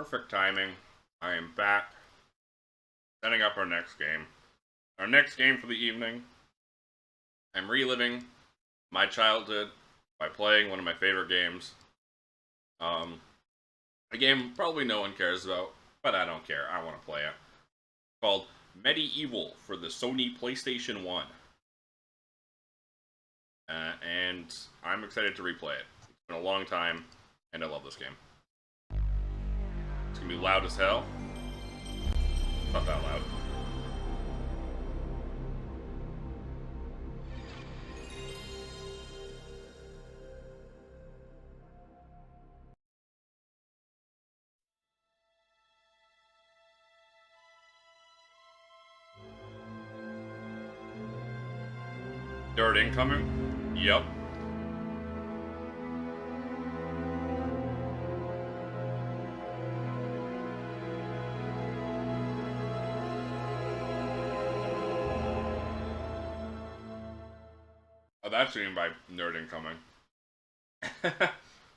Perfect timing. I am back, setting up our next game. Our next game for the evening. I'm reliving my childhood by playing one of my favorite games. A game probably no one cares about, but I don't care. I want to play it. It's called MediEvil for the Sony PlayStation 1. And I'm excited to replay it. It's been a long time, and I love this game. It's gonna be loud as hell. Not that loud. Dirt incoming? Yep. Oh, that's what you mean by nerd incoming.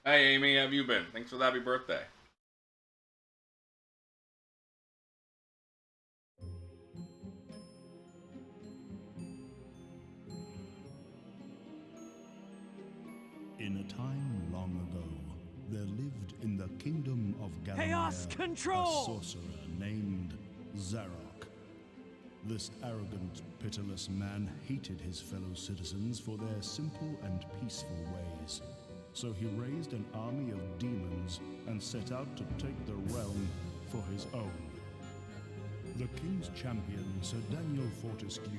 Hey, Amy, how have you been? Thanks for the happy birthday. In a time long ago, there lived in the kingdom of Galloway Chaos Control! a sorcerer named Zarok. This arrogant, pitiless man hated his fellow citizens for their simple and peaceful ways. So he raised an army of demons and set out to take the realm for his own. The king's champion, Sir Daniel Fortescue,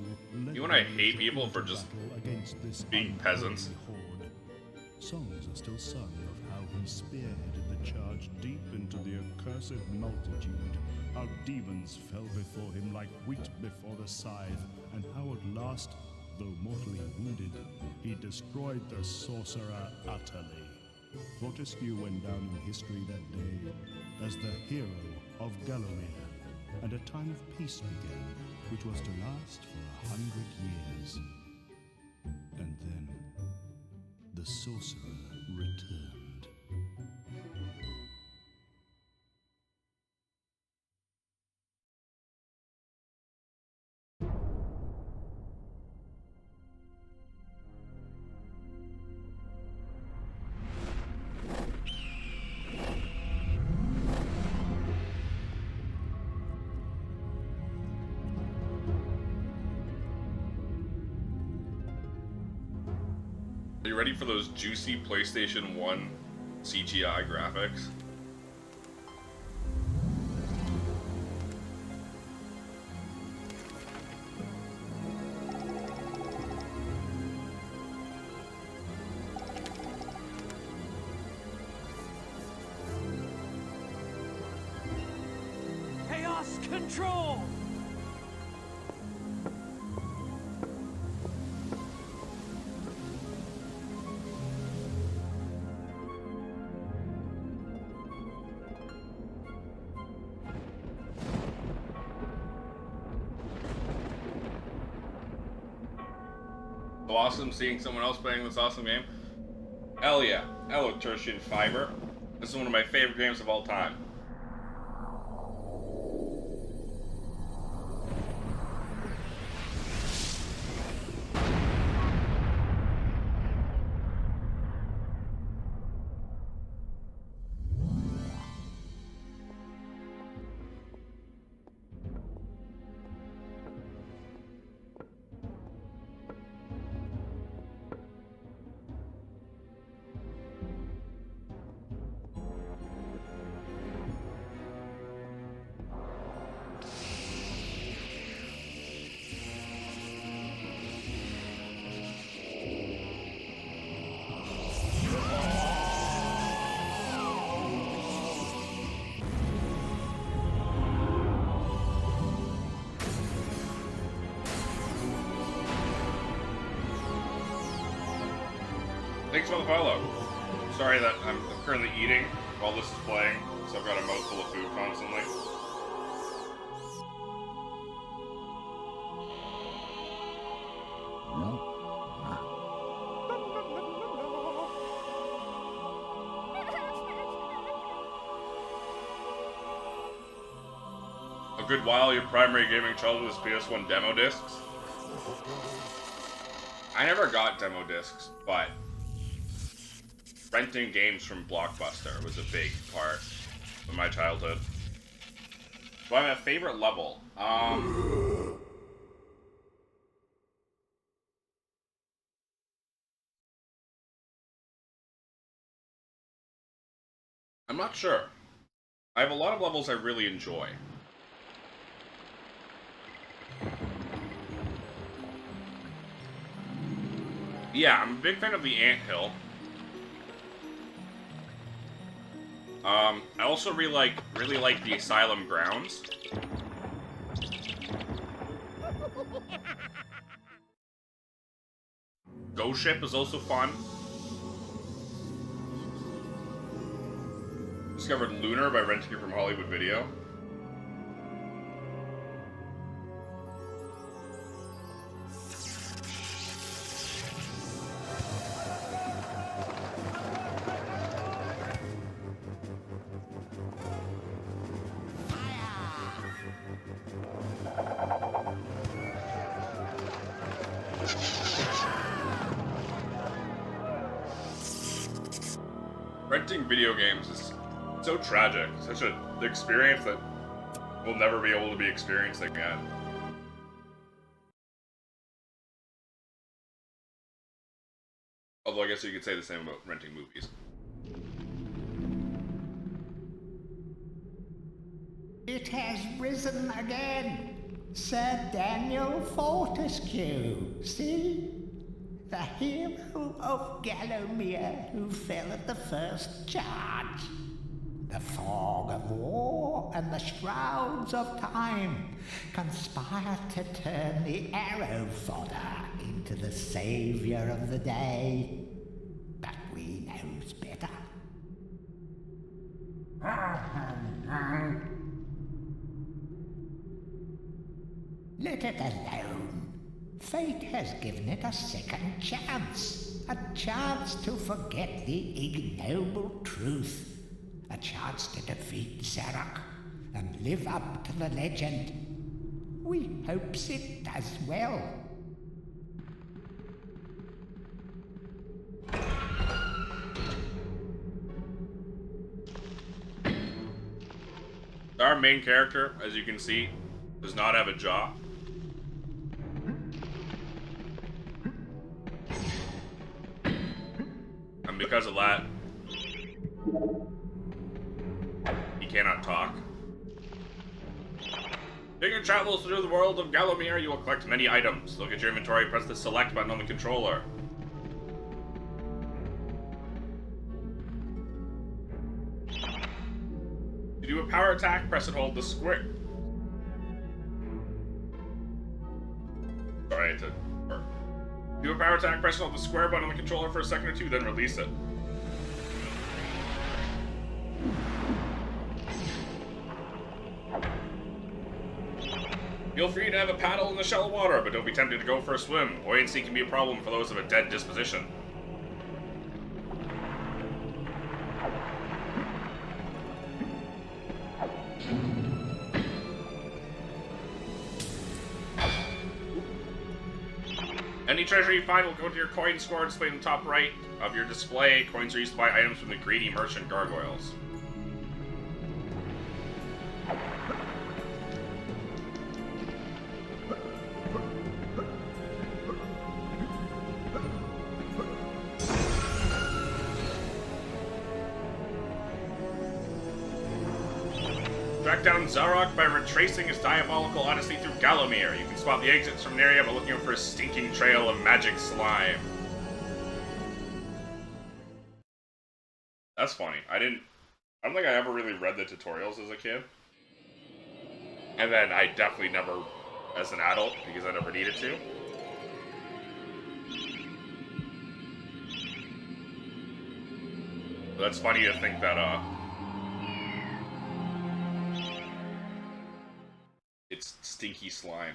led You know what I hate people for just against this being peasants? horde. Songs are still sung of how he spearheaded the charge deep into the accursed multitude, how demons fell before him like wheat before the scythe, and how at last, though mortally wounded, he destroyed the sorcerer utterly. Fortescue went down in history that day as the hero of Galloway, and a time of peace began, which was to last for 100 years. And then the sorcerer returned. Are you ready for those juicy PlayStation 1 CGI graphics? Chaos Control! So awesome seeing someone else playing this awesome game. Hell yeah. Hello, Tertian Fiber. This is one of my favorite games of all time. Thanks for the follow. Sorry that I'm currently eating while this is playing, so I've got a mouthful of food constantly. a good while your primary gaming childhood was PS1 demo discs? I never got demo discs, but renting games from Blockbuster was a big part of my childhood. So I have a favorite level. I'm not sure. I have a lot of levels I really enjoy. Yeah, I'm a big fan of the Anthill. I also really like the Asylum grounds. Ghost Ship is also fun. Discovered Lunar by renting it from Hollywood Video. Renting video games is so tragic. Such an experience that we'll never be able to be experiencing again. Although I guess you could say the same about renting movies. It has risen again. Sir Daniel Fortescue, see? The hero of Gallowmere who fell at the first charge. The fog of war and the shrouds of time conspire to turn the arrow fodder into the saviour of the day. But we knows better. Let it alone. Fate has given it a second chance. A chance to forget the ignoble truth. A chance to defeat Zarok and live up to the legend. We hopes it does well. Our main character, as you can see, does not have a jaw. And because of that, he cannot talk. Taking your travels through the world of Gallowmere, you will collect many items. Look at your inventory, press the select button on the controller. To do a power attack, press and hold the square. Sorry, I had to... Do a power attack, press and hold the square button on the controller for a second or two, then release it. Feel free to have a paddle in the shallow water, but don't be tempted to go for a swim. Buoyancy can be a problem for those of a dead disposition. Any treasure you find will go to your coin score displayed in the top right of your display. Coins are used to buy items from the greedy merchant gargoyles. Track down Zarok by retracing his diabolical odyssey through Gallowmere. You can spot the exits from an area by looking out for a stinking trail of magic slime. That's funny. I don't think I ever really read the tutorials as a kid. And then I definitely never as an adult, because I never needed to. But that's funny to think that, it's stinky slime.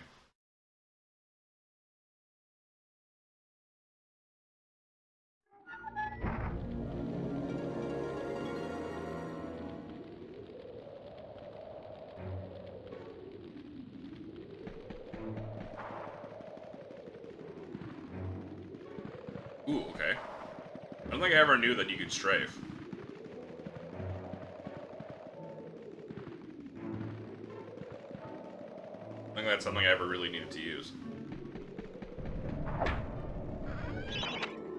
don't think I ever knew that you could strafe. I think that's something I ever really needed to use.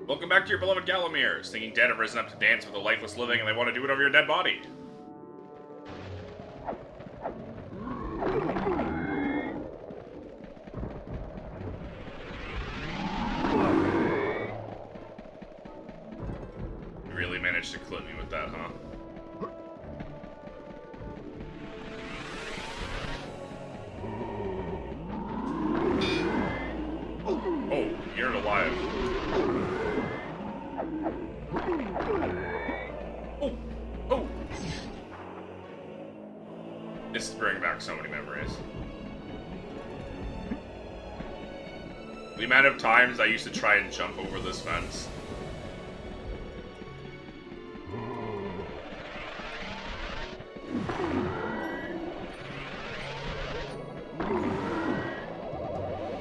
Welcome back to your beloved Gallowmeres. Thinking dead have risen up to dance with the lifeless living and they want to do it over your dead body. You really managed to clip me with that, huh? Oh, you're alive. Oh! Oh! This is bringing back so many memories. The amount of times I used to try and jump over this fence.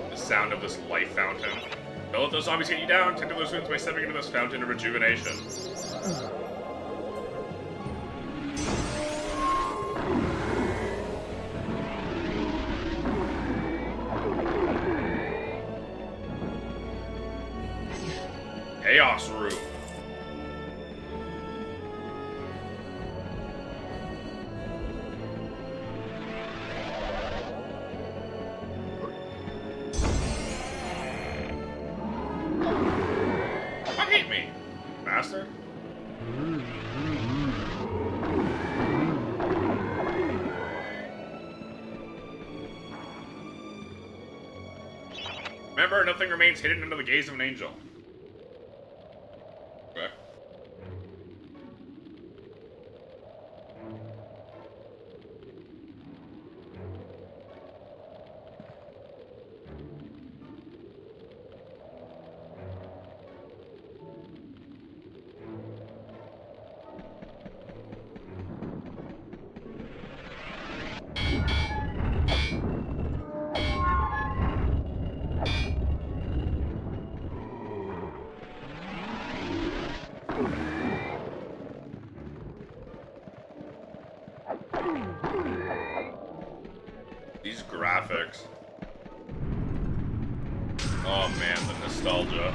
The sound of this life fountain. Don't let those zombies get you down. Tend to those wounds by stepping into this fountain of rejuvenation. Chaos Room. Come hit me, master. Remember, nothing remains hidden under the gaze of an angel. Okay. These graphics. Oh man, the nostalgia.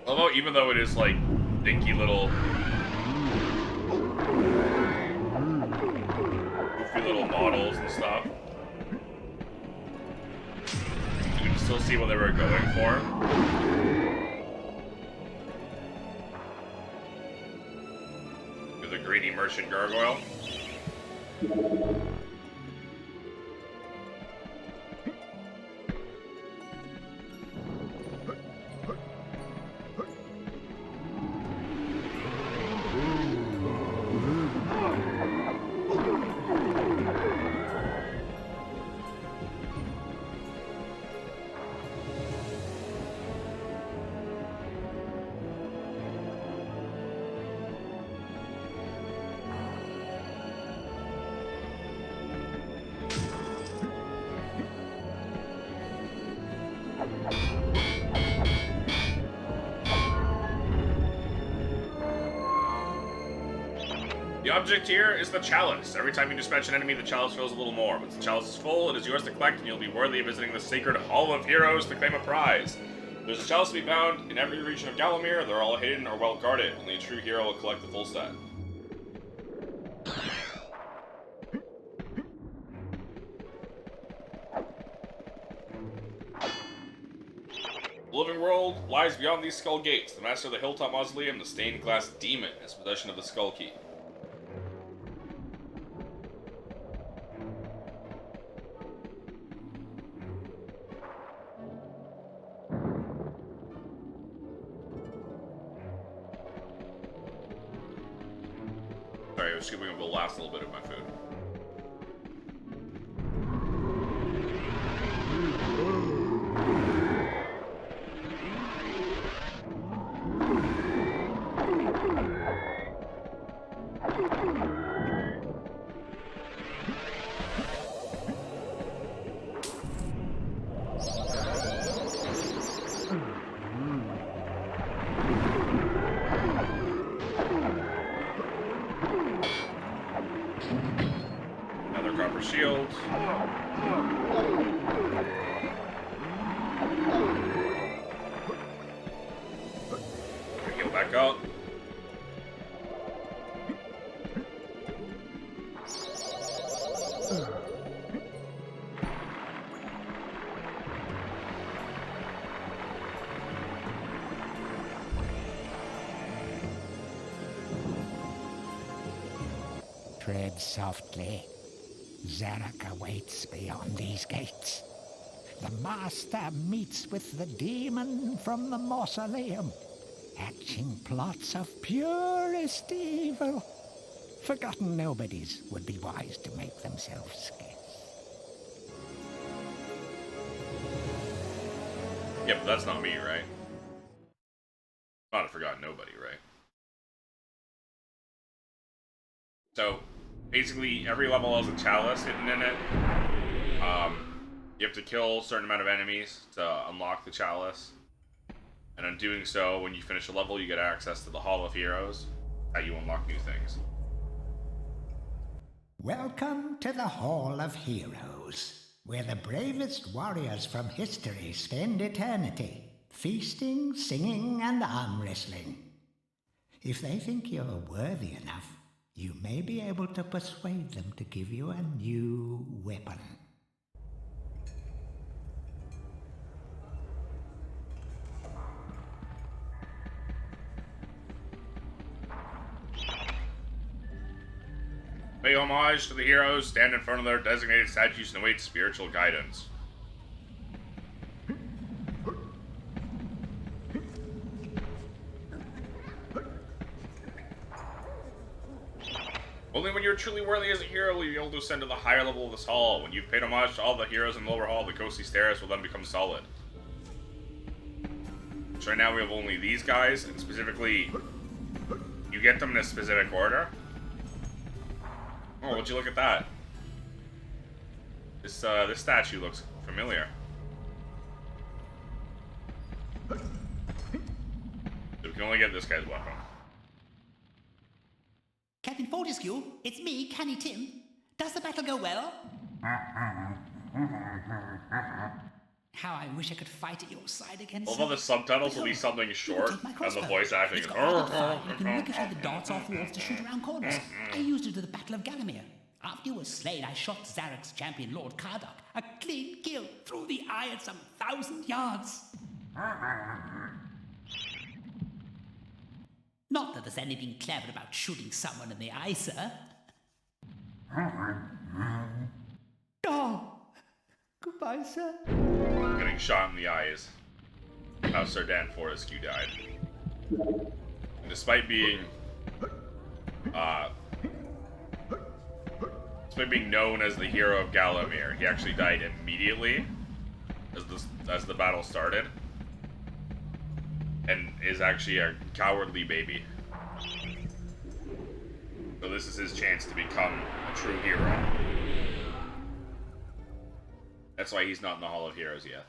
Although, even though it is like dinky little, goofy little models and stuff, you can still see what they were going for. The greedy merchant gargoyle. The object here is the chalice. Every time you dispatch an enemy, the chalice fills a little more. Once the chalice is full, it is yours to collect, and you'll be worthy of visiting the sacred Hall of Heroes to claim a prize. There's a chalice to be found in every region of Gallowmere. They're all hidden or well guarded. Only a true hero will collect the full set. The living world lies beyond these skull gates. The master of the Hilltop Mausoleum, the stained glass demon, has possession of the skull key. Sorry, I was scooping up the last little bit of my food. for shields. Heal back up. Tread softly. Zarek awaits beyond these gates. The Master meets with the demon from the mausoleum, hatching plots of purest evil. Forgotten nobodies would be wise to make themselves scarce. Yeah, but that's not me, right? Not a forgotten nobody, right? So, basically, every level has a chalice hidden in it. You have to kill a certain amount of enemies to unlock the chalice. And in doing so, when you finish a level, you get access to the Hall of Heroes. How you unlock new things. Welcome to the Hall of Heroes, where the bravest warriors from history spend eternity, feasting, singing, and arm wrestling. If they think you're worthy enough, you may be able to persuade them to give you a new weapon. Pay homage to the heroes, stand in front of their designated statues, and await spiritual guidance. Only when you're truly worthy as a hero will you be able to ascend to the higher level of this hall. When you've paid homage to all the heroes in the lower hall, the ghostly stairs will then become solid. So right now we have only these guys, and specifically, you get them in a specific order. Oh, would you look at that? This statue looks familiar. So we can only get this guy's weapon. Captain Fortescue, it's me, Canny Tim. Does the battle go well? How I wish I could fight at your side again. Although the subtitles will be something short, and the voice acting is. It's got rapid fire. You can ricochet the darts off walls to shoot around corners. I used it at the Battle of Gallowmere. After you were slain, I shot Zarek's champion, Lord Kardok. A clean kill through the eye at some 1,000 yards. Not that there's anything clever about shooting someone in the eye, sir. Oh, goodbye, sir. Getting shot in the eyes. How Sir Dan Fortescue died. And despite being known as the hero of Gallowmere, he actually died immediately as the battle started. And is actually a cowardly baby. So this is his chance to become a true hero. That's why he's not in the Hall of Heroes yet.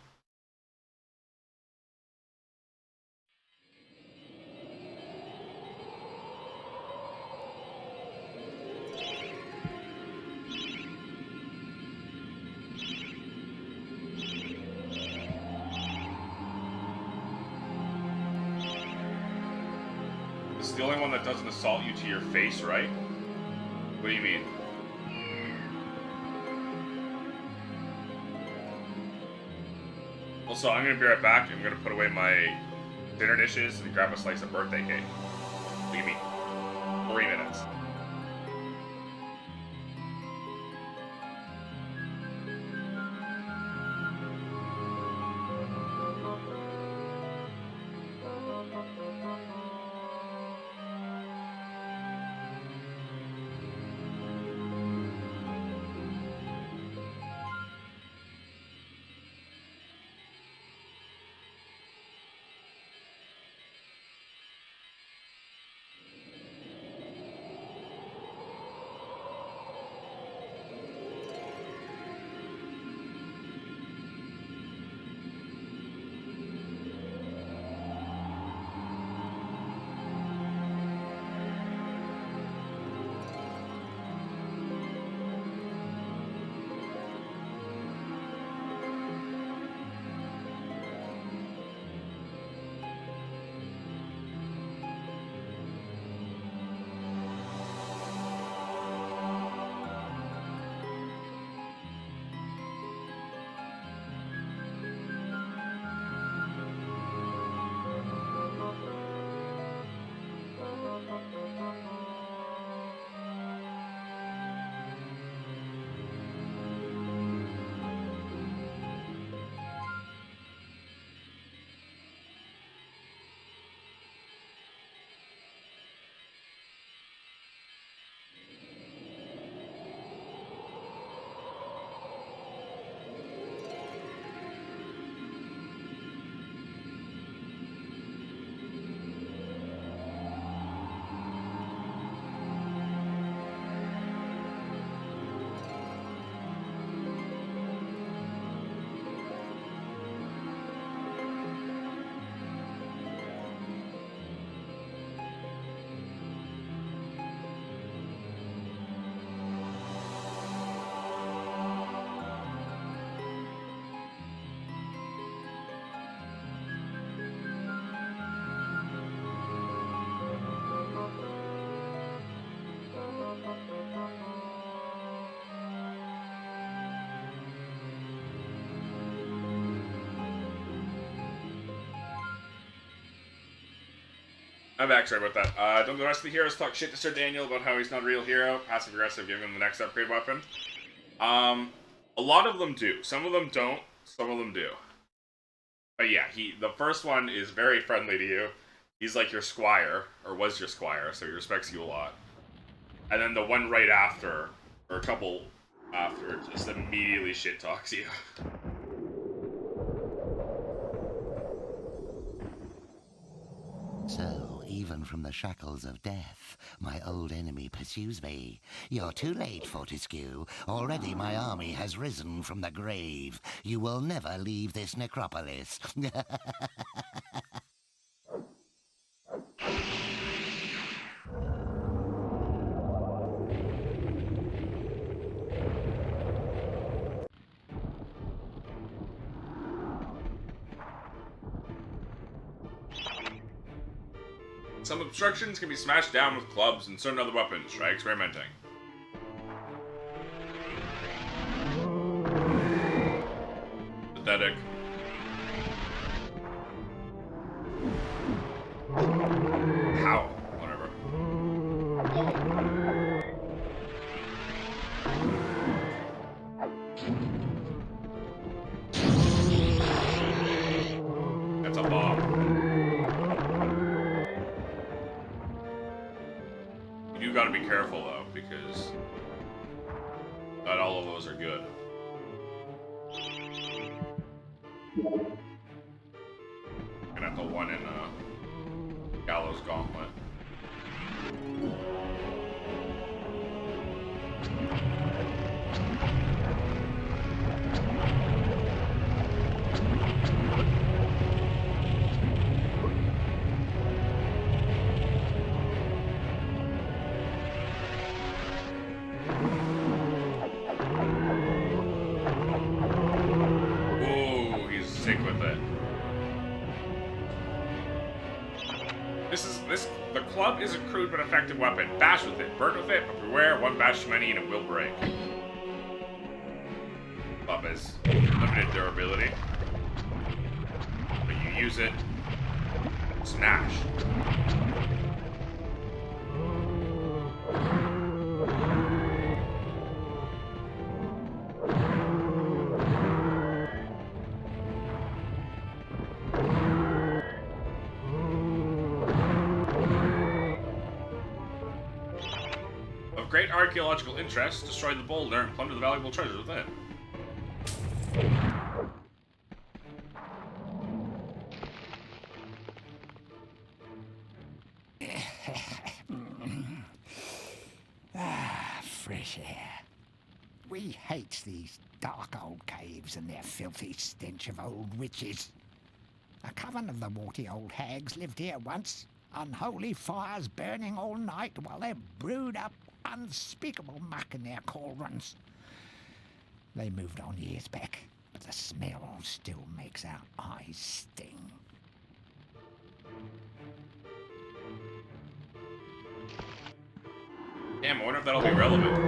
It's the only one that doesn't assault you to your face, right? What do you mean? Also, I'm gonna be right back. I'm gonna put away my dinner dishes and grab a slice of birthday cake. What do you mean? 3 minutes. I'm back, sorry about that. Don't the rest of the heroes talk shit to Sir Daniel about how he's not a real hero, passive aggressive, giving him the next upgrade weapon? A lot of them do. Some of them don't, some of them do. But yeah, the first one is very friendly to you. He's like your squire, or was your squire, so he respects you a lot. And then the one right after, or a couple after, just immediately shit talks you. So, even from the shackles of death, my old enemy pursues me. You're too late, Fortescue. Already my army has risen from the grave. You will never leave this necropolis. Some obstructions can be smashed down with clubs and certain other weapons. Try experimenting. Pathetic. How? Whatever. That's a bomb. You do gotta be careful though, because not all of those are good. Gonna have the one in Gallows Gauntlet. The club is a crude but effective weapon. Bash with it, burn with it, but beware, one bash too many and it will break. Club has limited durability, but you use it, smash. Great archaeological interest, destroy the boulder and plunder the valuable treasures within. Fresh air. We hate these dark old caves and their filthy stench of old witches. A coven of the warty old hags lived here once, unholy fires burning all night while they brewed up unspeakable muck in their cauldrons. They moved on years back, but the smell still makes our eyes sting. Damn, I wonder if that'll be relevant.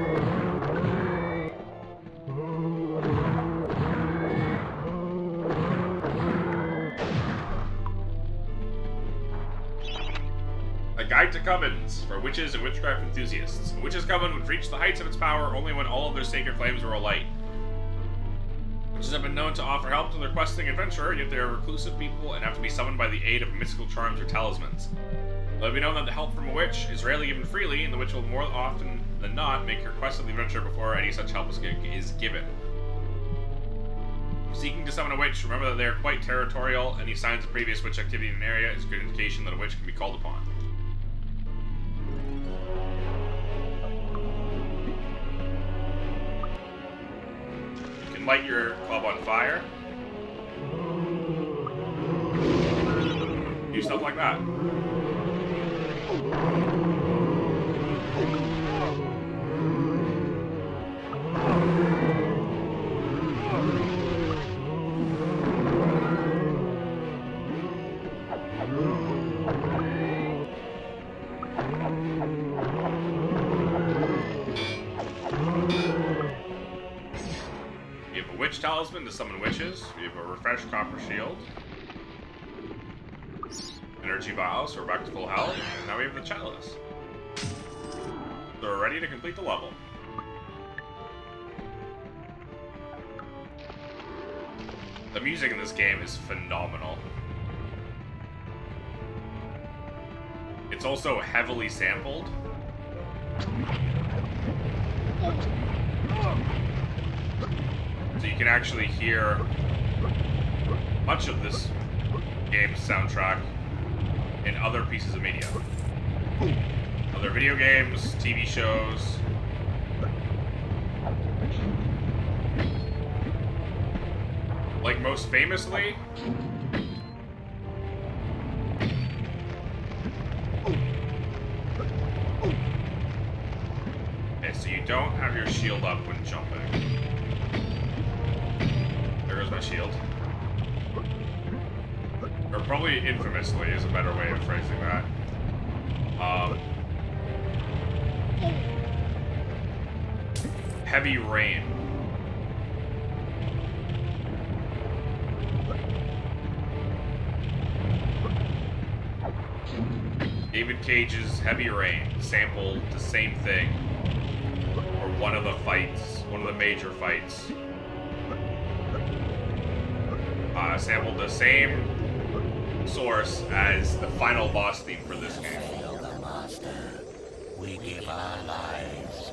A guide to covens for witches and witchcraft enthusiasts. A witch's coven would reach the heights of its power only when all of their sacred flames were alight. Witches have been known to offer help to their questing adventurer, yet they are reclusive people and have to be summoned by the aid of mystical charms or talismans. Let it be known that the help from a witch is rarely given freely, and the witch will more often than not make her quest of the adventurer before any such help is given. Seeking to summon a witch, remember that they are quite territorial. Any signs of previous witch activity in an area is a good indication that a witch can be called upon. You can light your club on fire. Do stuff like that. You have a witch talisman to summon witches. You have a refreshed copper shield. energy vials, so we're back to full health, and now we have the chalice. So we're ready to complete the level. The music in this game is phenomenal. It's also heavily sampled. So you can actually hear much of this game's soundtrack in other pieces of media. Other video games, TV shows. Like most famously, okay, so you don't have your shield up when jumping. There goes my shield. Or probably infamously is a better way of phrasing that. Heavy rain. David Cage's Heavy Rain sampled the same thing, or one of the fights, one of the major fights. Sampled the same source as the final boss theme for this game. Feel the master. We give our lives.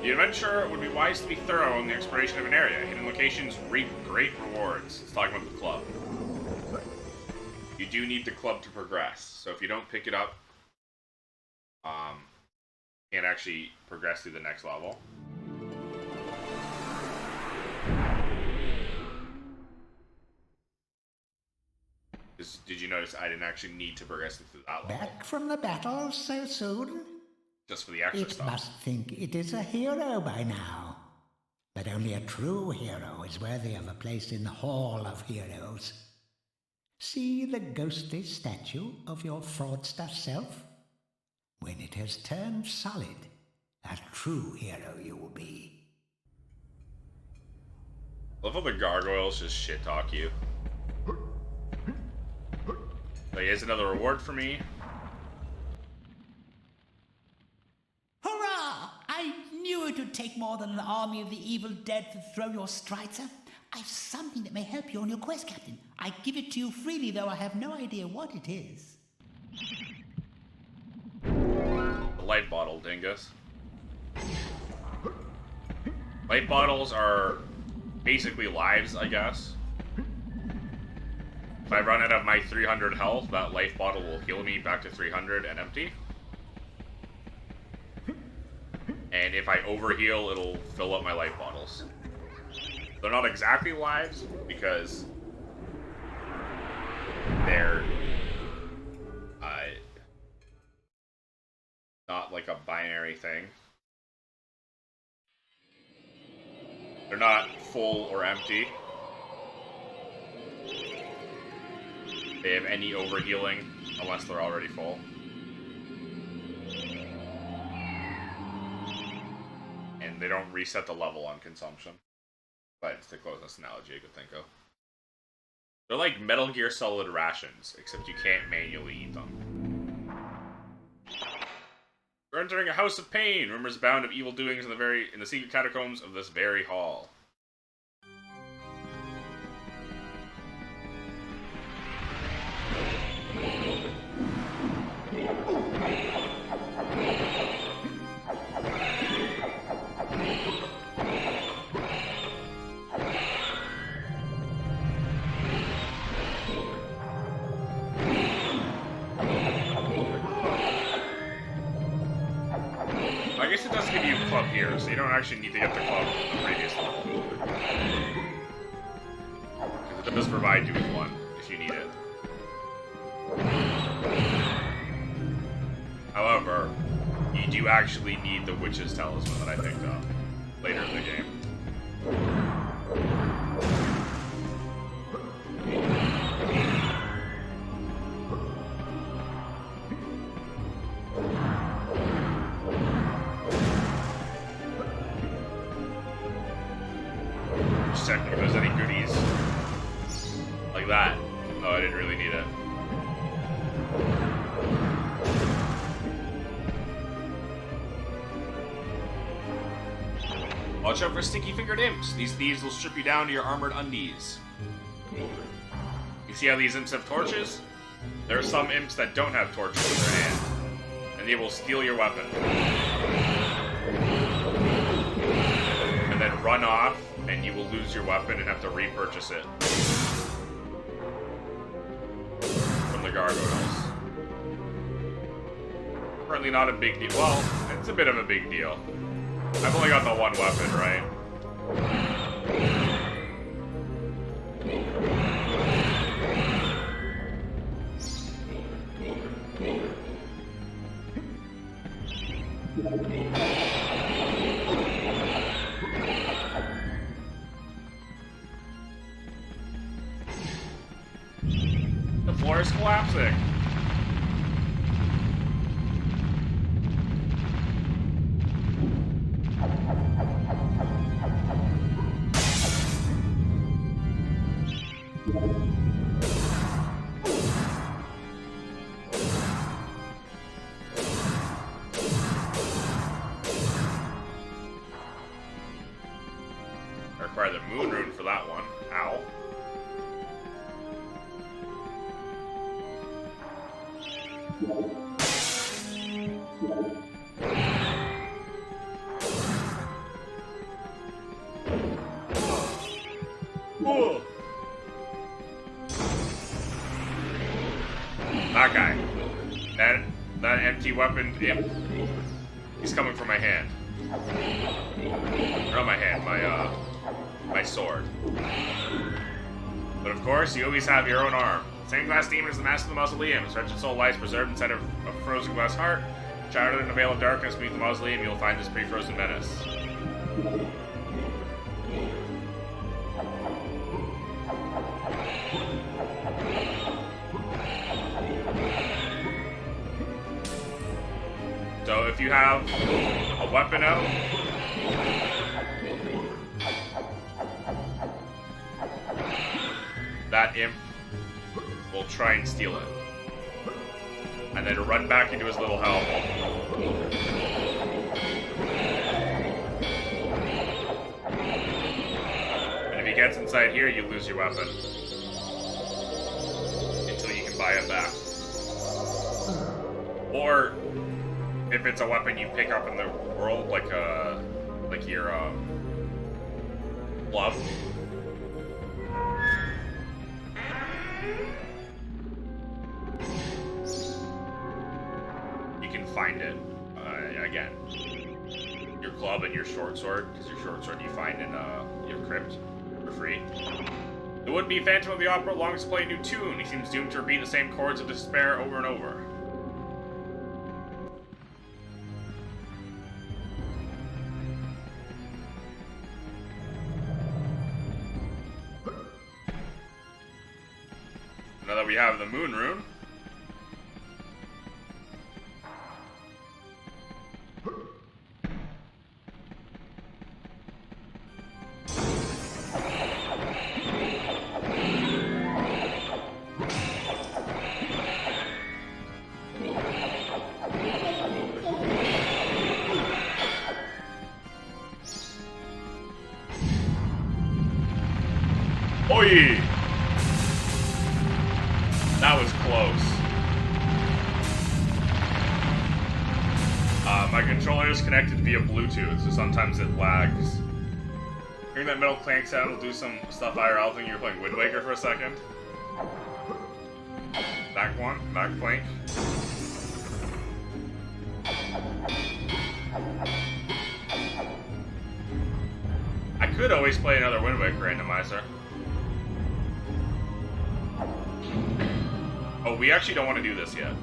The adventure would be wise to be thorough in the exploration of an area. Hidden locations reap great rewards. It's talking about the club. You do need the club to progress. So if you don't pick it up, you can't actually progress through the next level. Did you notice I didn't actually need to progress through that level? Back from the battle so soon? Just for the extra It stuff. must think it is a hero by now. But only a true hero is worthy of a place in the Hall of Heroes. See the ghostly statue of your fraudster self? When it has turned solid, a true hero you will be. I love how the gargoyles just shit talk you. So here's another reward for me. Hurrah! I knew it would take more than an army of the evil dead to throw your strider. I've something that may help you on your quest, Captain. I give it to you freely, though I have no idea what it is. The light bottle, dingus. Light bottles are basically lives, I guess. If I run out of my 300 health, that life bottle will heal me back to 300 and empty. And if I overheal, it'll fill up my life bottles. They're not exactly lives, because they're not like a binary thing. They're not full or empty. They have any overhealing unless they're already full. And they don't reset the level on consumption. But it's the closest analogy I could think of. They're like Metal Gear Solid rations, except you can't manually eat them. We're entering a house of pain. Rumors abound of evil doings in the secret catacombs of this very hall. I guess it does give you a club here, so you don't actually need to get the club in the previous level. Because it does provide you with one, if you need it. However, you do actually need the Witch's Talisman that I picked up later in the game. opportunities like that. Oh, I didn't really need it. Watch out for sticky-fingered imps. These thieves will strip you down to your armored undies. You see how these imps have torches? There are some imps that don't have torches in their hand, and they will steal your weapon. And then run off, and you will lose your weapon and have to repurchase it from the gargoyles. Currently not a big deal. Well, it's a bit of a big deal. I've only got the one weapon, right? The floor is collapsing. I require the moon rune for that one. Ow. Whoa. That guy. That empty weapon imp. He's coming for my hand. Or not my hand, my sword. But of course, you always have your own arm. Same glass demon as the master of the mausoleum. His wretched soul lies preserved inside of a frozen glass heart. Shrouded in a veil of darkness beneath the mausoleum, you'll find this pre-frozen menace. So if you have a weapon out, that imp will try and steal it. And then run back into his little hell. And if he gets inside here, you lose your weapon. Until you can buy it back. Or if it's a weapon you pick up in the world, like your club. You can find it again. Your club and your short sword, because your short sword you find in your crypt for free. The would-be Phantom of the Opera longs to play a new tune. He seems doomed to repeat the same chords of despair over and over. Now that we have the moon rune. Oi! That was close. My controller is connected via Bluetooth, so sometimes it lags. Hearing that metal clank sound will do some stuff IRL thing. You're playing Wind Waker for a second. Back one, back flank. I could always play another Wind Waker randomizer. Oh, we actually don't want to do this yet.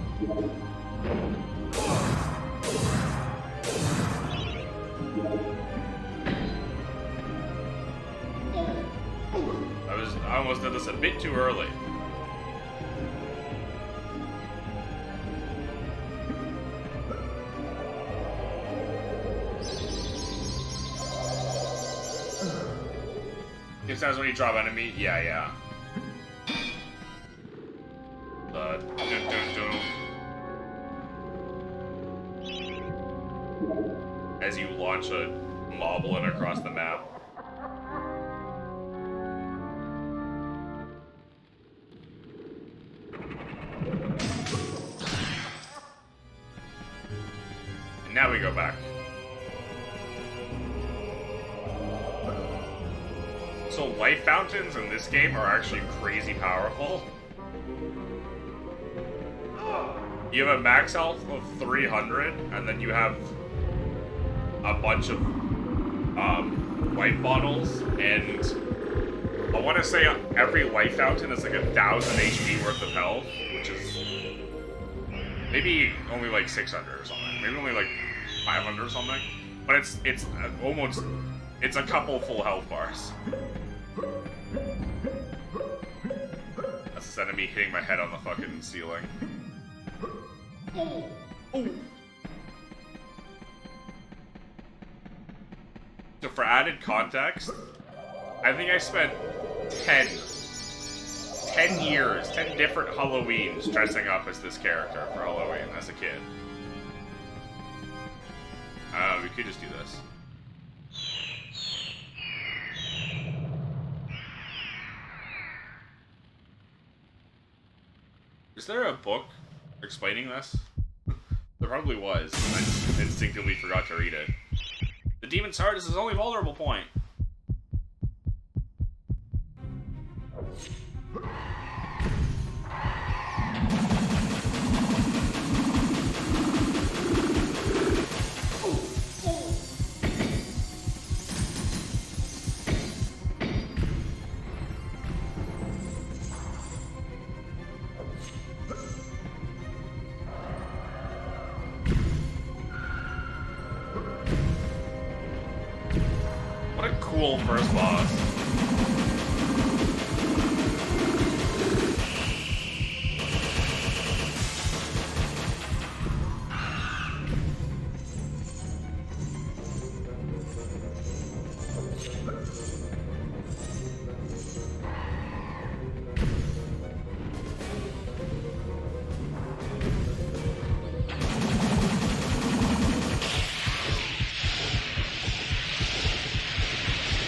I almost did this a bit too early. Gives sounds when you drop enemy? Yeah. Dun, dun, dun. As you launch a moblin across the map. And now we go back. So life fountains in this game are actually crazy powerful. You have a max health of 300, and then you have a bunch of life bottles, and I want to say every life fountain is like 1,000 HP worth of health, which is maybe only like 600 or something, maybe only like 500 or something. But it's almost a couple full health bars. That's this enemy hitting my head on the fucking ceiling. Oh. So for added context, I think I spent 10 years, 10 different Halloweens dressing up as this character for Halloween as a kid. We could just do this. Is there a book explaining this? There probably was, and I just instinctively forgot to read it. The demon's heart is his only vulnerable point. What a cool first boss.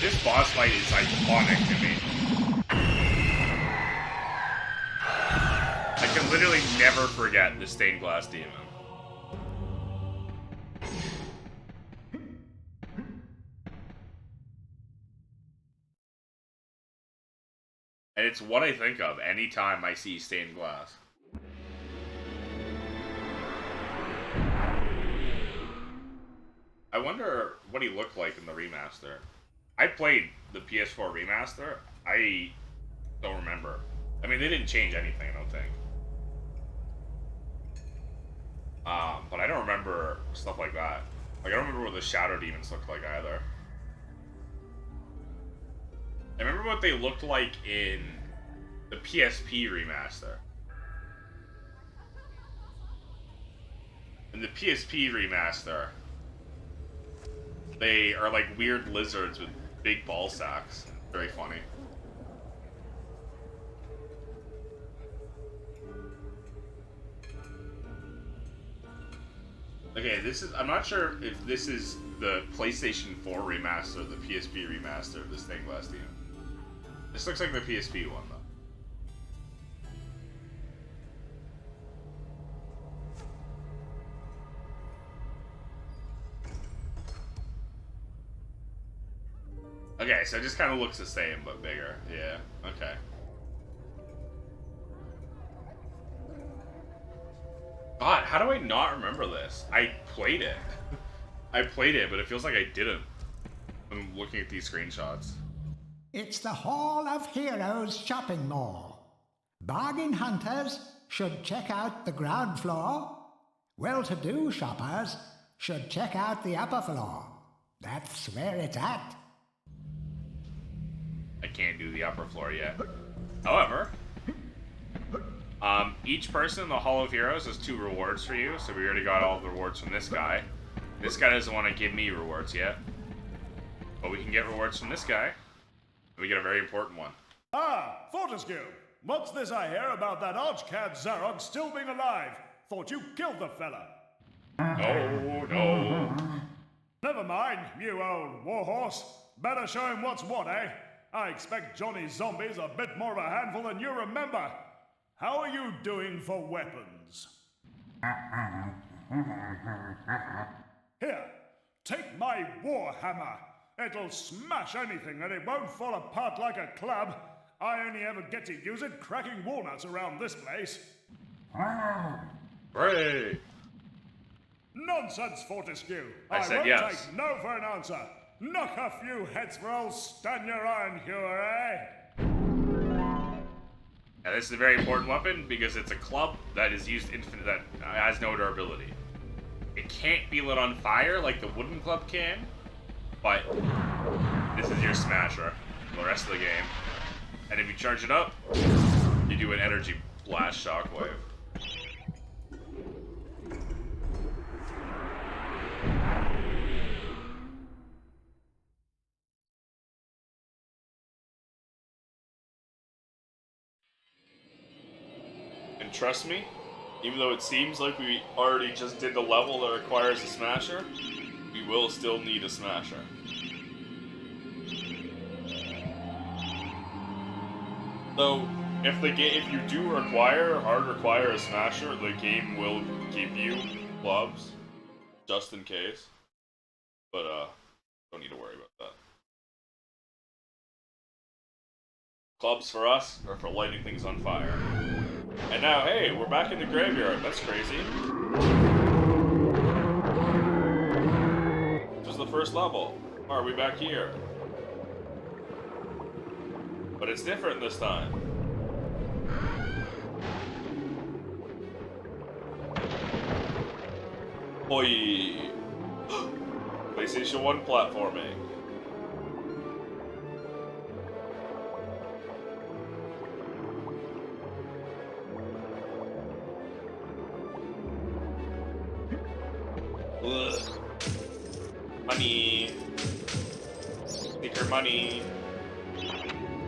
This boss fight is iconic to me. I can literally never forget the stained glass demon. And it's what I think of anytime I see stained glass. I wonder what he looked like in the remaster. I played the PS4 remaster. I don't remember. I mean, they didn't change anything, I don't think. But I don't remember stuff like that. Like, I don't remember what the Shadow Demons looked like either. I remember what they looked like in the PSP remaster. In the PSP remaster, they are like weird lizards with big ball sacks. Very funny. Okay, this is... I'm not sure if this is the PlayStation 4 remaster or the PSP remaster of this stained glass demon. This looks like the PSP one, though. Okay, so it just kind of looks the same, but bigger. Yeah, okay. God, how do I not remember this? I played it. I played it, but it feels like I didn't. I'm looking at these screenshots. It's the Hall of Heroes shopping mall. Bargain hunters should check out the ground floor. Well-to-do shoppers should check out the upper floor. That's where it's at. I can't do the upper floor yet. However, each person in the Hall of Heroes has 2 rewards for you, so we already got all the rewards from this guy. This guy doesn't want to give me rewards yet. But we can get rewards from this guy. We We get a very important one. Ah, Fortescue! What's this I hear about that archcad Zarog still being alive? Thought you killed the fella. No, no. Never mind, you old warhorse. Better show him what's what, eh? I expect Johnny's zombies a bit more of a handful than you remember. How are you doing for weapons? Here, take my warhammer. It'll smash anything and it won't fall apart like a club. I only ever get to use it cracking walnuts around this place. Hooray! Nonsense, Fortescue. I said won't yes. take no for an answer. Knock a few heads for old Stanier Ironhewer, eh? Now this is a very important weapon because it's a club that is used infinite that has no durability. It can't be lit on fire like the wooden club can, but this is your smasher for the rest of the game. And if you charge it up, you do an energy blast shockwave. And trust me, even though it seems like we already just did the level that requires a smasher, we will still need a smasher. Though, if you do require a smasher, the game will give you clubs, just in case. But don't need to worry about that. Clubs for us are for lighting things on fire. And now, hey, we're back in the graveyard. That's crazy. This is the first level. Why are we back here? But it's different this time. Oi! PlayStation 1 platforming. Ugh. Money. Secret money.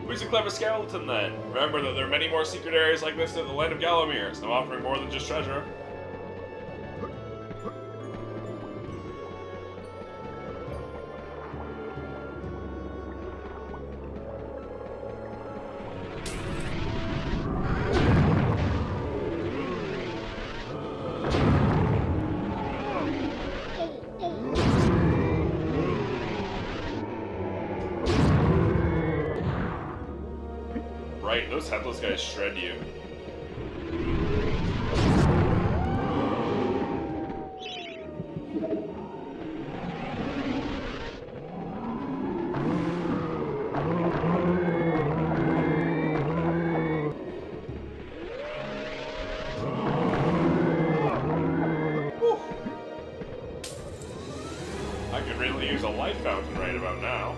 Who's a clever skeleton then? Remember that there are many more secret areas like this in the land of Gallowmere, so I'm offering more than just treasure. Right, those headless guys shred you. Whew. I could really use a life fountain right about now.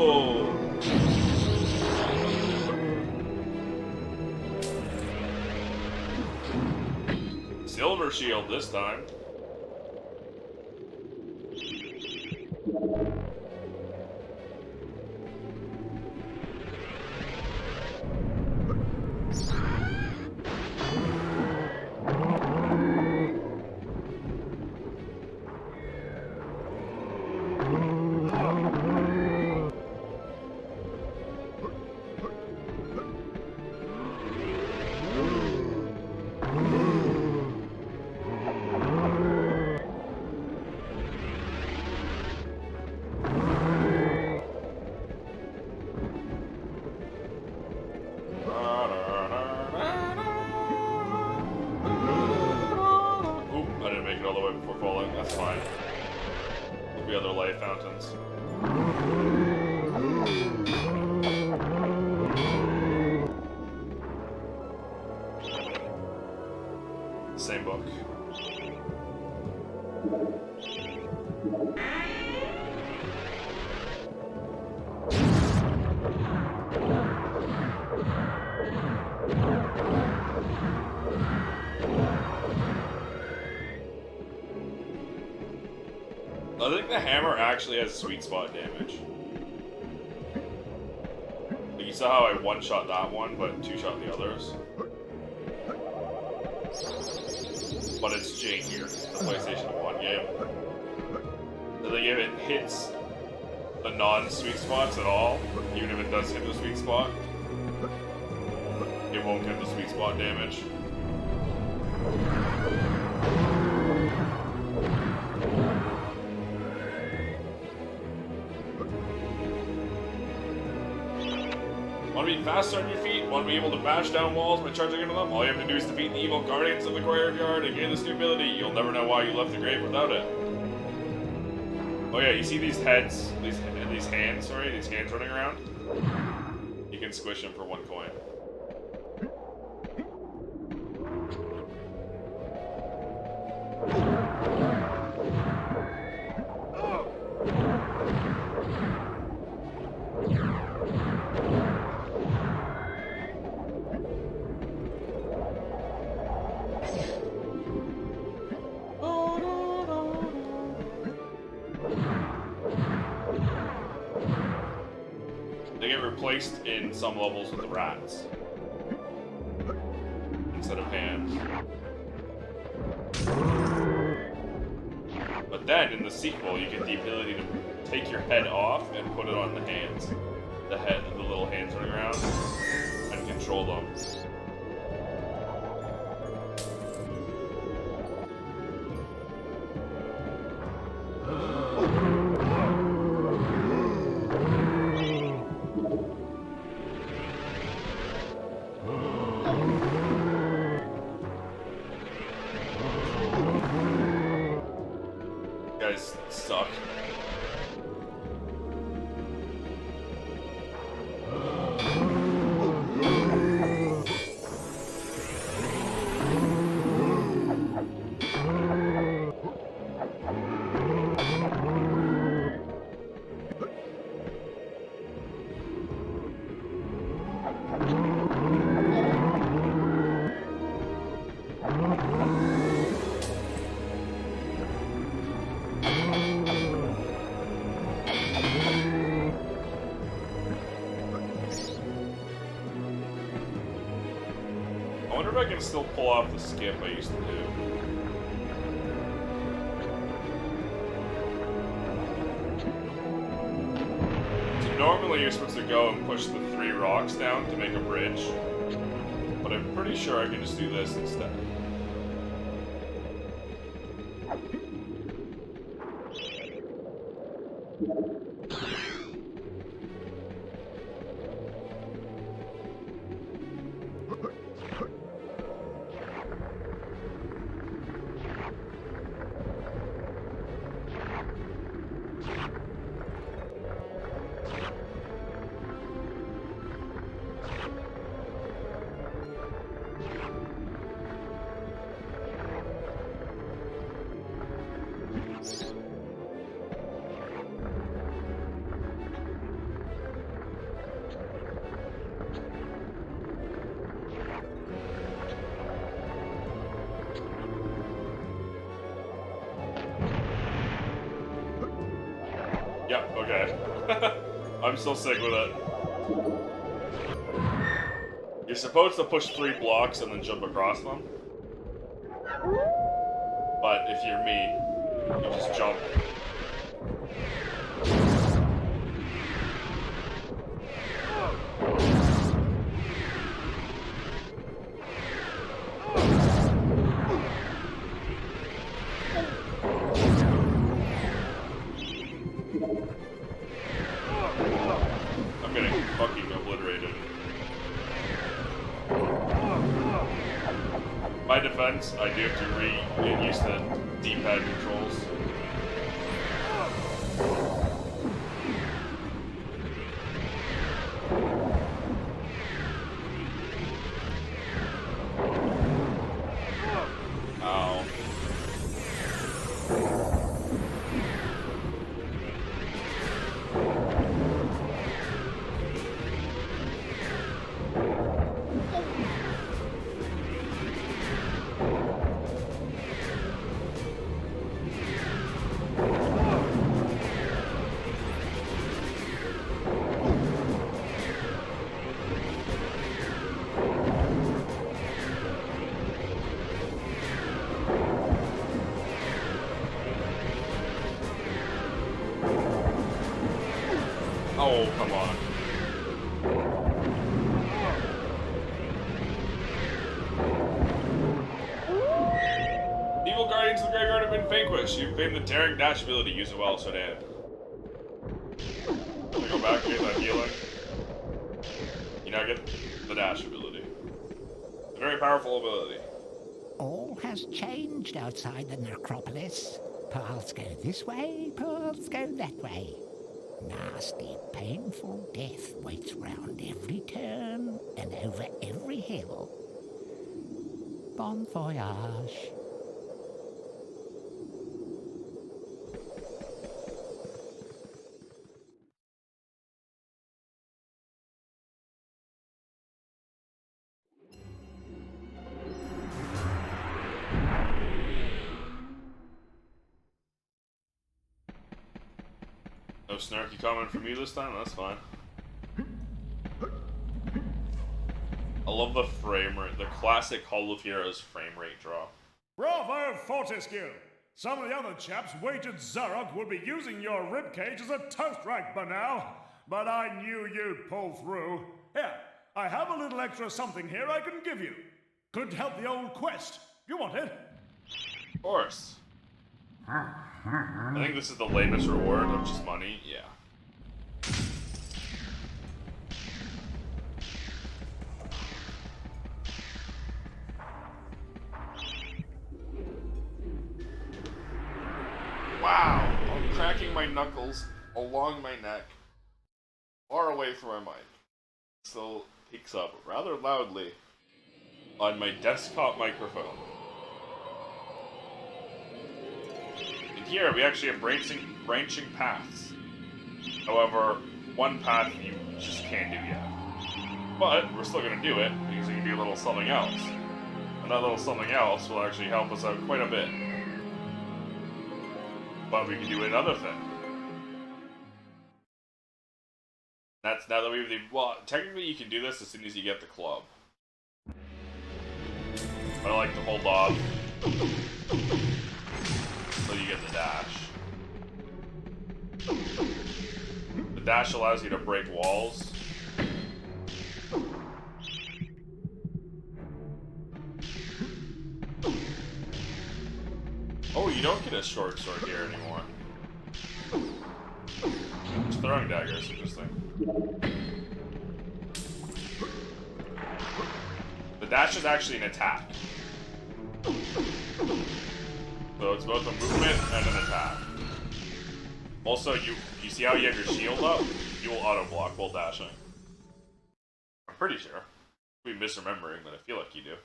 Oh. Silver shield this time. Oop, I didn't make it all the way before falling. That's fine. There'll be other light fountains. Same book. I think the hammer actually has sweet spot damage. Like you saw how I one-shot that one, but two-shot the others. But it's jankier, the PlayStation 1 game. So like if it hits the non-sweet spots at all, even if it does hit the sweet spot, it won't get the sweet spot damage. Want to be faster on your feet? Want to be able to bash down walls by charging into them? All you have to do is defeat the evil guardians of the graveyard and gain this new ability. You'll never know why you left the grave without it. Oh yeah, you see these heads, these hands running around? You can squish them for 1 coin. They get replaced in some levels with rats instead of hands. But then in the sequel, you get the ability to take your head off and put it on the hands. The little hands running around, and control them. Guys suck. I wonder if I can still pull off the skip I used to do. So normally you're supposed to go and push the 3 rocks down to make a bridge, but I'm pretty sure I can just do this instead. Yep, okay. I'm still sick with it. You're supposed to push 3 blocks and then jump across them. But if you're me, you just jump. I'm getting fucking obliterated. My defense, I do have to get used to D-pad controls. Ow. Oh, come on. Evil Guardians of the Graveyard have been vanquished. You've been the daring dash ability. Use it well, so Dan. Can I go back and get that healing? You now get the dash ability. It's a very powerful ability. All has changed outside the necropolis. Paths go this way, paths go that way. Nasty, painful death waits round every turn and over every hill. Bon voyage. No snarky comment from you this time? That's fine. I love the frame rate, the classic Hall of Heroes frame rate drop. Bravo, Fortescue! Some of the other chaps wagered Zarok would be using your ribcage as a toast rack by now, but I knew you'd pull through. Here, I have a little extra something here I can give you. Could help the old quest. You want it? Of course. I think this is the lamest reward of just money. Yeah. Wow, I'm cracking my knuckles along my neck, far away from my mic. Still picks up rather loudly on my desktop microphone. And here we actually have branching paths. However, one path you just can't do yet. But we're still going to do it because we can do a little something else. And that little something else will actually help us out quite a bit. But we can do another thing. That's now that we've well, technically you can do this as soon as you get the club. But I like to hold off until you get the dash. The dash allows you to break walls. Oh, you don't get a short sword here anymore. Just throwing daggers, interesting. The dash is actually an attack. So it's both a movement and an attack. Also, you see how you have your shield up? You will auto block while dashing. I'm pretty sure. I'll be misremembering, but I feel like you do.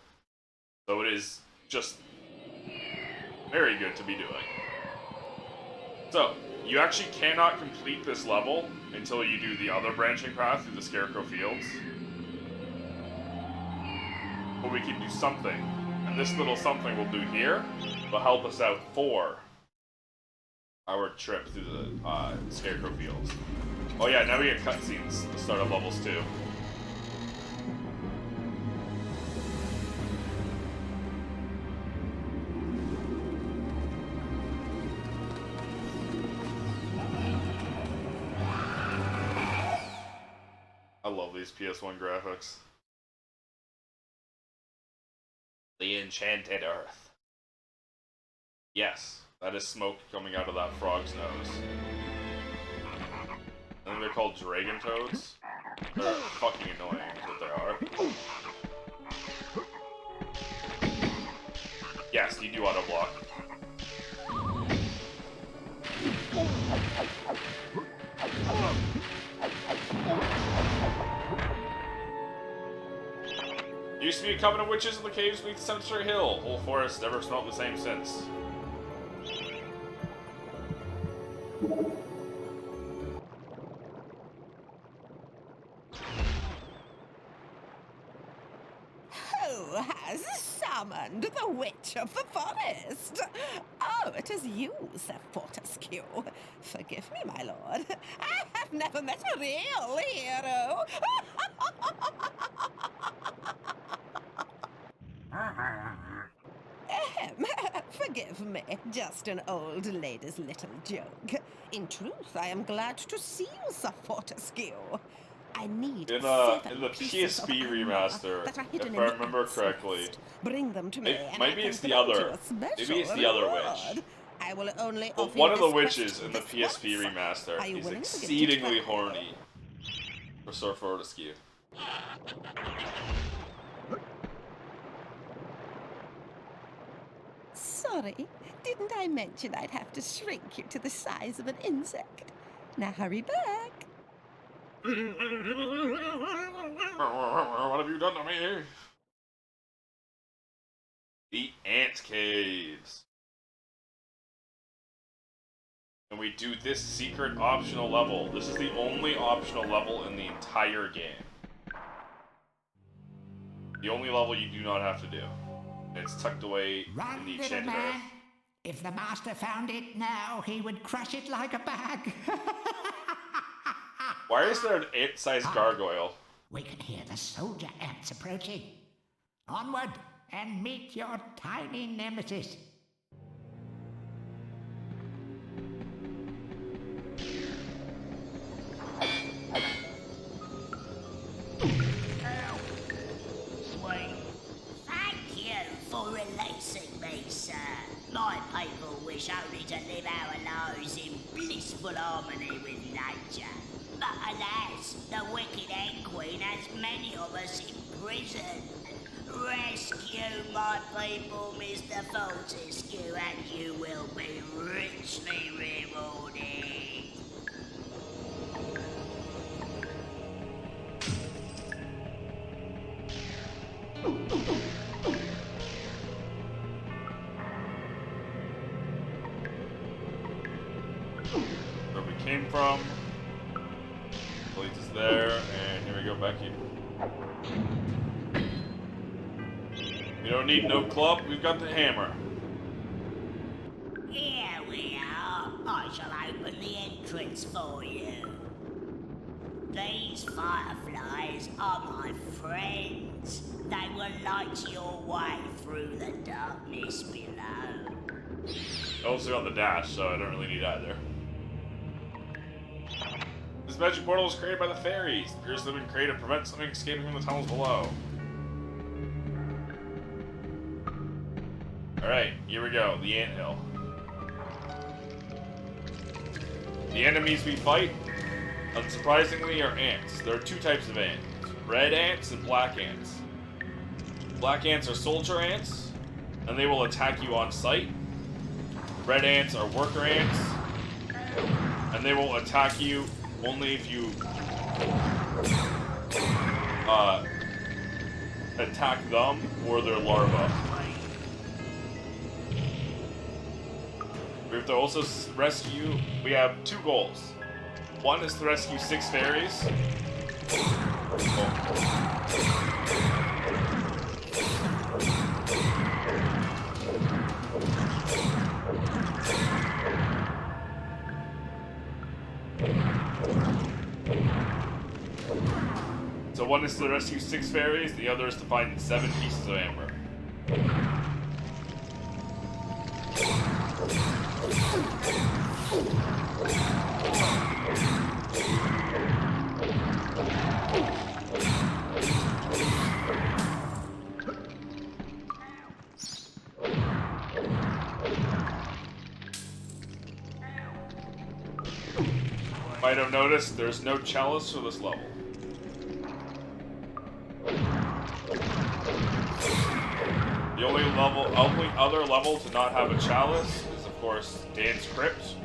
So it is just very good to be doing. So, you actually cannot complete this level until you do the other branching path through the Scarecrow Fields. But we can do something. And this little something we'll do here will help us out for our trip through the Scarecrow Fields. Oh yeah, now we get cutscenes to start up levels too. I love these PS1 graphics. The Enchanted Earth. Yes, that is smoke coming out of that frog's nose. I think they're called dragon toads. They're fucking annoying, is what they are. Yes, you do auto block. Used to be a coven of witches in the caves beneath Cemetery Hill. Whole forest never smelt the same since. Who has summoned the Witch of the Forest? Oh, it is you, Sir Fortescue. Forgive me, my lord. I have never met a real hero. Forgive me, just an old lady's little joke. In truth, I am glad to see you, Sir Fortescue. I need In 7 the pieces of PSP armor remaster, that are hidden if in I the remember ice correctly, nest. Bring them to me, and maybe I can it's the grant you other. a special Maybe it's the other reward. witch. I will only But offer one you of the this witches quest in the this PSP once. remaster Are you is willing to give it a exceedingly try? horny for Sir Fortescue. Sorry, didn't I mention I'd have to shrink you to the size of an insect? Now hurry back. What have you done to me? The ant caves. And we do this secret optional level. This is the only optional level in the entire game. The only level you do not have to do. And it's tucked away in Run, the little enchanted man. earth. If the master found it now, he would crush it like a bag. Why is there an ant-sized gargoyle? We can hear the soldier ants approaching. Onward and meet your tiny nemesis. Thank you for releasing me, sir. My people wish only to live our lives in blissful harmony with nature. But alas, the wicked Ant Queen has many of us in prison. Rescue my people, Mr. Fortescue, and you will be richly rewarded. Where we came from. Leads us there, and here we go back here. We don't need no club, we've got the hammer. Here we are. I shall open the entrance for you. These fireflies are my friends. They will light your way through the darkness below. I also got the dash, so I don't really need either. This magic portal was created by the fairies. The pierce them and create to prevent something escaping from the tunnels below. Alright, here we go. The anthill. The enemies we fight, unsurprisingly, are ants. There are 2 types of ants. Red ants and black ants. Black ants are soldier ants, and they will attack you on sight. Red ants are worker ants, and they will attack you only if you attack them or their larvae. We have to also rescue. We have 2 goals. One is to rescue 6 fairies. So one is to rescue 6 fairies, the other is to find 7 pieces of amber. Might have noticed there's no chalice for this level. The only other level to not have a chalice is, of course, Dan's Crypt.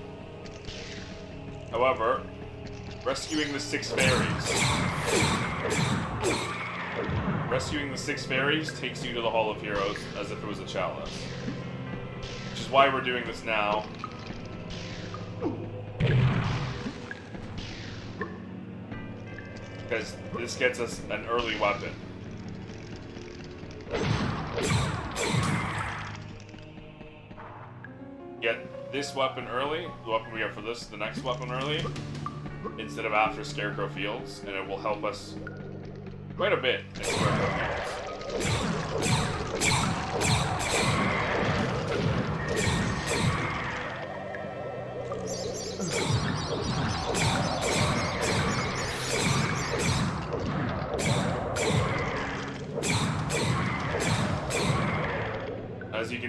However, rescuing the 6 fairies takes you to the Hall of Heroes as if it was a chalice. Which is why we're doing this now. Because this gets us an early weapon. Get this weapon early, the weapon we have for this, the next weapon early, instead of after Scarecrow Fields, and it will help us quite a bit in Scarecrow Fields.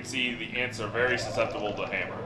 can see the ants are very susceptible to hammer.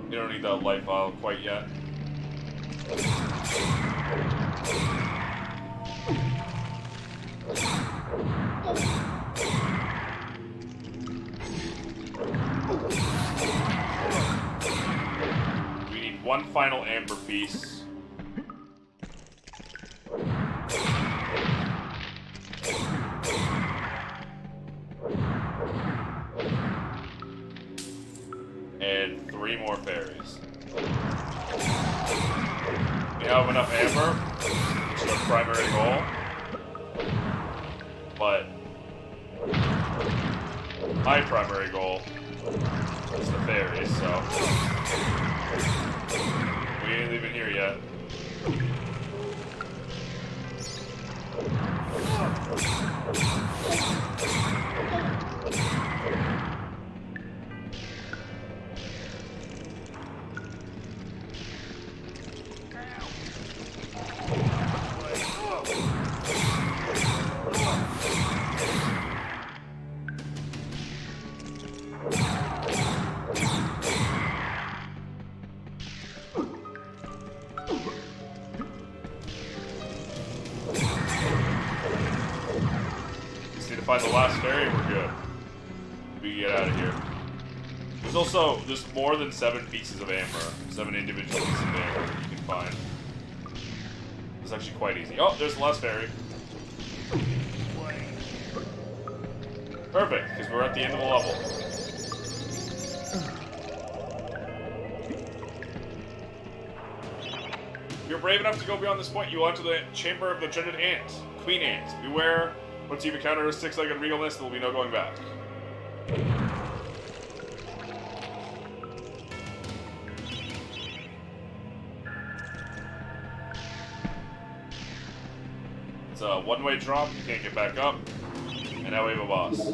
You don't need that light vial quite yet. We need one final amber piece. And 3 more fairies. We have enough amber, which is our primary goal. But my primary goal is the fairies, so we ain't leaving here yet. Just need to find the last fairy and we're good. We can get out of here. There's more than 7 pieces of amber. 7 individual pieces of amber you can find. It's actually quite easy. Oh, there's the last fairy. Perfect, because we're at the end of the level. If you're brave enough to go beyond this point, you will enter the chamber of the dreaded ant, Queen Ant. Beware, once you've encountered a 6-legged regalness, there will be no going back. It's a one-way drop, you can't get back up, and now we have a boss.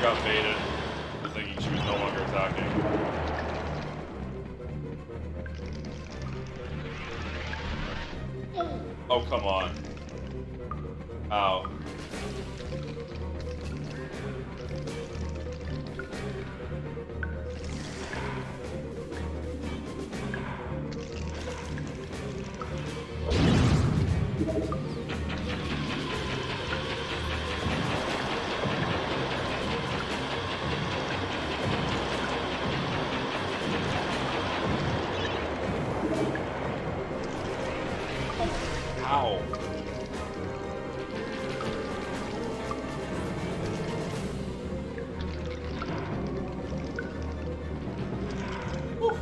Got baited, thinking she was no longer attacking. Oh, come on. Ow. Ow. Woo.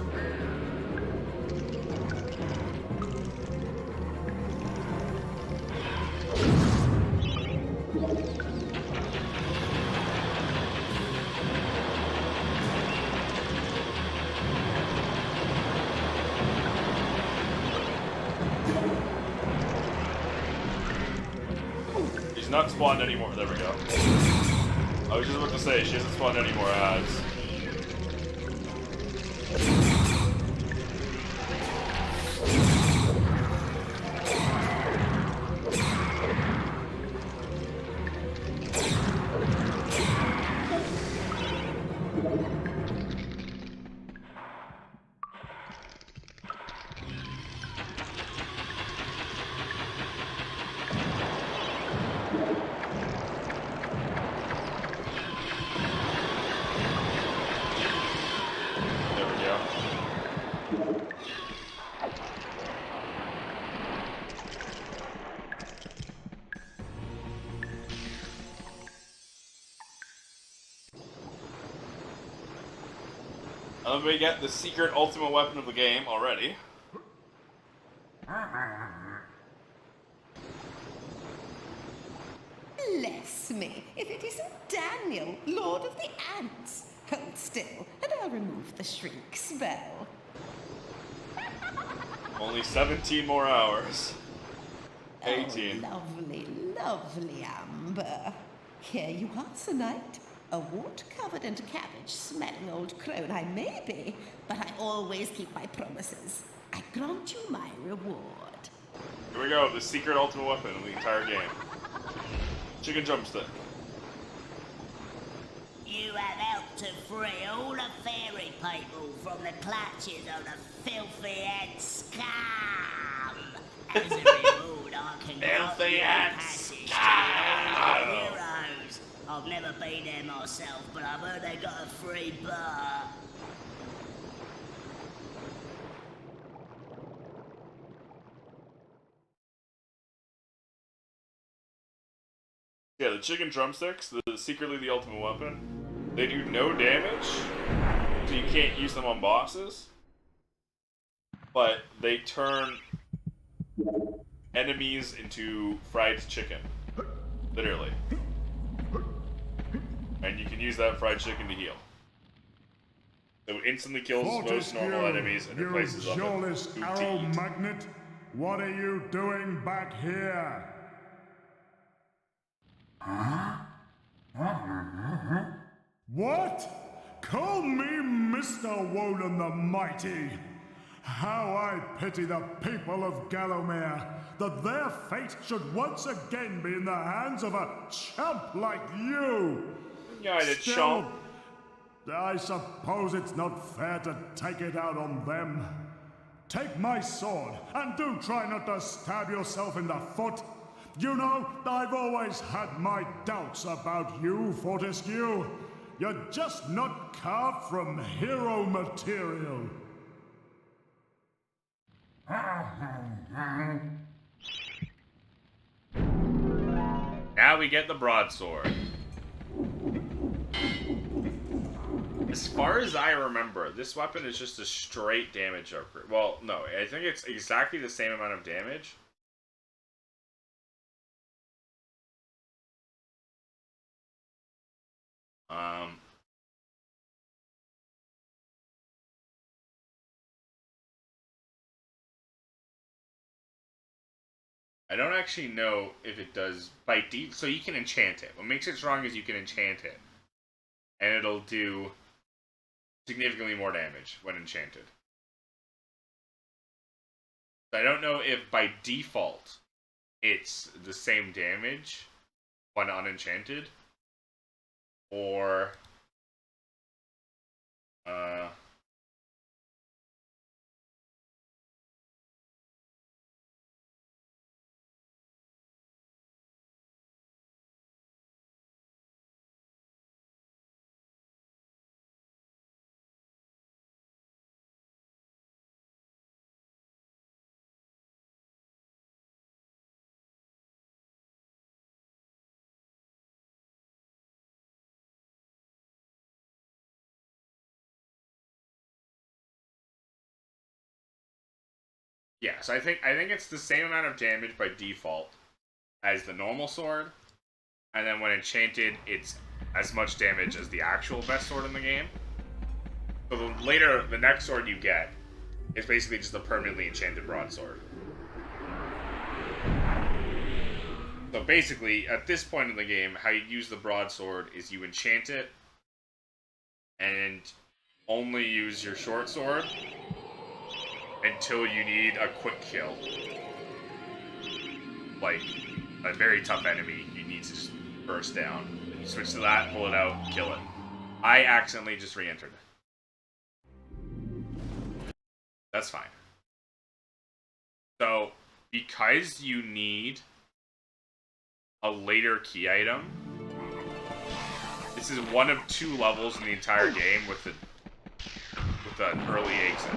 She's not spawned anymore. There we go. I was just about to say, she hasn't spawned any more ads. And then we get the secret ultimate weapon of the game already. Bless me, if it isn't Daniel, Lord of the Ants. Hold still, and I'll remove the shrink spell. Only 17 more hours. 18. Oh, lovely, lovely Amber. Here you are, Sir Knight. A wart-covered and cabbage-smelling old crone I may be, but I always keep my promises. I grant you my reward. Here we go, the secret ultimate weapon of the entire game. Chicken drumstick. You have helped to free all the fairy people from the clutches of the filthy ant scum. As a reward, I can grant you passage to all the heroes. I've never been there myself, but I've heard they got a free bar. Yeah, the chicken drumsticks, secretly the ultimate weapon, they do no damage, so you can't use them on bosses, but they turn enemies into fried chicken, literally. And you can use that fried chicken to heal. So it instantly kills most normal enemies and replaces them with arrow magnet, what are you doing back here? What? Call me Mr. Woden the Mighty. How I pity the people of Gallowmere, that their fate should once again be in the hands of a chump like you. Chump. I suppose it's not fair to take it out on them. Take my sword, and do try not to stab yourself in the foot. You know, I've always had my doubts about you, Fortescue. You're just not carved from hero material. Now we get the broadsword. As far as I remember, this weapon is just a straight damage upgrade. Well, no, I think it's exactly the same amount of damage. I don't actually know if it does by deep. So you can enchant it. What makes it strong is you can enchant it, and it'll do significantly more damage when enchanted. So I don't know if by default it's the same damage when unenchanted, or yeah, so I think it's the same amount of damage by default as the normal sword, and then when enchanted, it's as much damage as the actual best sword in the game. So the next sword you get is basically just a permanently enchanted broadsword. So basically, at this point in the game, how you use the broadsword is you enchant it, and only use your short sword until you need a quick kill. Like a very tough enemy, you need to just burst down. You switch to that, pull it out, kill it. I accidentally just re-entered. That's fine. So, because you need a later key item, this is one of 2 levels in the entire game with an early exit.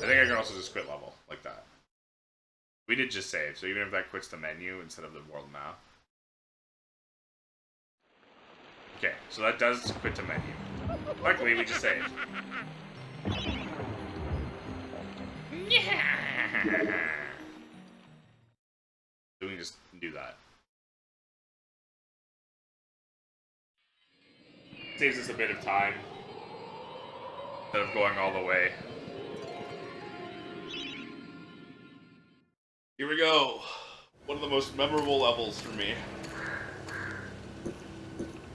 think I can also just quit level, like that. We did just save, so even if that quits the menu instead of the world map. Okay, so that does quit the menu. Luckily, we just saved. So we can just do that. Saves us a bit of time instead of going all the way. Here we go. One of the most memorable levels for me.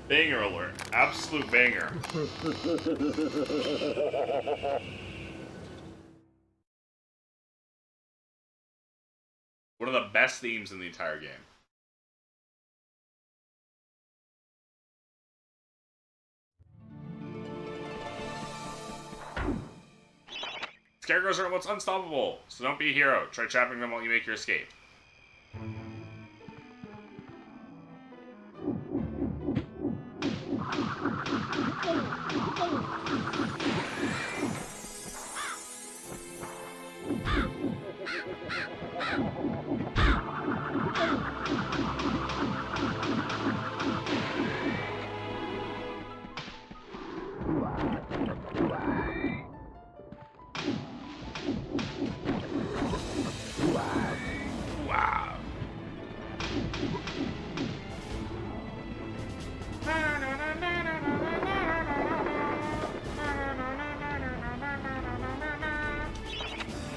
Banger alert. Absolute banger. One of the best themes in the entire game. Scarecrows are almost unstoppable, so don't be a hero. Try trapping them while you make your escape. Wow.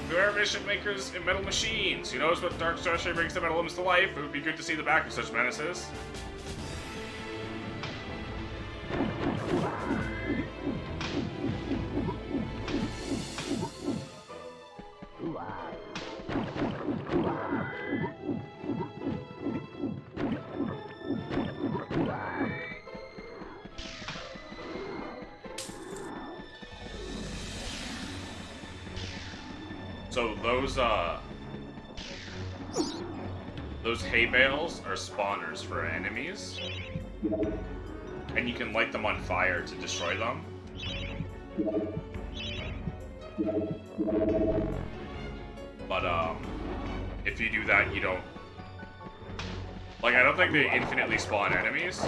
We are mission makers in metal machines. Who knows what dark sorcery brings the metal limbs to life? It would be good to see the back of such menaces. So those hay bales are spawners for enemies, and you can light them on fire to destroy them. But if you do that, you don't. Like, I don't think they infinitely spawn enemies,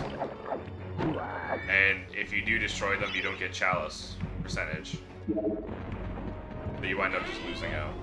and if you do destroy them, you don't get chalice percentage. But you wind up just losing out.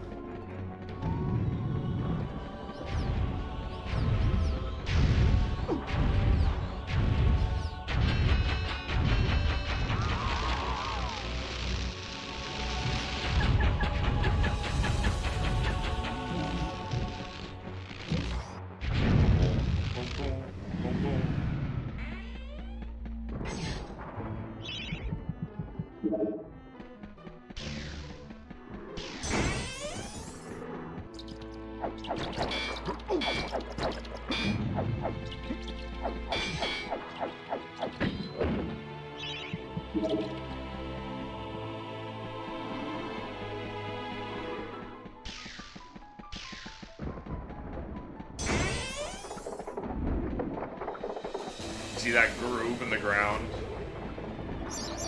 See that groove in the ground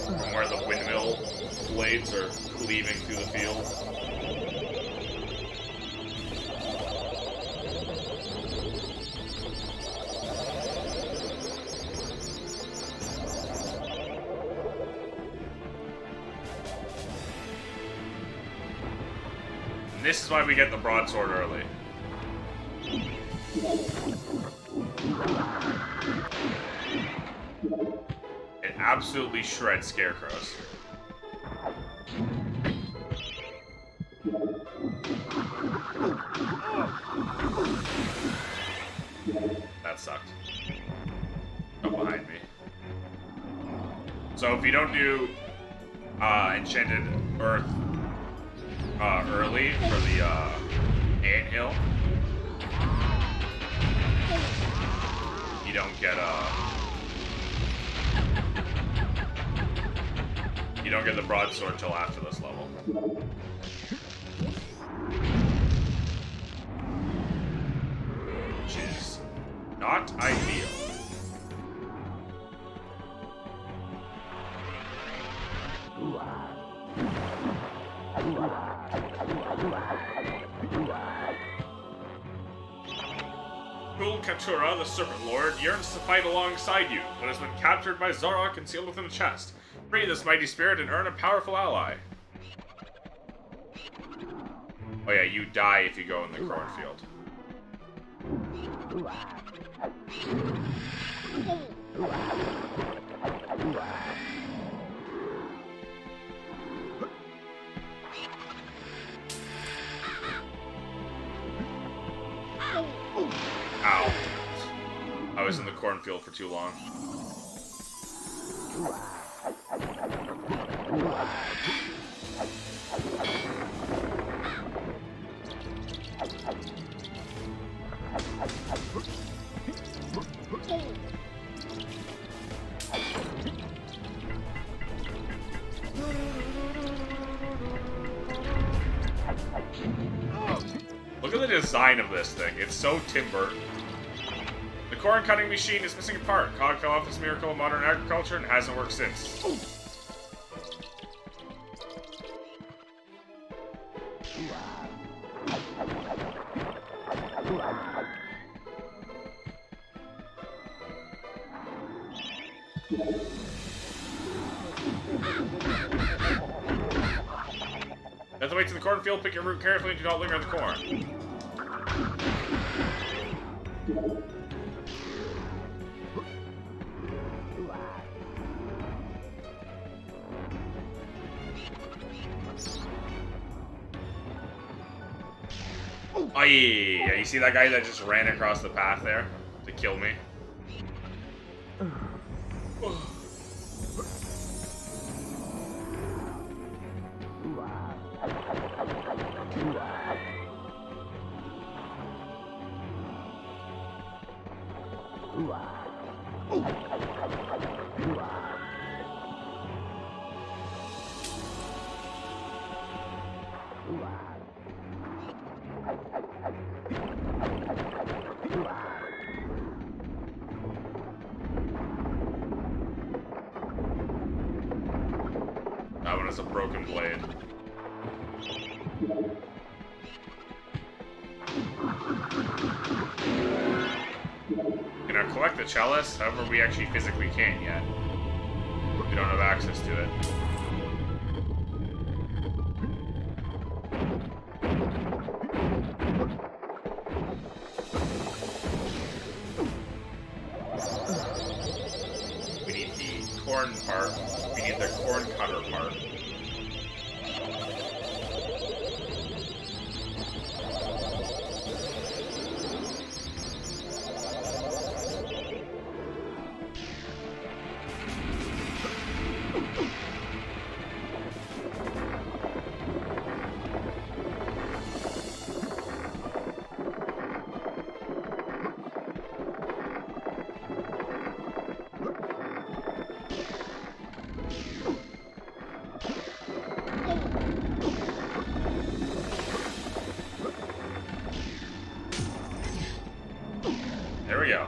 from where the windmill blades are cleaving through the field? And this is why we get the broadsword early. It absolutely shreds scarecrows. That sucked. Come behind me. So if you don't do Enchanted Earth early for the anthill, you don't get you don't get the broadsword till after this level. Which is not ideal. Kul Katura, the Serpent Lord, yearns to fight alongside you, but has been captured by Zarok and sealed within a chest. Free this mighty spirit and earn a powerful ally. Oh yeah, you die if you go in the cornfield. Ow. I was in the cornfield for too long. Look at the design of this thing. It's so Tim Burton. The corn cutting machine is missing a part. Cog fell off this miracle of modern agriculture and hasn't worked since. You have to wait to the cornfield, pick your route carefully, and do not linger in the corn. Oh yeah, you see that guy that just ran across the path there to kill me? That one is a broken blade. You know, collect the chalice, however we actually physically can't yet. We don't have access to it. We need the corn part. We need the corn cutter part. There we go.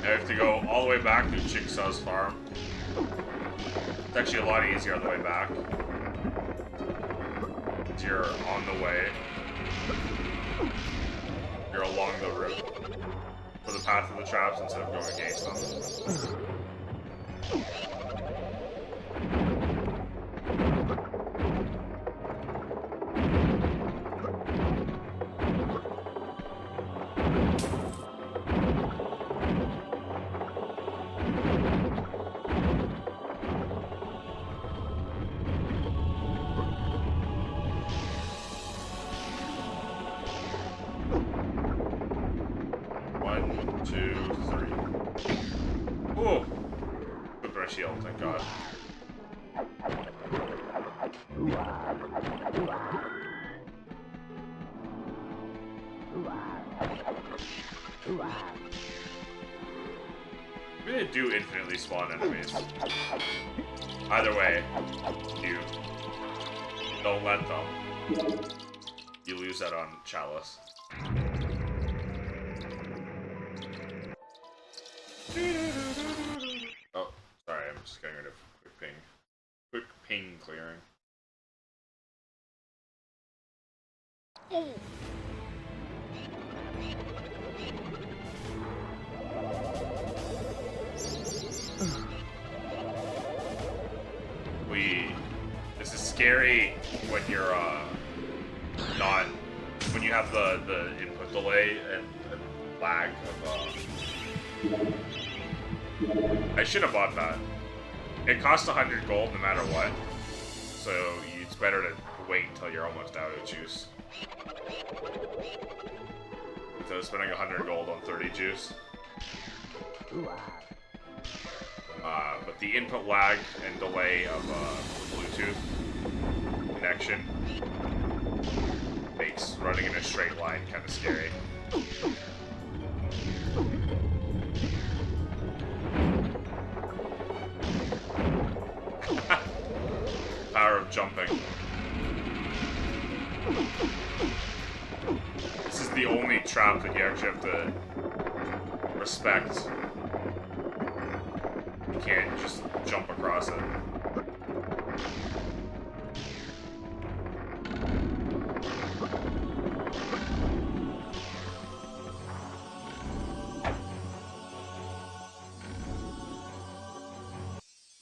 I have to go all the way back to Chicksaw's farm. It's actually a lot easier on the way back. Because you're on the way. You're along the route. For the path of the traps instead of going against them. One, two, three. Oh! Put my shield, thank God. Maybe they do infinitely spawn enemies. Either way, you don't let them. You lose that on Chalice. Oh, sorry, I'm just getting rid of quick ping. Quick ping clearing. scary when you're not when you have the input delay and lag of I should have bought that. It costs 100 gold no matter what, so it's better to wait until you're almost out of juice instead of spending 100 gold on 30 juice. But the input lag and delay of Bluetooth connection makes running in a straight line kind of scary. Power of jumping. This is the only trap that you actually have to respect. You can't just jump across it.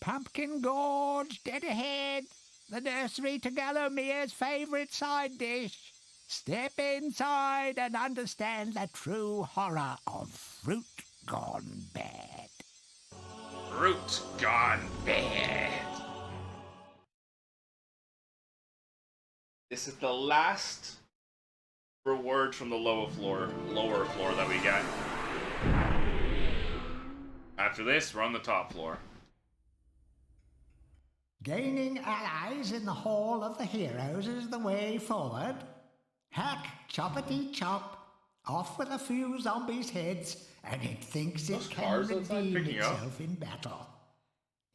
Pumpkin Gorge, dead ahead. The nursery to Galomia's favourite side dish. Step inside and understand the true horror of fruit gone bad. Fruit gone bad. This is the last reward from the lower floor that we get. After this, we're on the top floor. Gaining allies in the Hall of the Heroes is the way forward. Hack, choppity chop, off with a few zombies' heads, and it thinks Those it can cars outside redeem picking up? itself in battle.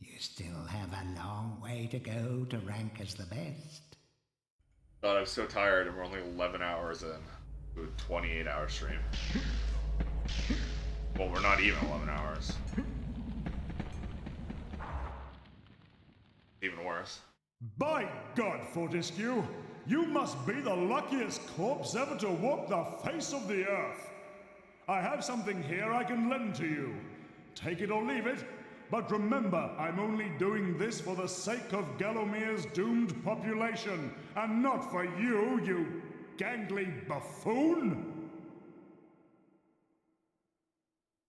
You still have a long way to go to rank as the best. God, I'm so tired and we're only 11 hours in to a 28-hour stream. Well, we're not even 11 hours. Even worse. By God, Fortescue, you must be the luckiest corpse ever to walk the face of the earth. I have something here I can lend to you. Take it or leave it, but remember, I'm only doing this for the sake of Galomia's doomed population, and not for you, you gangly buffoon!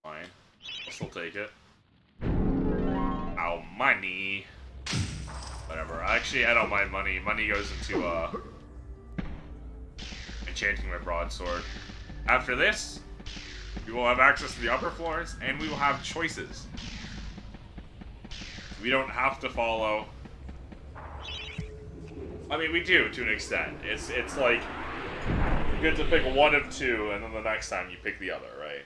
Fine. I'll still take it. Ow, money. Whatever. Actually, I don't mind money. Money goes into, enchanting my broadsword. After this, we will have access to the upper floors, and we will have choices. We don't have to follow... I mean, we do, to an extent. It's like, you get to pick one of two, and then the next time you pick the other, right?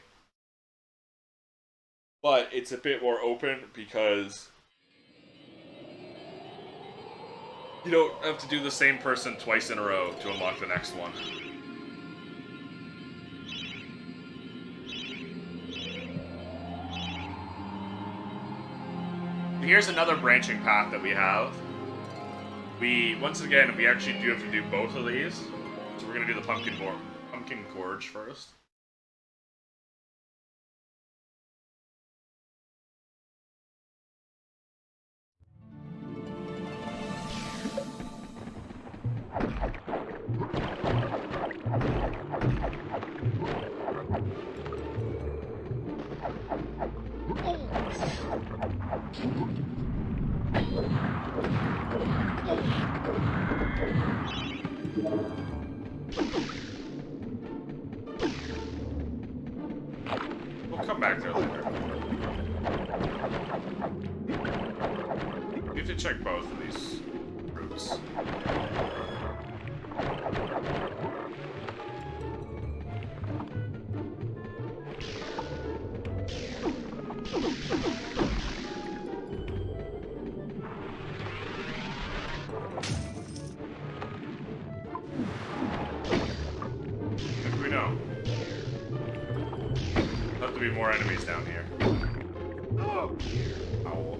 But it's a bit more open, because... you don't have to do the same person twice in a row to unlock the next one. Here's another branching path that we have. Once again, we actually do have to do both of these. So we're gonna do the Pumpkin Gorge first. We'll come back there later. We have to check both of these routes. How do we know? Have to be more enemies down here. Owl.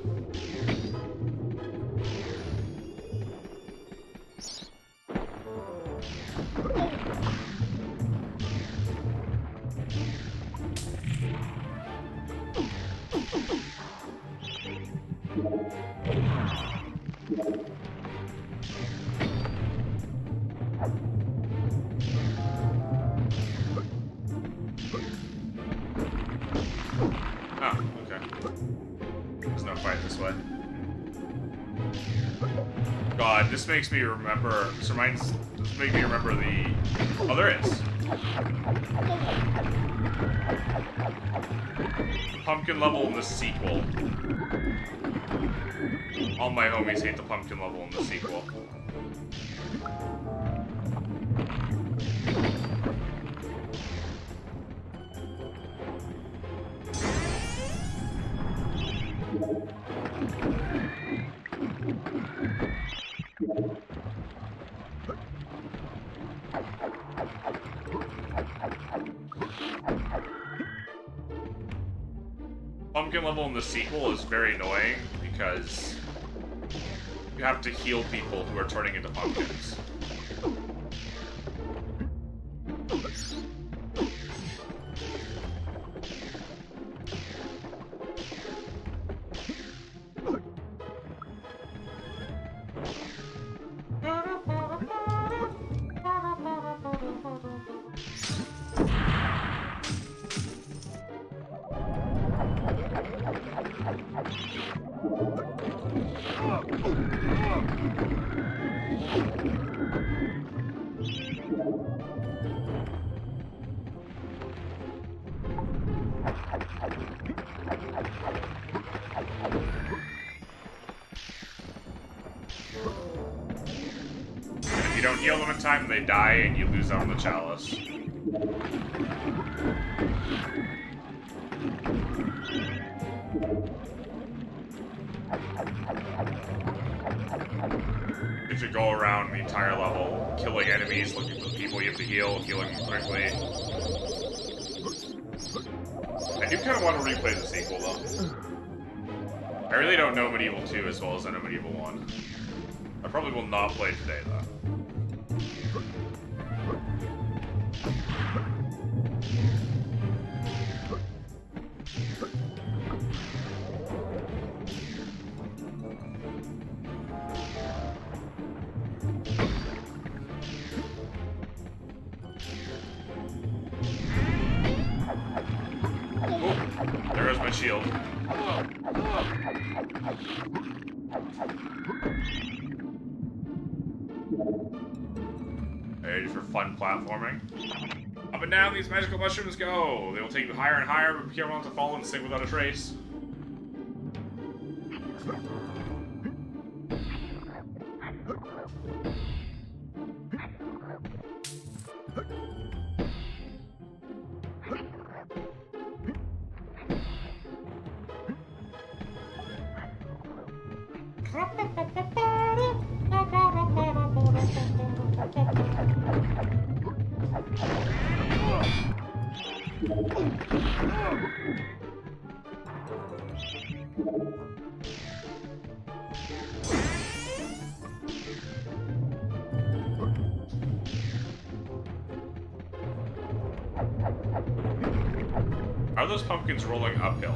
God, this makes me remember. This makes me remember the. Oh, there is. The pumpkin level in the sequel. All my homies hate the pumpkin level in the sequel. Pumpkin level in the sequel is very annoying because you have to heal people who are turning into pumpkins. If you don't heal them in time, they die and you lose out on the chalice. You have to go around the entire level, killing enemies, looking for people you have to heal, healing them quickly. I do kind of want to replay the sequel, though. I really don't know MediEvil 2 as well as I know MediEvil 1. I probably will not play today, though. Oh, there goes my shield. Ready for fun platforming? Up and down these magical mushrooms go! They will take you higher and higher, but be careful not to fall and sink without a trace. How are those pumpkins rolling uphill?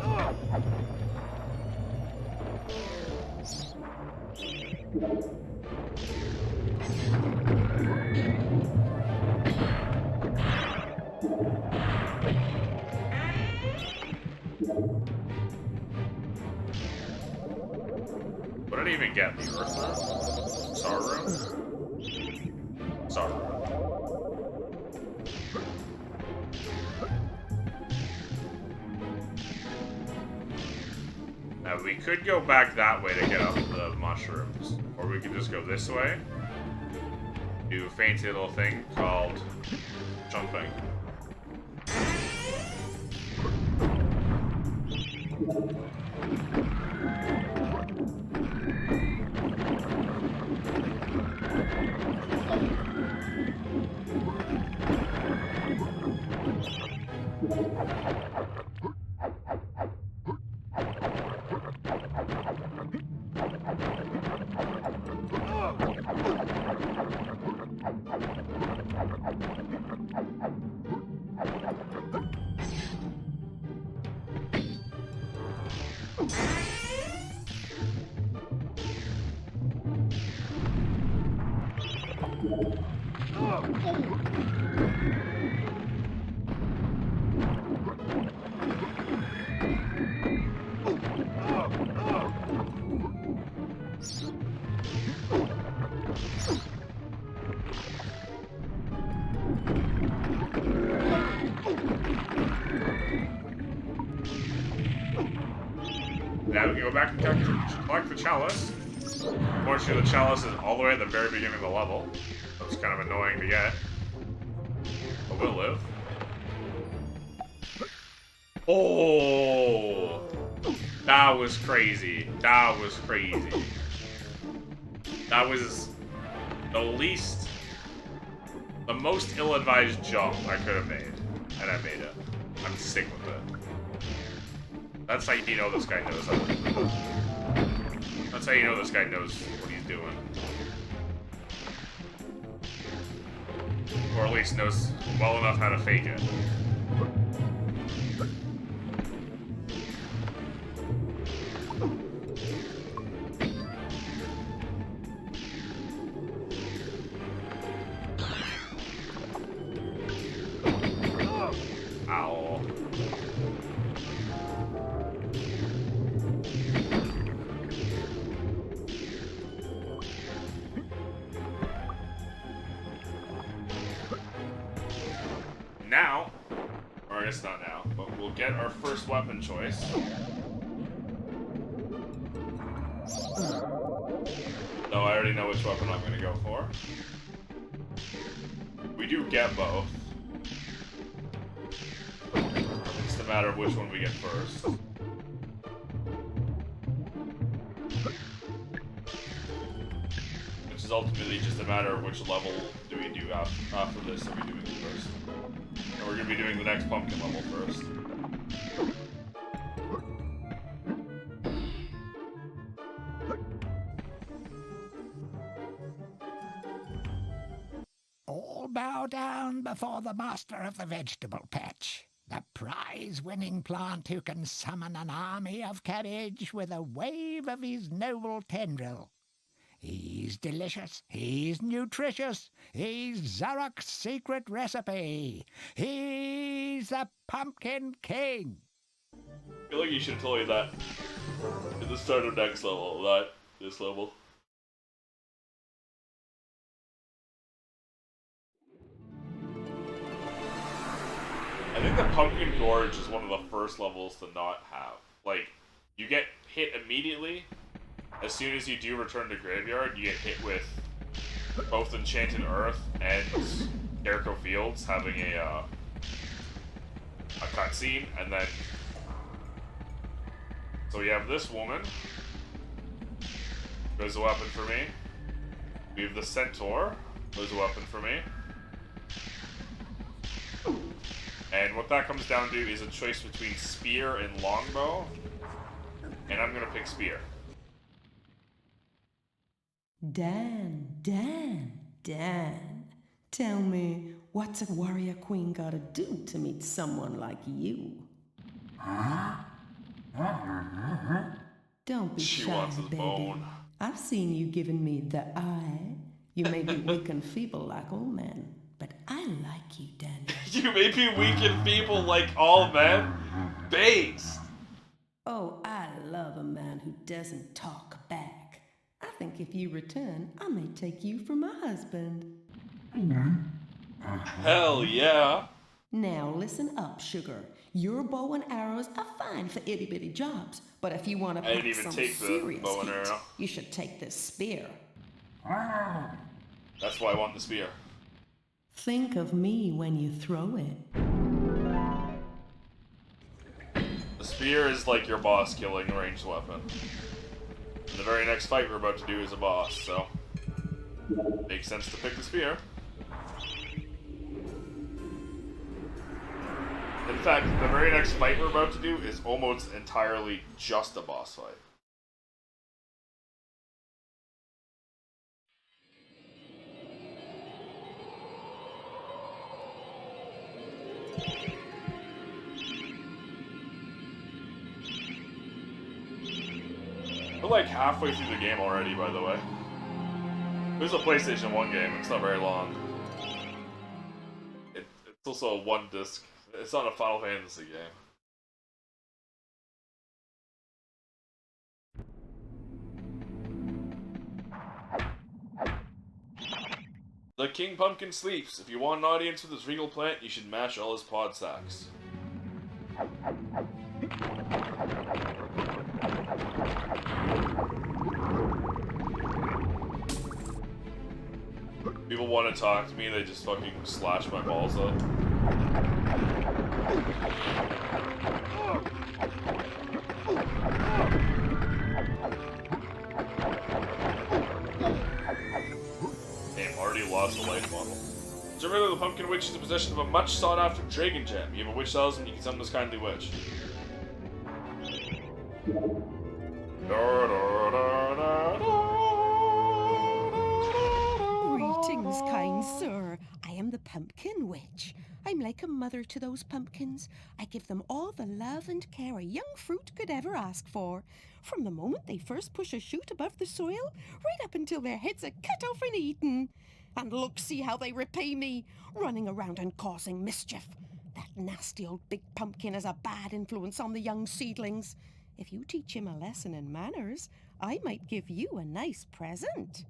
What did I even get? The Earth Room? Star Room? Star Room. Now, we could go back that way to get up the mushrooms. Or we could just go this way. Do a fancy little thing called jumping. back and collect the chalice. Unfortunately, the chalice is all the way at the very beginning of the level. So it's kind of annoying to get. But we'll live. Oh! That was crazy. That was crazy. That was the most ill-advised jump I could have made. And I made it. I'm sick with it. That's how you know this guy knows That's how you know this guy knows what he's doing. Or at least knows well enough how to fake it. Ow. Now, or I guess not now, but we'll get our first weapon choice. Though I already know which weapon I'm going to go for. We do get both. It's a matter of which one we get first. Which is ultimately just a matter of which level do we do after this are we doing first. And we're going to be doing the next pumpkin level first. All bow down before the master of the vegetable patch, the prize-winning plant who can summon an army of cabbage with a wave of his noble tendril. He's delicious, he's nutritious, he's Zarok's secret recipe. He's the Pumpkin King. I feel like you should have told me that at the start of next level, not this level. I think the Pumpkin Gorge is one of the first levels to not have. Like, you get hit immediately. As soon as you do return to Graveyard, you get hit with both Enchanted Earth and Scarecrow Fields having a cutscene, and then... So we have this woman. There's a weapon for me. We have the Centaur. There's a weapon for me. And what that comes down to is a choice between Spear and Longbow. And I'm gonna pick Spear. Dan. Tell me, what's a warrior queen gotta do to meet someone like you? Don't be She shy, wants his baby. bone. I've seen you giving me the eye. You may be weak and feeble like old men, but I like you, Daniel. You may be weak and feeble like all men. Based. Oh, I love a man who doesn't talk back. I think if you return, I may take you for my husband. Hell yeah. Now listen up, sugar. Your bow and arrows are fine for itty-bitty jobs, but if you want to I didn't pack even some take the serious bow and heat, arrow. you should take this spear. That's why I want the spear. Think of me when you throw it. The spear is like your boss killing ranged weapon. And the very next fight we're about to do is a boss, so makes sense to pick the spear. In fact, the very next fight we're about to do is almost entirely just a boss fight. We're like halfway through the game already, by the way. This is a PlayStation 1 game, it's not very long. It's also a one disc. It's not a Final Fantasy game. The King Pumpkin sleeps. If you want an audience with this regal plant, you should mash all his pod sacks. People want to talk to me, they just fucking slash my balls up. Damn, already lost a life model. Survivor the Pumpkin Witch is in possession of a much sought after dragon gem. You have a witch talisman, you can summon this kindly witch. Greetings, kind sir. I am the Pumpkin Witch. I'm like a mother to those pumpkins. I give them all the love and care a young fruit could ever ask for. From the moment they first push a shoot above the soil, right up until their heads are cut off and eaten. And look, see how they repay me, running around and causing mischief. That nasty old big pumpkin has a bad influence on the young seedlings. If you teach him a lesson in manners, I might give you a nice present.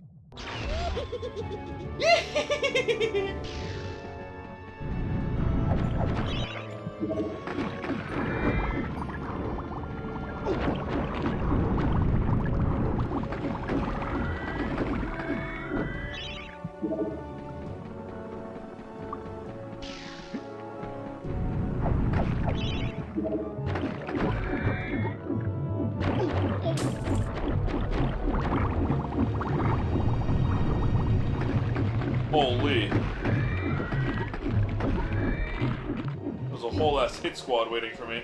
Holy. There's a whole ass hit squad waiting for me.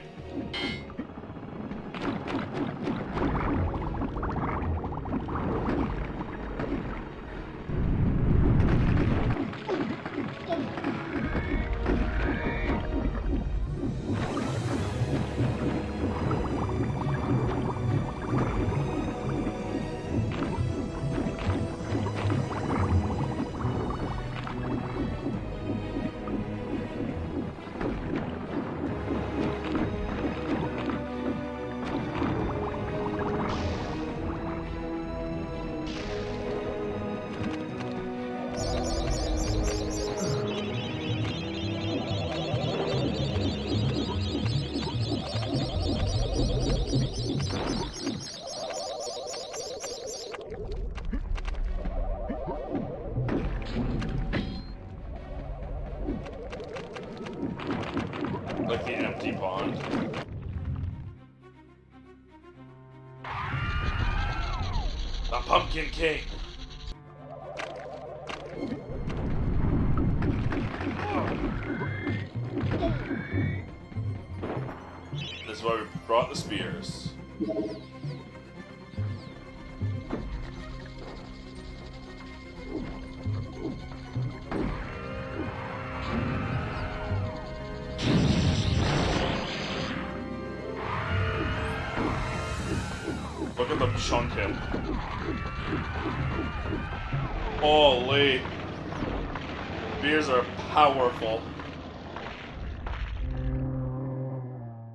Like the empty pond. The Pumpkin King. This is why we brought the spears. Look at them chunk him. Holy. Spears are powerful.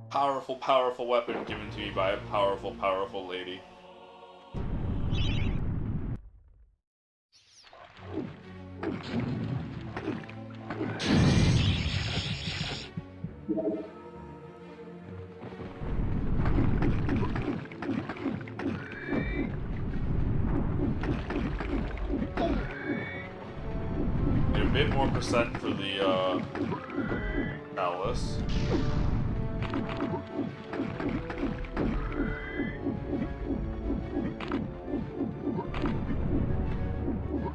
Powerful, powerful weapon given to me by a powerful, powerful lady. Need a bit more percent for the Alice.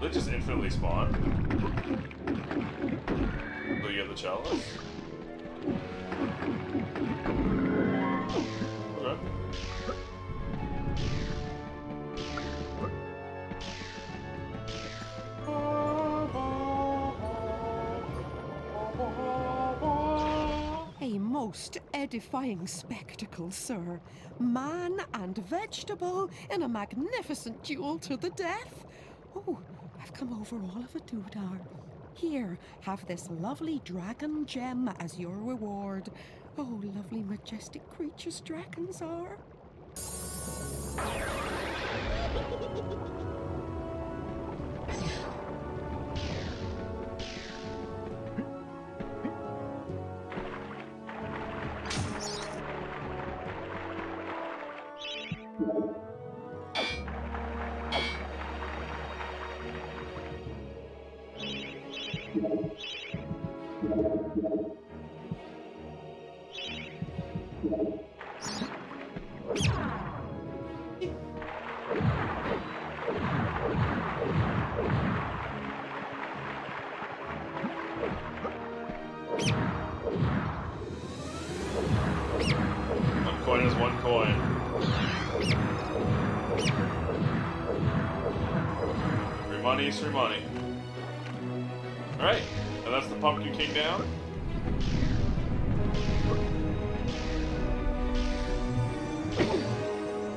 They just infinitely spawn. So you get the chalice. Okay. A most edifying spectacle, sir. Man and vegetable in a magnificent duel to the death. Oh, I've come over all of a doodah. Here, have this lovely dragon gem as your reward. Oh, lovely, majestic creatures dragons are. One coin is one coin. Free money is free money. Alright, and that's the Pumpkin King down.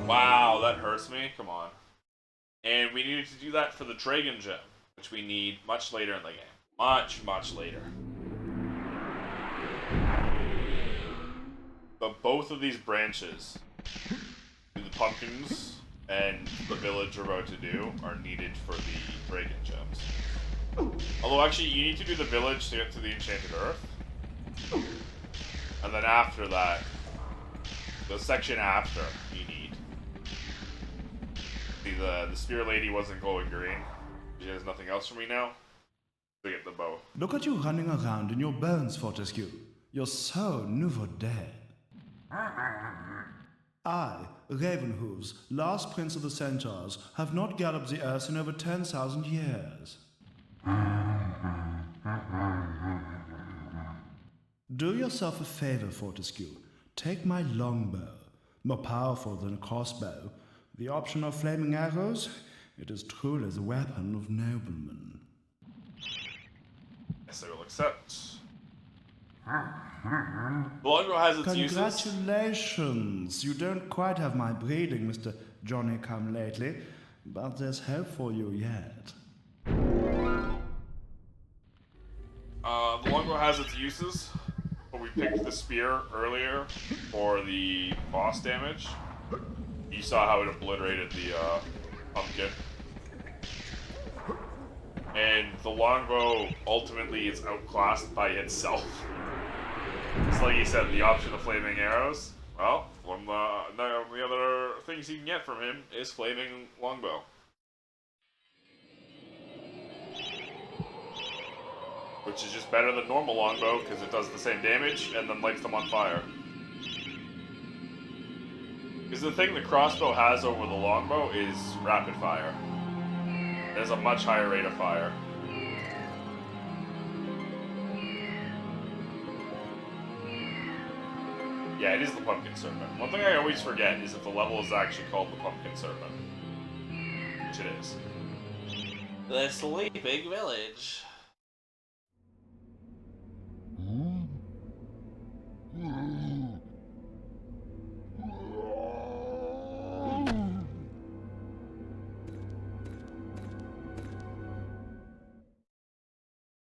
Wow, that hurts me. Come on. And we needed to do that for the Dragon Gem, which we need much later in the game. Much, much later. But both of these branches, the pumpkins and the village we're about to do, are needed for the Dragon Gems. Although actually, you need to do the village to get to the Enchanted Earth. And then after that, the section after, you need. See, the Spear Lady wasn't glowing green. She has nothing else for me now. To get the bow. Look at you running around in your bones, Fortescue. You're so nouveau dead. I, Ravenhooves, last prince of the centaurs, have not galloped the earth in over 10,000 years. Do yourself a favor, Fortescue. Take my longbow, more powerful than a crossbow. The option of flaming arrows, it is truly the weapon of noblemen. Yes, I will accept. The longbow has its uses. Congratulations! You don't quite have my breeding, Mr. Johnny-come-lately, but there's hope for you yet. The longbow has its uses, but we picked the spear earlier for the boss damage. You saw how it obliterated the pumpkin. And the longbow ultimately is outclassed by itself. It's like you said, the option of flaming arrows. Well, one of the other things you can get from him is flaming longbow. Which is just better than normal longbow because it does the same damage and then lights them on fire. Because the thing the crossbow has over the longbow is rapid fire. It has a much higher rate of fire. Yeah, it is the Pumpkin Serpent. One thing I always forget is that the level is actually called the Pumpkin Serpent. Which it is. The Sleeping Village.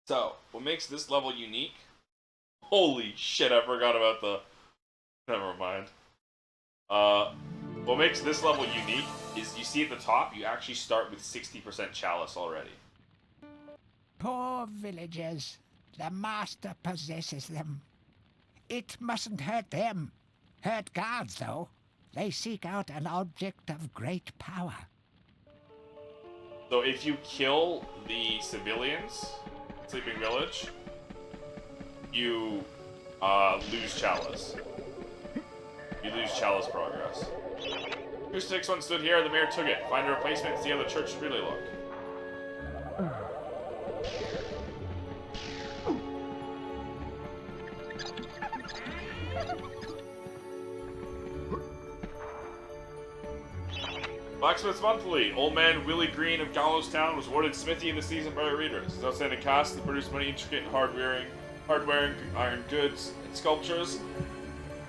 So, what makes this level unique? Holy shit, I forgot about the... Never mind. What makes this level unique is you see at the top, you actually start with 60% chalice already. Poor villagers. The master possesses them. It mustn't hurt them. Hurt guards, though. They seek out an object of great power. So if you kill the civilians, Sleeping Village, you lose chalice. You lose chalice progress. 261 stood here, the mayor took it. Find a replacement and see how the church should really look. Blacksmith's Monthly. Old man Willie Green of Gallows Town was awarded Smithy of the Season by readers. His outstanding cast that produced many intricate and hard-wearing iron goods and sculptures.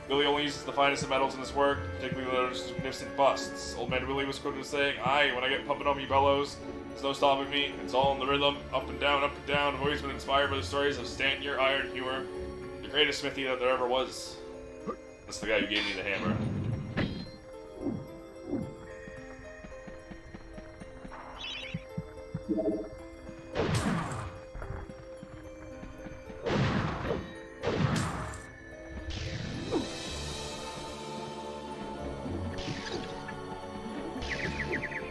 Willie only uses the finest of metals in his work, particularly those magnificent busts. Old man Willie was quoted as saying, "Aye, when I get pumping on me bellows, there's no stopping me. It's all in the rhythm, up and down, up and down. I've always been inspired by the stories of Stantier Iron Humor, the greatest smithy that there ever was." That's the guy who gave me the hammer.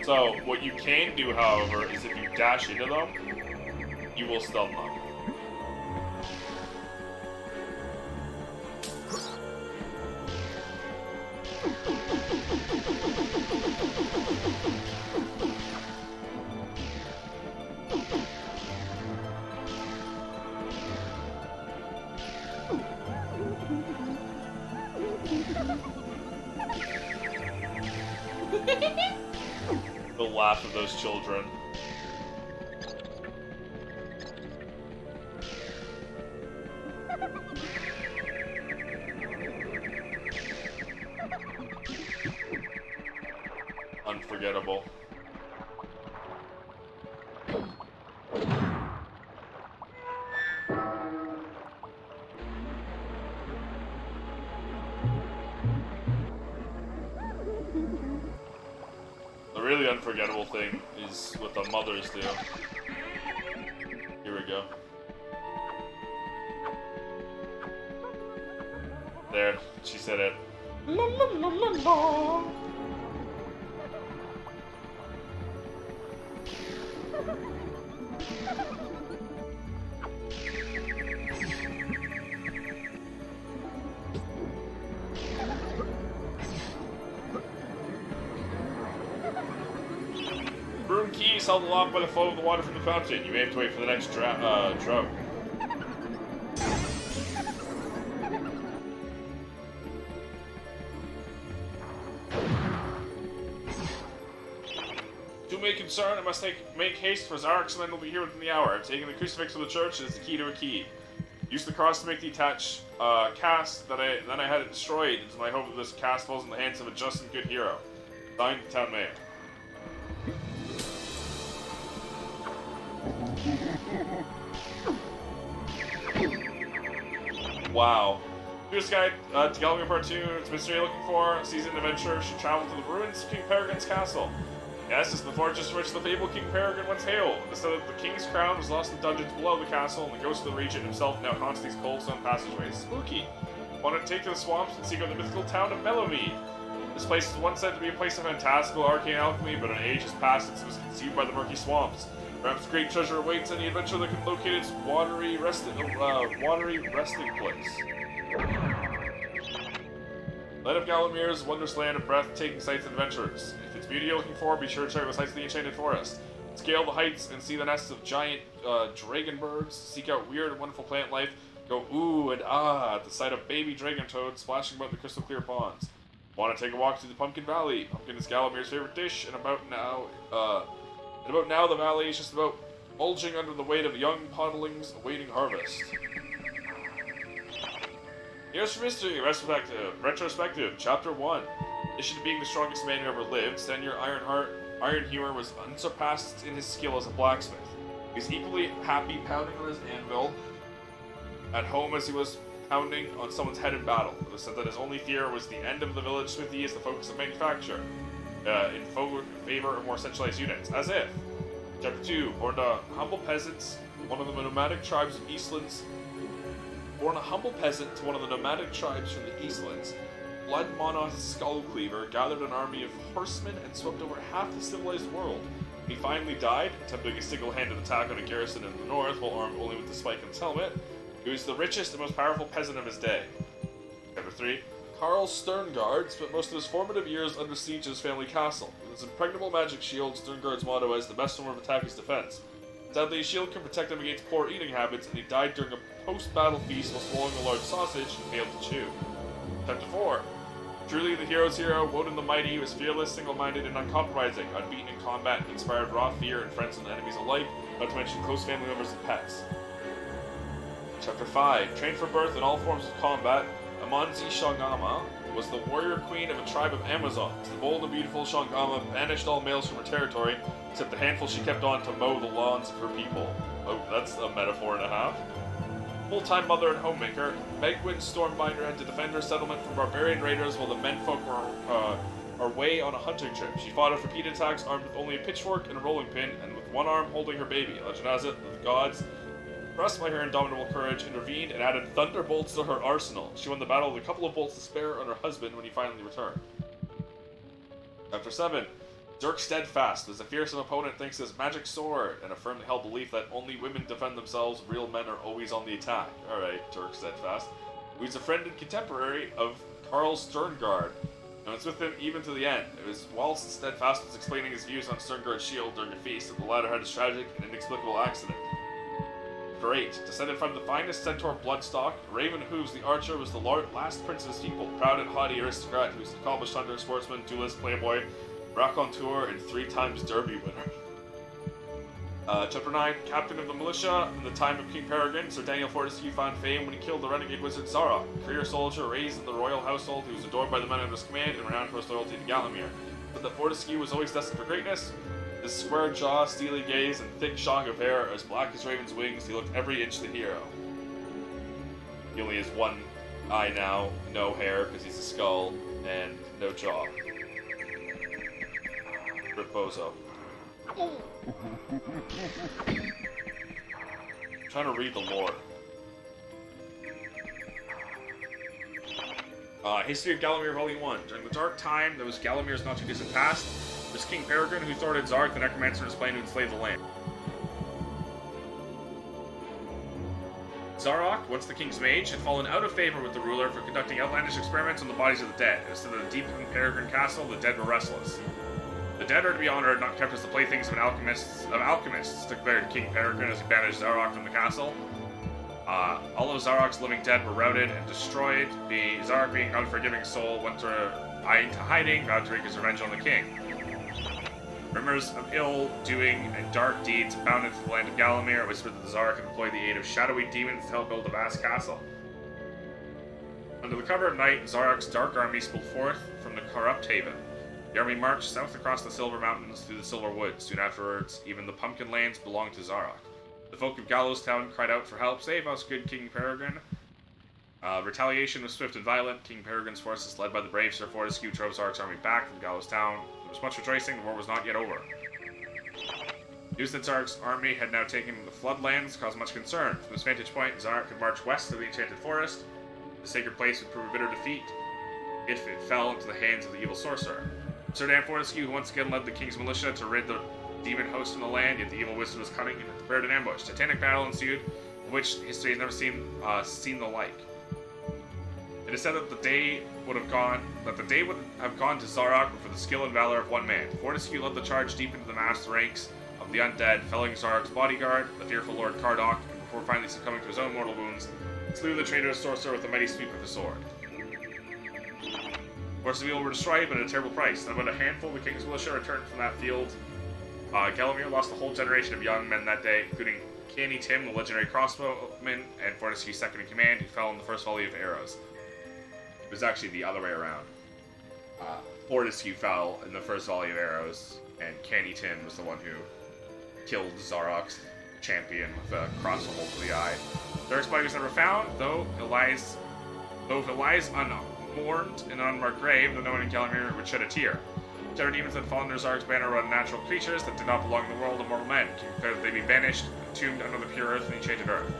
So, what you can do, however, is if you dash into them, you will stun them. The laugh of those children. Unforgettable. The really unforgettable thing is what the mothers do. Here we go. There, she said it. La, la, la, la, la. Broom keys held aloft by the flow of the water from the fountain. You may have to wait for the next drought. To make concern, I must make haste, for Zarek's men will be here within the hour. I've taken the crucifix of the church as the key to a key. Use the cross to make the attached cast that I had it destroyed. It's my hope that this cast falls in the hands of a just and good hero. Signed, the town mayor. Wow. Here's guide to Galway Part 2. It's mystery you're looking for. Seasoned adventurer should travel to the ruins of King Peregrine's castle. Yes, it's the fortress from which the fabled King Peregrine once hailed. It is said that the king's crown was lost in dungeons below the castle, and the ghost of the regent himself now haunts these cobblestone passageways. Spooky! Want to take to the swamps and seek out the mythical town of Mellowmead. This place is once said to be a place of fantastical arcane alchemy, but an age has passed since it was consumed by the murky swamps. Perhaps great treasure awaits any adventurer that can locate its watery resting place. Land of Galamir's wondrous land of breathtaking sights and adventures. If it's beauty you're looking for, be sure to check out the sights of the Enchanted Forest. Scale the heights and see the nests of giant dragon birds. Seek out weird and wonderful plant life. Go ooh and ah at the sight of baby dragon toads splashing about the crystal clear ponds. Want to take a walk through the Pumpkin Valley? Pumpkin is Galamir's favorite dish, and about now the valley is just about bulging under the weight of young podlings awaiting harvest. Here's for Mystery Retrospective, Chapter 1. In addition to being the strongest man who ever lived, Senior Iron Humor was unsurpassed in his skill as a blacksmith. He was equally happy pounding on his anvil at home as he was pounding on someone's head in battle. It was said that his only fear was the end of the village smithy as the focus of manufacture, in favor of more centralized units. As if. Chapter 2, born to humble peasants, one of the nomadic tribes of Eastlands. Born a humble peasant to one of the nomadic tribes from the Eastlands, Blood Monoth Skullcleaver gathered an army of horsemen and swept over half the civilized world. He finally died, attempting a single-handed attack on a garrison in the north while armed only with the spike in his helmet. He was the richest and most powerful peasant of his day. Chapter 3, Karl Sterngard spent most of his formative years under siege of his family castle. With his impregnable magic shield, Sterngard's motto is the best form of attack is defense. Sadly, his shield can protect him against poor eating habits, and he died during a post-battle feast while swallowing a large sausage and failed to chew. Chapter 4. Truly the hero's hero, Woden the Mighty, was fearless, single-minded, and uncompromising, unbeaten in combat, and inspired raw fear in friends and enemies alike, not to mention close family members and pets. Chapter 5. Trained for birth in all forms of combat, Amanzi Shangama was the warrior queen of a tribe of Amazons. The bold and beautiful Shangama banished all males from her territory, except the handful she kept on to mow the lawns of her people. Oh, that's a metaphor and a half. Full-time mother and homemaker, Megwin Stormbinder had to defend her settlement from barbarian raiders while the menfolk were away on a hunting trip. She fought off repeated attacks armed with only a pitchfork and a rolling pin, and with one arm holding her baby. Legend has it that the gods, impressed by her indomitable courage, intervened and added thunderbolts to her arsenal. She won the battle with a couple of bolts to spare on her husband when he finally returned. Chapter 7. Dirk Steadfast was a fearsome opponent thanks to his magic sword and a firmly held belief that only women defend themselves, real men are always on the attack. Alright, Dirk Steadfast. He was a friend and contemporary of Karl Sterngard. and was with him even to the end. It was whilst Steadfast was explaining his views on Sterngard's shield during a feast that the latter had a tragic and inexplicable accident. Great. Descended from the finest centaur bloodstock, Raven Hooves the Archer was the last prince of his people, proud and haughty aristocrat who's an accomplished hunter, sportsman, duelist, playboy, raconteur, and 3 times Derby winner. Chapter 9, Captain of the Militia. In the time of King Peregrine, Sir Daniel Fortescue found fame when he killed the renegade wizard Zarok, a career soldier raised in the royal household who was adored by the men under his command and renowned for his loyalty to Gallowmere. But that Fortescue was always destined for greatness. His square jaw, steely gaze, and thick shong of hair as black as Raven's wings, he looked every inch the hero. He only has one eye now, no hair because he's a skull, and no jaw. Reposo. Trying to read the lore. History of Gallowmere Volume 1. During the dark time that was Gallomere's not too distant past, there was King Peregrine who thwarted Zark, the necromancer, in his plan to enslave the land. Zarok, once the king's mage, had fallen out of favor with the ruler for conducting outlandish experiments on the bodies of the dead. Instead of the deep in Peregrine Castle, the dead were restless. The dead are to be honored, not kept as the playthings of alchemists, declared King Peregrine as he banished Zarok from the castle. All of Zarok's living dead were routed and destroyed. Zarok, being an unforgiving soul, went into hiding, vowed to wreak his revenge on the king. Rumors of ill-doing and dark deeds abounded through the land of Gallowmere, whispered that the Zarok had employed the aid of shadowy demons to help build a vast castle. Under the cover of night, Zarok's dark army spilled forth from the corrupt haven. The army marched south across the Silver Mountains through the Silver Woods. Soon afterwards, even the Pumpkin Lands belonged to Zarok. The folk of Gallows Town cried out for help. Save us, good King Peregrine. Retaliation was swift and violent. King Peregrine's forces, led by the brave Sir Fortescue, drove Zarok's army back from Gallows Town. There was much rejoicing. The war was not yet over. News that Zarok's army had now taken the Floodlands caused much concern. From this vantage point, Zarok could march west to the Enchanted Forest. The sacred place would prove a bitter defeat if it fell into the hands of the evil sorcerer. Sir Dan Fortescue, who once again led the king's militia to rid the demon host from the land, yet the evil wizard was cunning and had prepared an ambush. Titanic battle ensued, of which history has never seen the like. It is said that the day would have gone to Zarok but for the skill and valor of one man. Fortescue led the charge deep into the massed ranks of the undead, felling Zarok's bodyguard, the fearful Lord Cardok, and before finally succumbing to his own mortal wounds, slew the traitorous sorcerer with a mighty sweep of his sword. Forces of evil were destroyed, but at a terrible price. Not about a handful of the king's militia returned from that field. Gallowmere lost a whole generation of young men that day, including Canny Tim, the legendary crossbowman, and Fortescue's second in command, who fell in the first volley of arrows. It was actually the other way around. Fortescue fell in the first volley of arrows, and Canny Tim was the one who killed Zarok's champion with a crossbow bolt to the eye. Zarok's body was never found, though if it lies unmourned in an unmarked grave, then no one in Gallowmere would shed a tear. Shadow demons had fallen under Zarok's banner were unnatural creatures that did not belong in the world of mortal men. King declared that they be banished, entombed under the pure earth and the enchanted earth.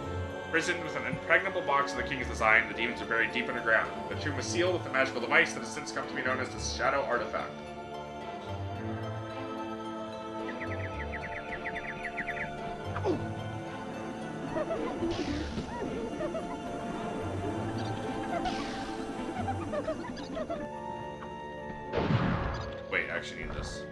Imprisoned with an impregnable box of the king's design, the demons are buried deep underground. The tomb was sealed with a magical device that has since come to be known as the Shadow Artifact. Wait, I actually need this.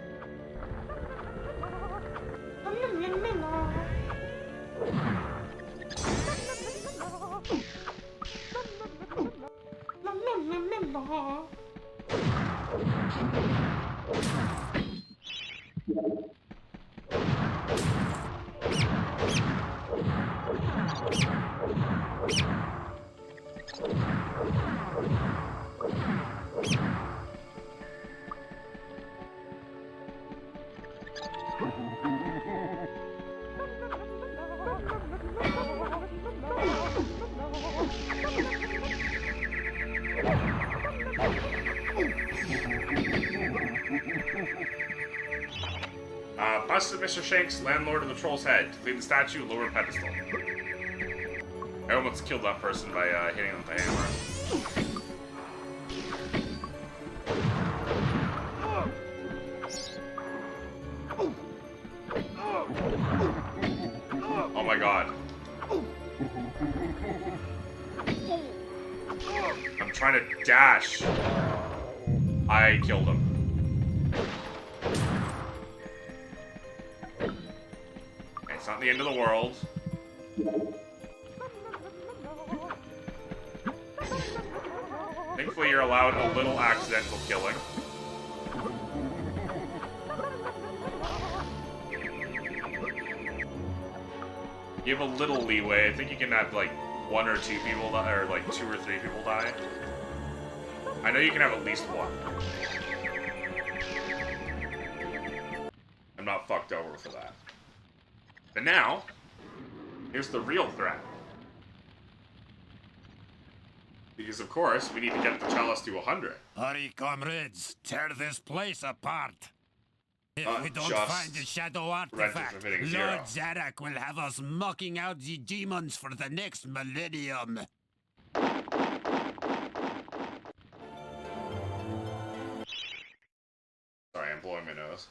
Busted Mr. Shanks, landlord of the Troll's Head. To clean the statue, lower pedestal. I almost killed that person by hitting him with the hammer. Oh my god. I'm trying to dash. I killed him. It's not the end of the world. Thankfully, you're allowed a little accidental killing. You have a little leeway. I think you can have like 1 or 2 people die, or like 2 or 3 people die. I know you can have at least 1. I'm not fucked over for that. But now, here's the real threat. Because of course, we need to get the chalice to 100. Hurry, comrades, tear this place apart. If we don't just find the shadow rented artifact, for hitting Lord 0. Zarak will have us mocking out the demons for the next millennium. Sorry, I'm blowing my nose.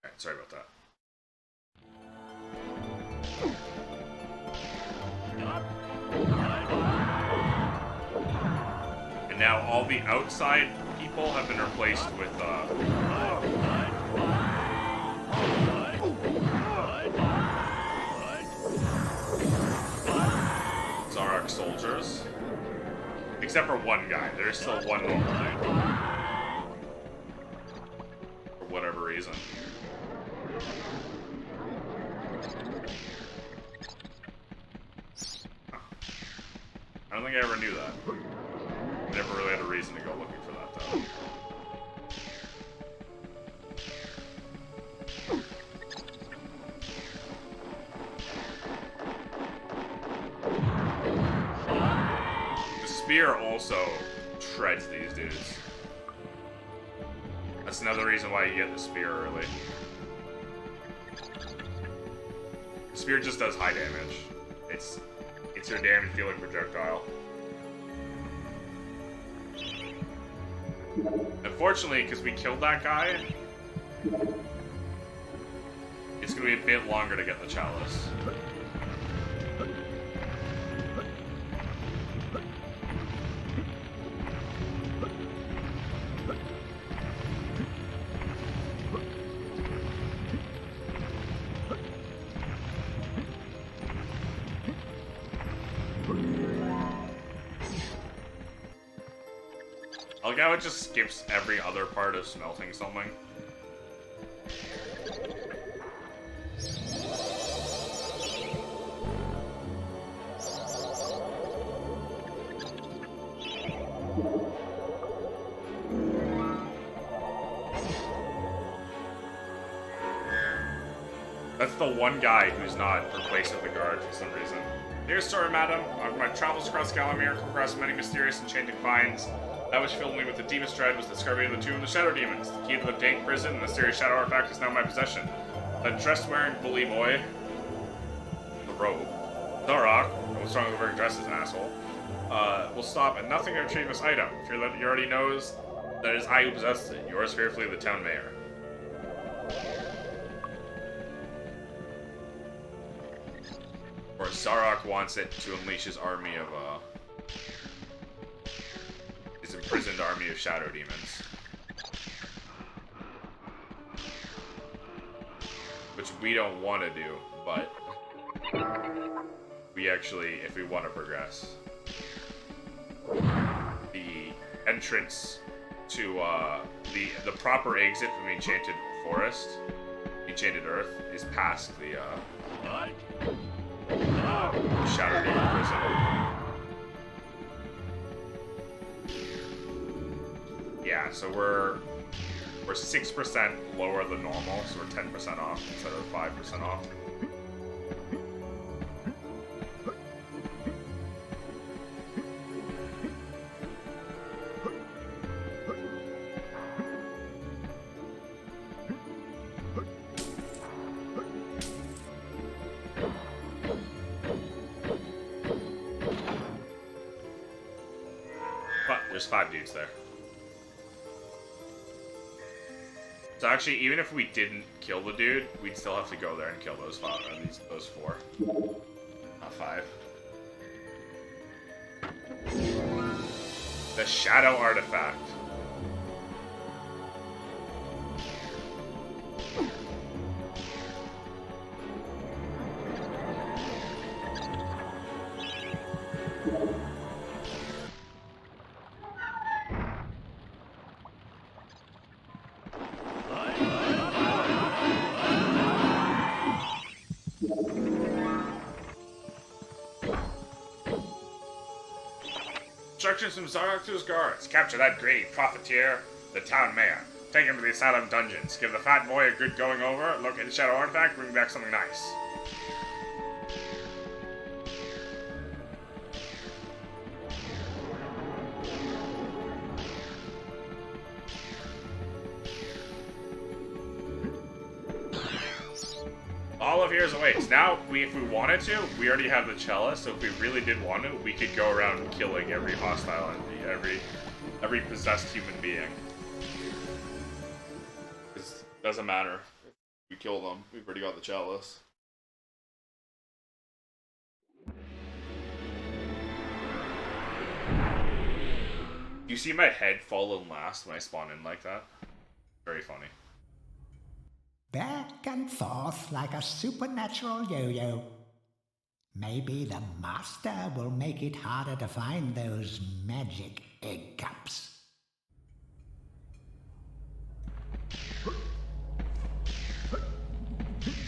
Alright, sorry about that. And now all the outside people have been replaced with, Zarak soldiers. Except for one guy. There's still one more. For whatever reason. I don't think I ever knew that. I never really had a reason to go looking for that, though. The spear also shreds these dudes. That's another reason why you get the spear early. The spear just does high damage. It's your damage dealing projectile. Unfortunately, because we killed that guy, it's going to be a bit longer to get the chalice. I like how it just skips every other part of smelting something. That's the one guy who's not replaced with the guard for some reason. Dear story, madam, on my travels across Galamir, come across many mysterious enchanting finds. That which filled me with the deepest dread was the discovery of the tomb of the Shadow Demons. The key to the dank prison and the mysterious shadow artifact is now in my possession. That dress-wearing bully boy, the robe, Zarak, who strongly wearing dress as an asshole, will stop at nothing to retrieve this item. Fear that he already knows that it is I who possesses it. Yours fearfully, the town mayor. Or Zarak wants it to unleash his army of, his imprisoned army of shadow demons. Which we don't want to do, but we actually, if we want to progress. The entrance to, the proper exit from the Enchanted Forest, Enchanted Earth, is past the, Shadow Demon Prison. Yeah, so we're 6% lower than normal, so we're 10% off instead of 5% off. But there's 5 dudes there. So actually, even if we didn't kill the dude, we'd still have to go there and kill those those 4. Not 5. The Shadow Artifact. Instructions from Zarok to his guards. Capture that greedy profiteer, the town mayor. Take him to the asylum dungeons. Give the fat boy a good going over. Locate the Shadow Artifact. Bring back something nice. All of here's awaits. Now, if we wanted to, we already have the Chalice, so if we really did want to, we could go around killing every hostile enemy, every possessed human being. It doesn't matter. If we kill them, we've already got the Chalice. You see my head fall in last when I spawn in like that? Very funny. Back and forth like a supernatural yo-yo. Maybe the master will make it harder to find those magic egg cups.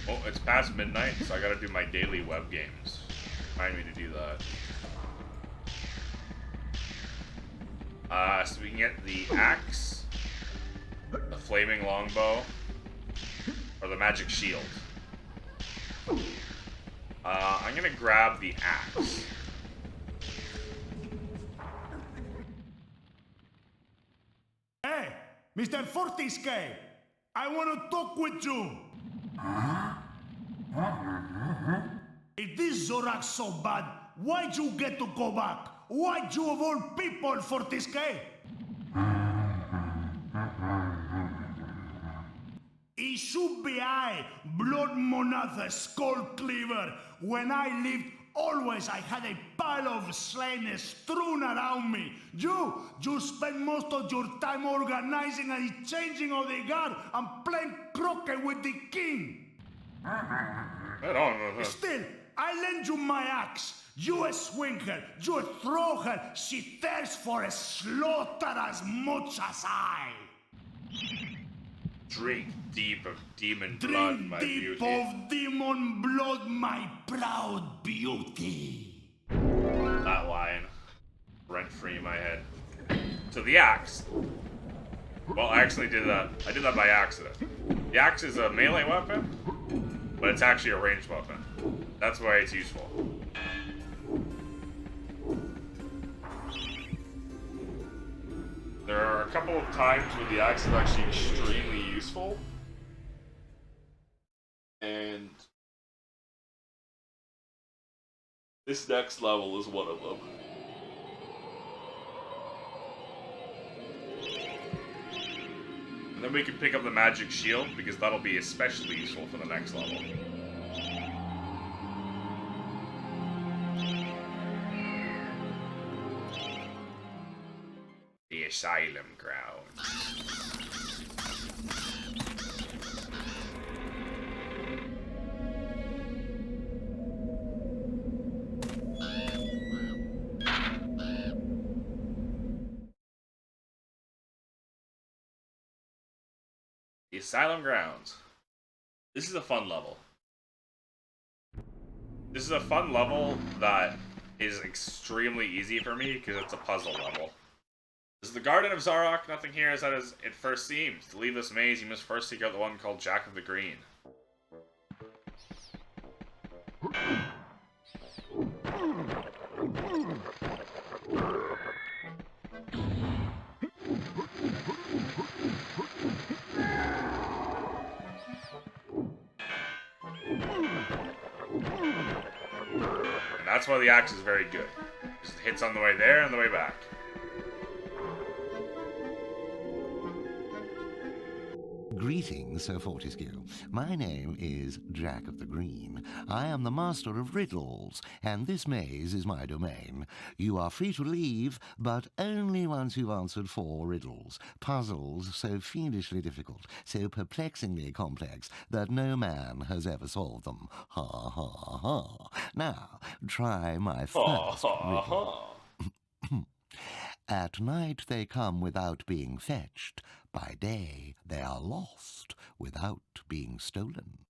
Oh, it's past midnight, so I gotta do my daily web games. Remind me to do that. So we can get the axe, the flaming longbow, or the magic shield. I'm gonna grab the axe. Hey, Mr. Fortescue, I want to talk with you. If this Zorak's so bad, why'd you get to go back? Why'd you of all people, Fortescue? It should be I, Blood Monatha Skull Cleaver. When I lived, always I had a pile of slain strewn around me. You spend most of your time organizing and changing of the guard and playing croquet with the king. Still, I lend you my axe. You swing her, you throw her. She thirsts for a slaughter as much as I. Drink deep of demon blood, my beauty. Drink deep of demon blood, my proud beauty. That line, rent free in my head. So the axe. Well, I actually did that. I did that by accident. The axe is a melee weapon, but it's actually a ranged weapon. That's why it's useful. There are a couple of times when the axe is actually extremely useful. And this next level is one of them. And then we can pick up the magic shield, because that'll be especially useful for the next level. The Asylum Grounds. The Asylum Grounds. This is a fun level. This is a fun level that is extremely easy for me because it's a puzzle level. This is the Garden of Zarok. Nothing here is as it first seems. To leave this maze, you must first seek out the one called Jack of the Green. And that's why the axe is very good. Just hits on the way there and the way back. Greetings, Sir Fortescue. My name is Jack of the Green. I am the master of riddles, and this maze is my domain. You are free to leave, but only once you've answered 4 riddles. Puzzles so fiendishly difficult, so perplexingly complex, that no man has ever solved them. Ha, ha, ha. Now, try my first riddle. At night they come without being fetched. By day they are lost without being stolen.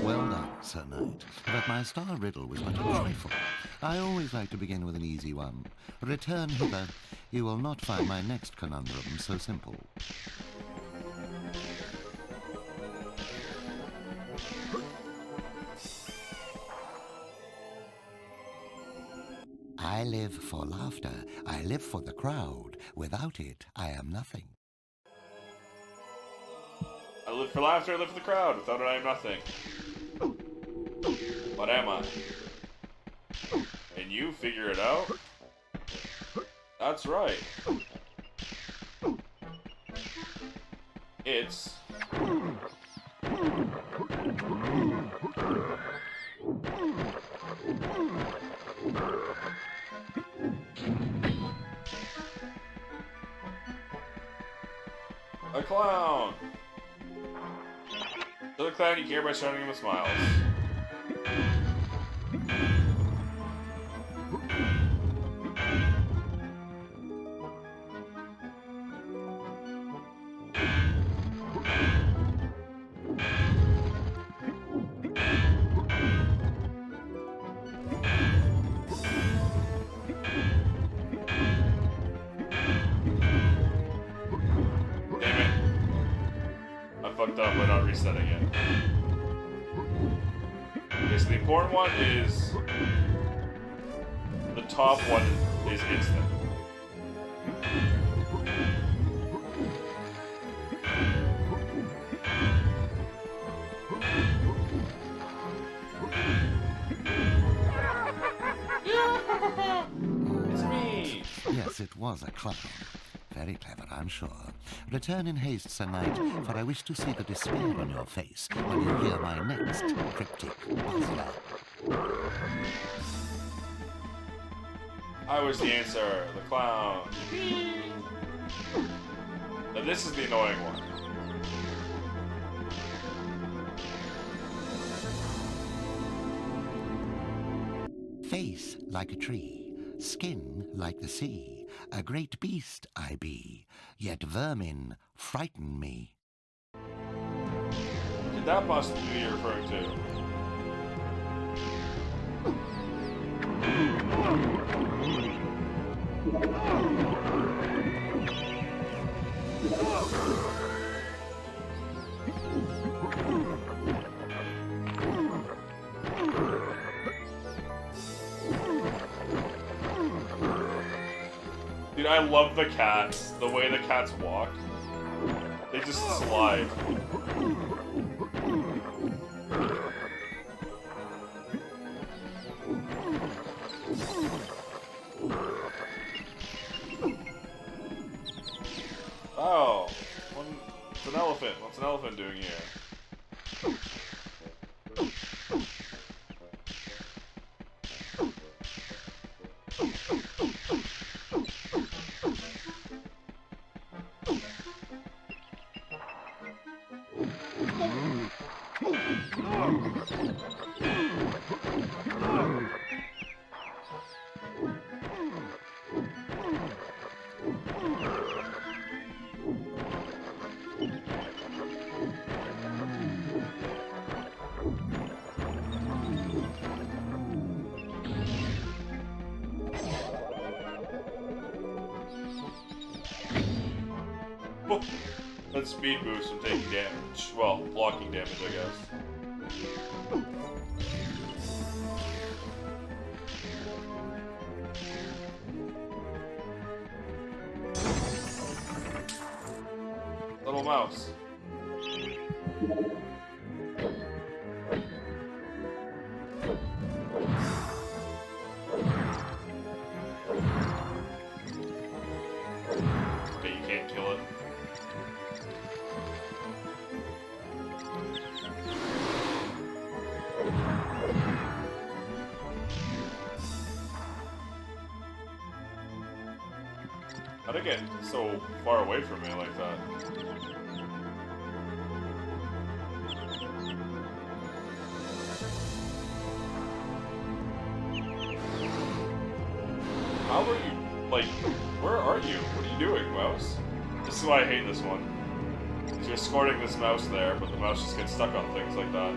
Well done, Sir Knight, but my star riddle was but a trifle. I always like to begin with an easy one. Return hither. You will not find my next conundrum so simple. I live for laughter. I live for the crowd. Without it, I am nothing. I live for laughter, I live for the crowd. Without it, I am nothing. What am I? And you figure it out? That's right. It's... a clown! Show the clown you care by surrounding him with smiles. Fucked up by not resetting it. Okay, so the important one is... the top one is instant. It's me! Yes, it was a clown. Very clever, I'm sure. Return in haste, Sir Knight, for I wish to see the despair on your face when you hear my next cryptic puzzler. I was the answer, the clown. Now this is the annoying one. Face like a tree, skin like the sea. A great beast I be, yet vermin frighten me. Could that possibly be you're referring to? I love the cats. The way the cats walk. They just slide. Oh, it's an elephant. What's an elephant doing here? That speed boost from taking damage. Well, blocking damage, I guess. Little mouse. Okay, you can't kill it. How'd it get so far away from me like that? How are you, like, where are you? What are you doing, mouse? This is why I hate this one. Because you're escorting this mouse there, but the mouse just gets stuck on things like that.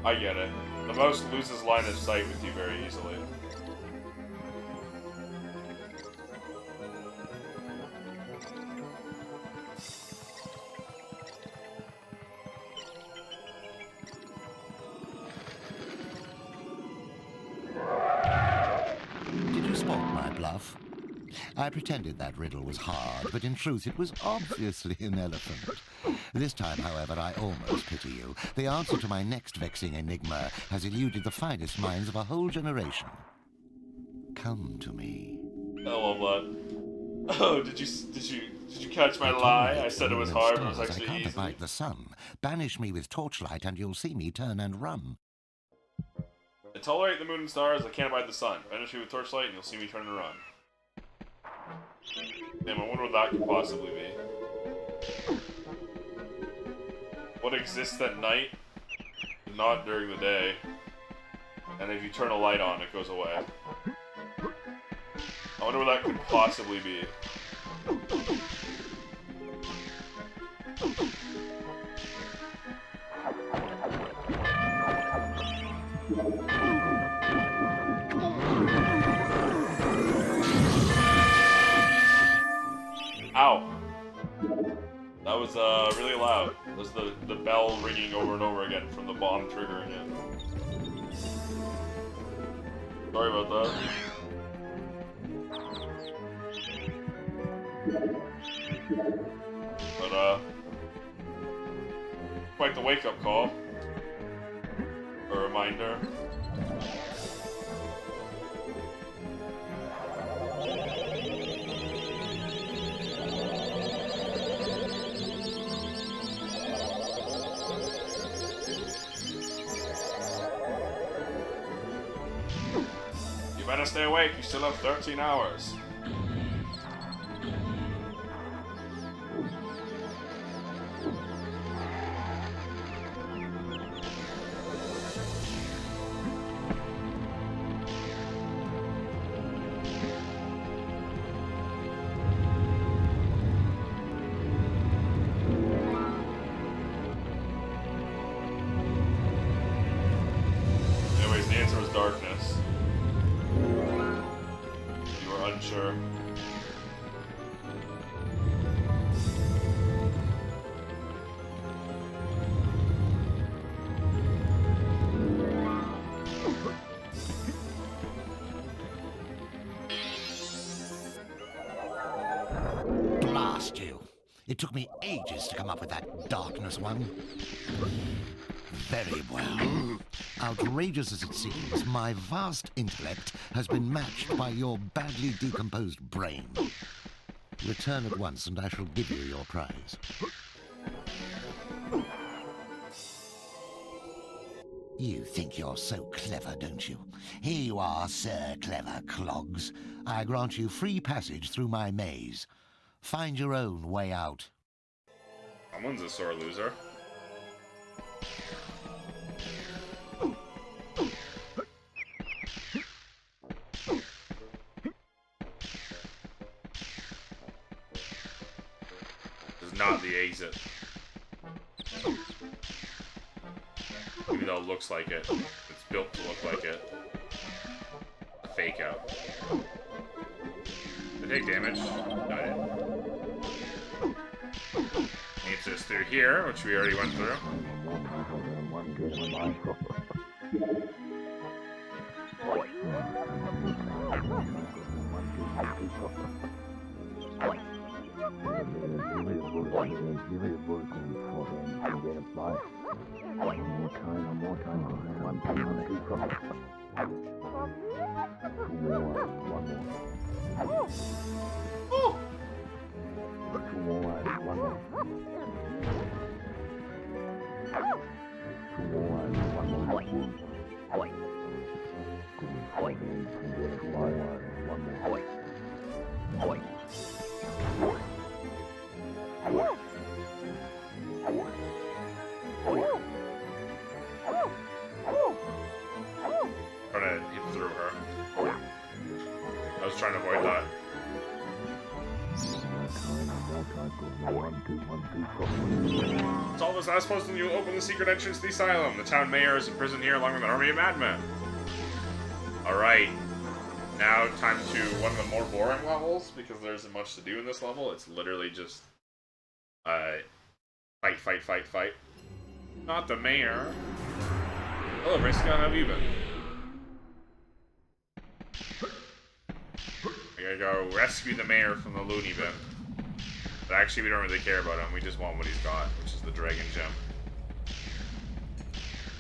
I get it. The mouse loses line of sight with you very easily. Did you spot my bluff? I pretended that riddle was hard, but in truth it was obviously an elephant. This time, however, I almost pity you. The answer to my next vexing enigma has eluded the finest minds of a whole generation. Come to me. I love that. Oh, did you catch my lie? I said it was hard, but it was actually I can't easy. abide the sun. Banish me with torchlight, and you'll see me turn and run. I tolerate the moon and stars, I can't abide the sun. Banish me with torchlight, and you'll see me turn and run. Damn, I wonder what that could possibly be. What exists at night, not during the day, and if you turn a light on, it goes away. I wonder what that could possibly be. Ow! That was really loud. It was the bell ringing over and over again from the bomb triggering it. Sorry about that. But quite the wake-up call. A reminder. You better stay awake, you still have 13 hours. Anyways, the answer was darkness. You were unsure. stew. It took me ages to come up with that darkness one. Very well. Outrageous as it seems, my vast intellect has been matched by your badly decomposed brain. Return at once and I shall give you your prize. You think you're so clever, don't you? Here you are, Sir Clever Clogs. I grant you free passage through my maze. Find your own way out. Someone's a sore loser. This is not the exit. Even though it looks like it. It's built to look like it. A fake out. Did I take damage? No, I didn't. Needs us through here, which we already went through. Trying to hit through her. I was trying to avoid that. Solve this last puzzle and you'll open the secret entrance to the asylum. The town mayor is imprisoned here along with an army of madmen. Alright. Now time to one of the more boring levels, because there isn't much to do in this level. It's literally just fight, fight, fight, fight. Not the mayor. Hello, Vriska, how have you been? We gotta go rescue the mayor from the loony bin. But actually, we don't really care about him. We just want what he's got, which is the dragon gem.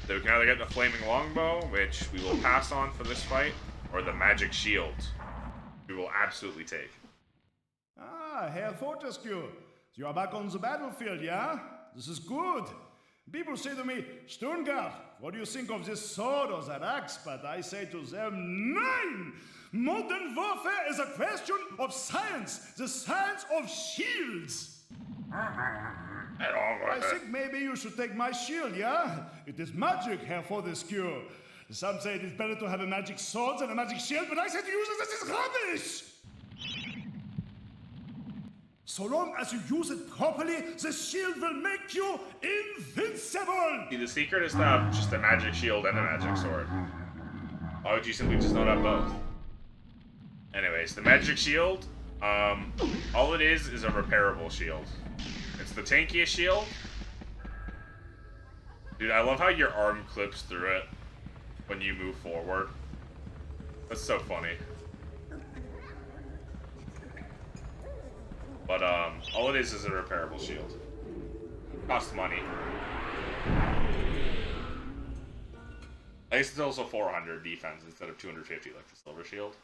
So we can either get the flaming longbow, which we will pass on for this fight, or the magic shield. We will absolutely take. Ah, Herr Fortescue. You are back on the battlefield, yeah? This is good. People say to me, Stungard, what do you think of this sword or that axe? But I say to them, Nein! Modern warfare is a question of science, the science of shields. I think maybe you should take my shield, yeah? It is magic, Herr Fortescue. Some say it is better to have a magic sword than a magic shield, but I say to use it, this is rubbish! So long as you use it properly, the shield will make you invincible! See, the secret is to have just a magic shield and a magic sword. Why would you simply just not have both? Anyways, the magic shield, all it is a repairable shield. It's the tankiest shield. Dude, I love how your arm clips through it when you move forward. That's so funny. But, all it is a repairable shield. Costs money. I guess it's also 400 defense instead of 250 like the silver shield.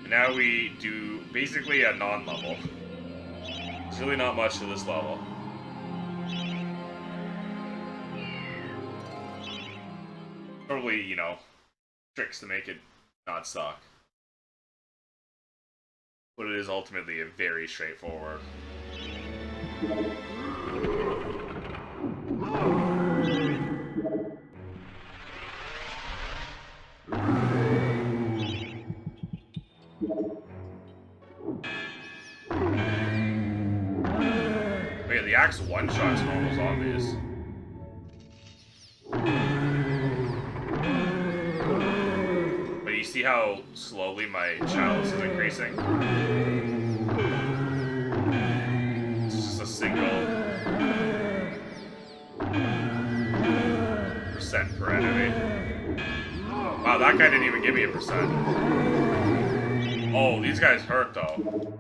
And now we do basically a non-level. There's really not much to this level. Probably, you know, tricks to make it not suck. But it is ultimately a very straightforward. But yeah, the axe one-shots normal zombies. But you see how slowly my chalice is increasing? It's just a single... For 1% per enemy. Wow, that guy didn't even give me a percent. Oh, these guys hurt though.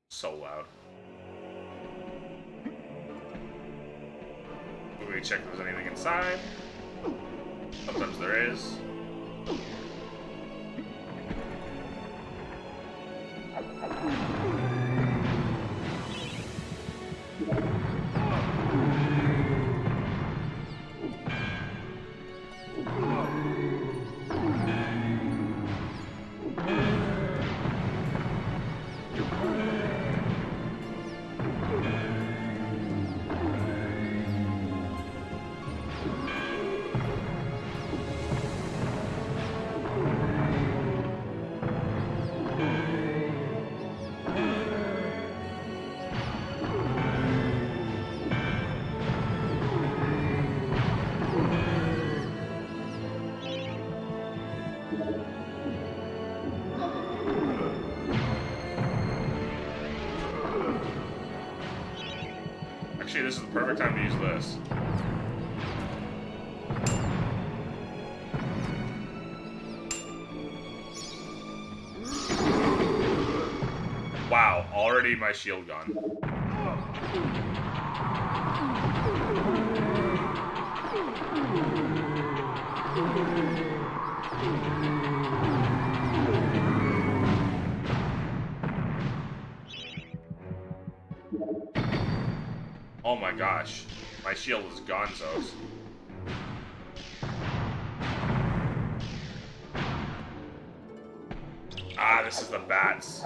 So loud. Let me check if there's anything inside. Sometimes there is. Actually, this is the perfect time to use this. Wow, already my shield gone. Oh my gosh, my shield is gonzos. Ah, this is the bats.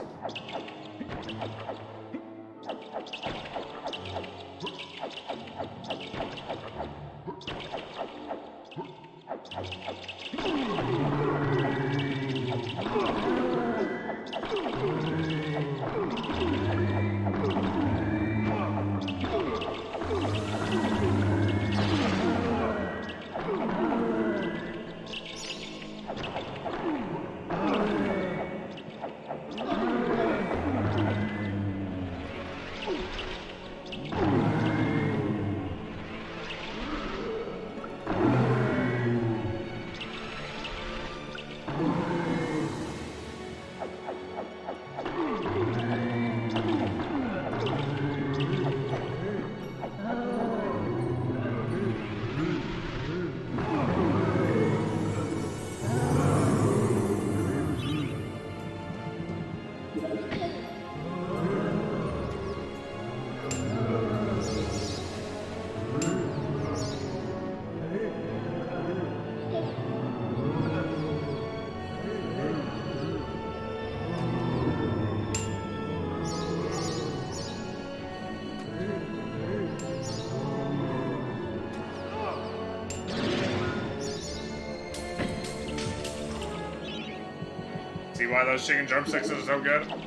See why those chicken drumsticks are so good? I'll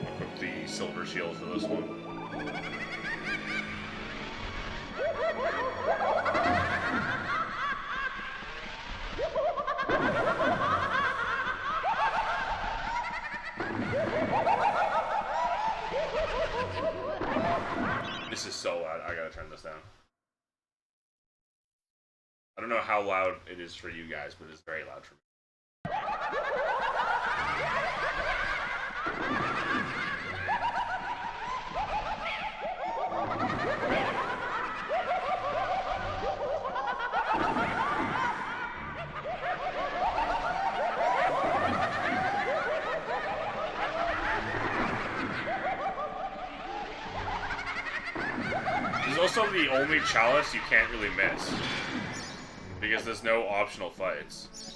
equip the silver shield for this one. This is so loud. I gotta turn this down. I don't know how loud it is for you guys, but it's very loud for me. This is also the only chalice you can't really miss, because there's no optional fights.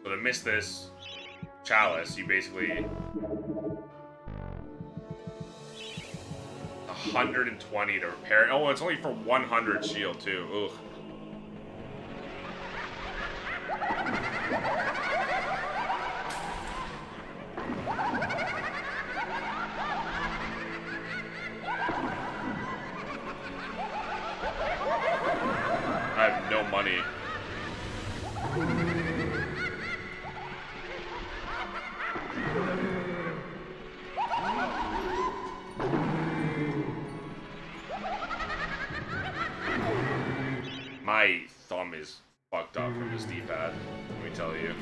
So to miss this chalice, you basically... 120 to repair it. Oh, it's only for 100 shield too. Ugh. I have no money. My thumb is fucked up from this D-pad, let me tell you.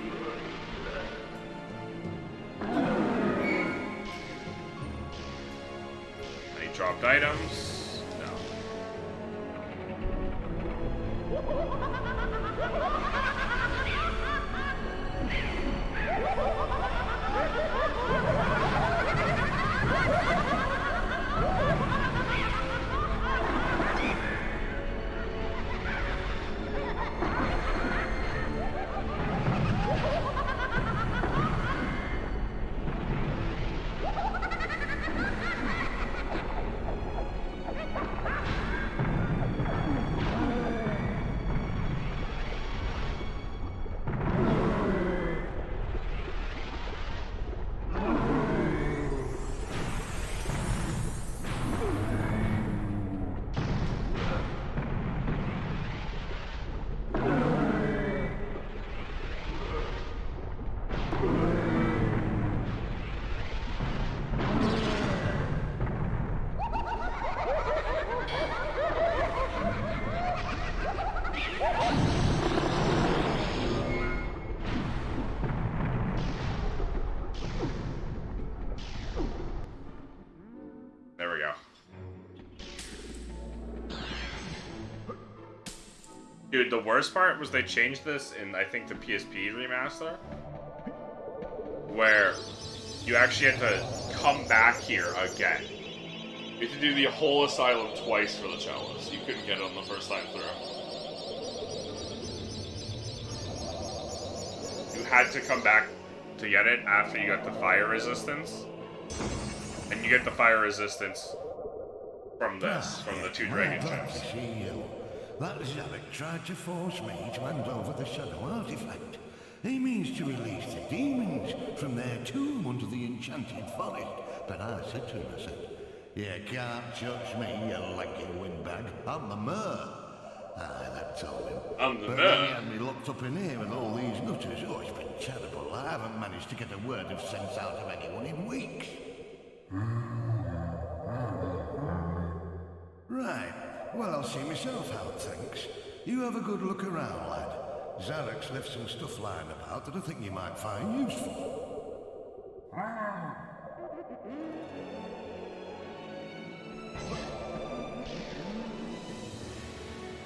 Any dropped items? No. There we go. Dude, the worst part was they changed this in, I think, the PSP remaster, where you actually had to come back here again. You had to do the whole asylum twice for the chalice. You couldn't get it on the first time through. You had to come back to get it after you got the fire resistance. And you get the fire resistance from this, from the 2 dragon Glad to gems. see you. That Zarek tried to force me to hand over the shadow artifact. He means to release the demons from their tomb under the enchanted forest. But I said to him, I said, you can't touch me, you lanky windbag. I'm the Mer. Aye, that told him. I'm the But Mer. then he had me locked up in here with all these nutters. Oh, it's been terrible. I haven't managed to get a word of sense out of anyone in weeks. Right. Well, I'll see myself out, thanks. You have a good look around, lad. Zarek's left some stuff lying about that I think you might find useful.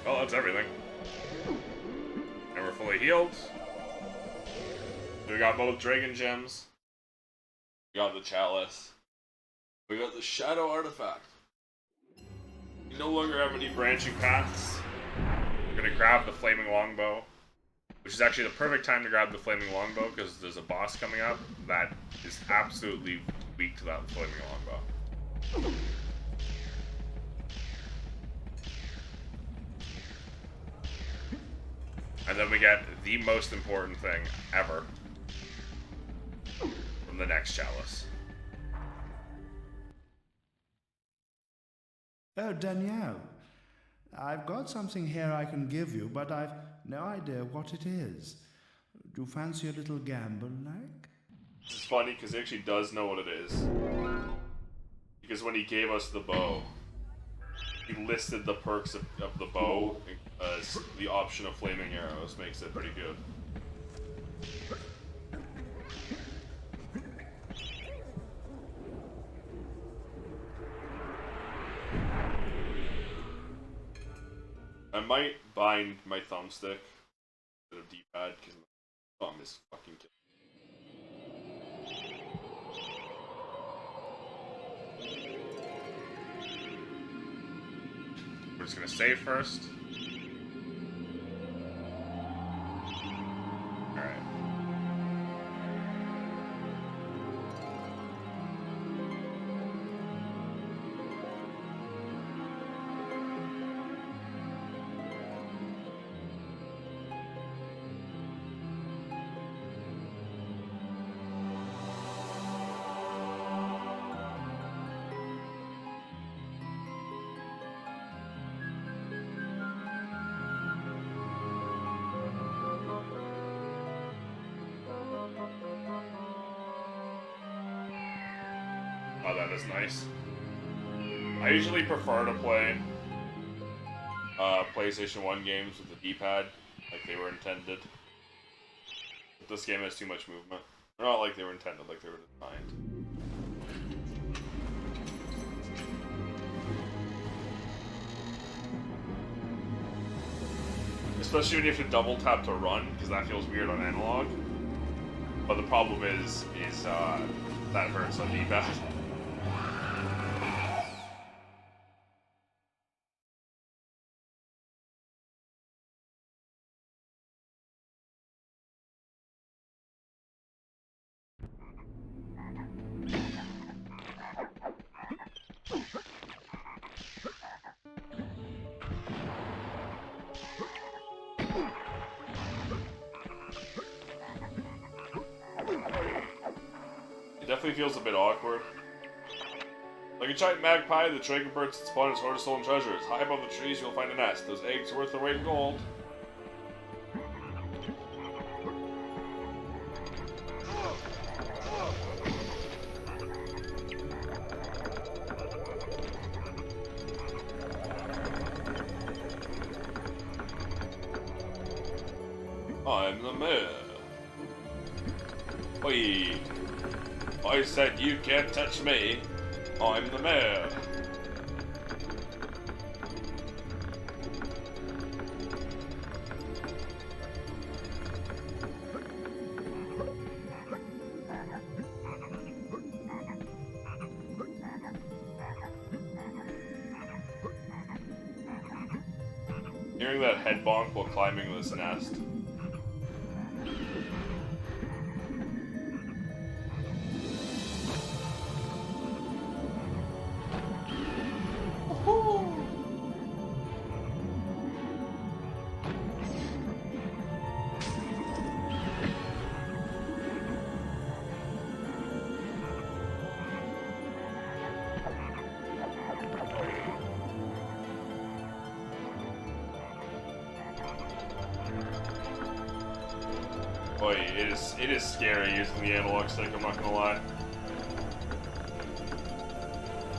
Well, that's everything. And we're fully healed. We got both dragon gems. We got the chalice. We got the shadow artifact. We no longer have any branching paths. We're gonna grab the flaming longbow, which is actually the perfect time to grab the flaming longbow because there's a boss coming up that is absolutely weak to that flaming longbow. And then we get the most important thing ever from the next chalice. Oh, Danielle, I've got something here I can give you, but I've no idea what it is. Do you fancy a little gamble, like? It's funny because he actually does know what it is. Because when he gave us the bow, he listed the perks of the bow as the option of flaming arrows. Makes it pretty good. I might bind my thumbstick instead of D-pad because my thumb is fucking killing. We're just gonna save first. Alright. Oh, that is nice. I usually prefer to play PlayStation 1 games with the D-pad, like they were intended. But this game has too much movement. They're not like they were intended, like they were designed. Especially when you have to double tap to run, because that feels weird on analog. But the problem is that hurts on D-pad. It definitely feels a bit awkward. Like a giant magpie, the dragon birds that spawn its hoard of stolen treasures. High above the trees, you'll find a nest. Those eggs are worth their weight in gold. I'm the mayor. Oi! I said you can't touch me. I'm the mayor. Hearing that head bonk while climbing this nest. Boy, it is scary using the analog stick, I'm not gonna lie.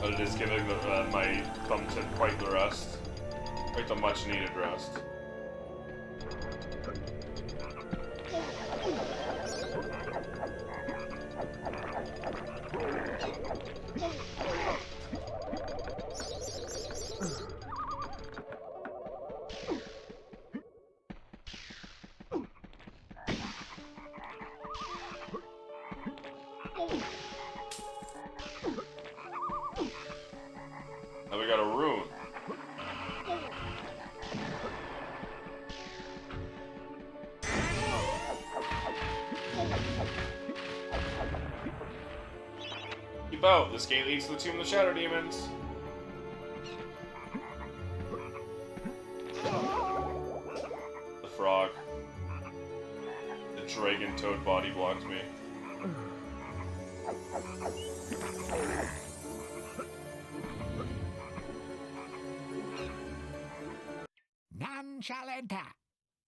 But it is giving my thumb tip quite the rest. Quite the much needed rest. Now we got a rune. Keep out! This gate leads to the Tomb of the Shadow Demons. The frog. The dragon toad body blocks me. None shall enter.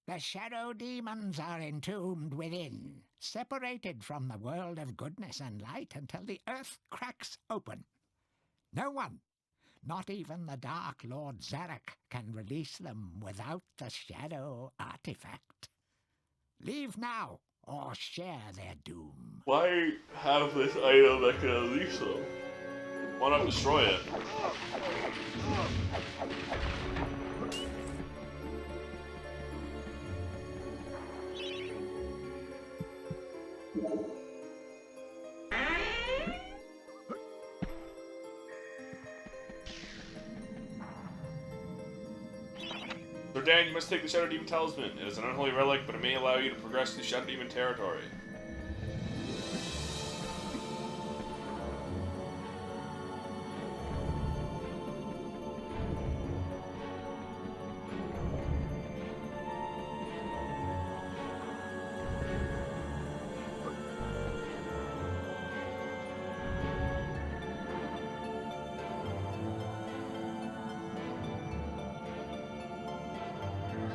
The shadow demons are entombed within, separated from the world of goodness and light until the earth cracks open. No one, not even the Dark Lord Zarek, can release them without the shadow artifact. Leave now, or share their doom. Why have this item that can unleash them? Why not destroy it? Sir Dan, you must take the Shadow Demon Talisman. It is an unholy relic, but it may allow you to progress through Shadow Demon territory.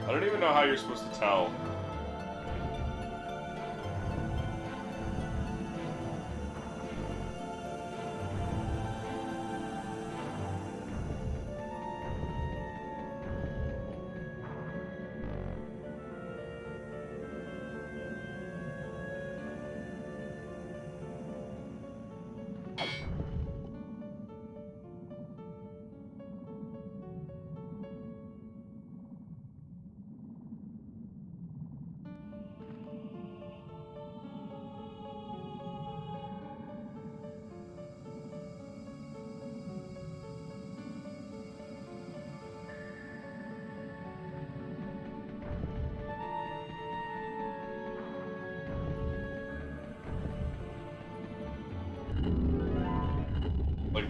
I don't even know how you're supposed to tell.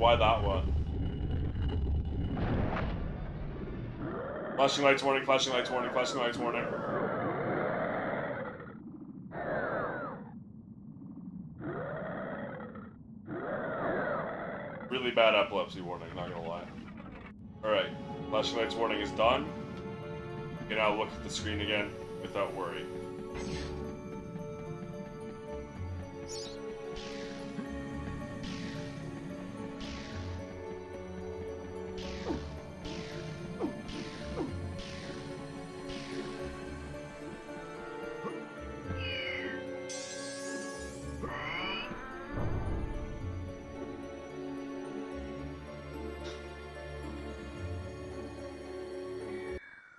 why that one? Flashing lights warning, flashing lights warning, flashing lights warning. Really bad epilepsy warning, not gonna lie. Alright, flashing lights warning is done. You can now look at the screen again without worry.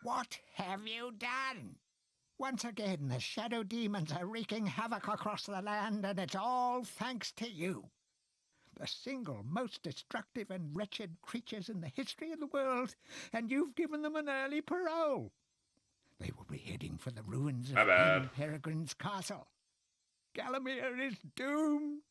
What have you done? Once again, the shadow demons are wreaking havoc across the land, and it's all thanks to you. The single most destructive and wretched creatures in the history of the world, and you've given them an early parole. They will be heading for the ruins of King Peregrine's castle. Gallowmere is doomed.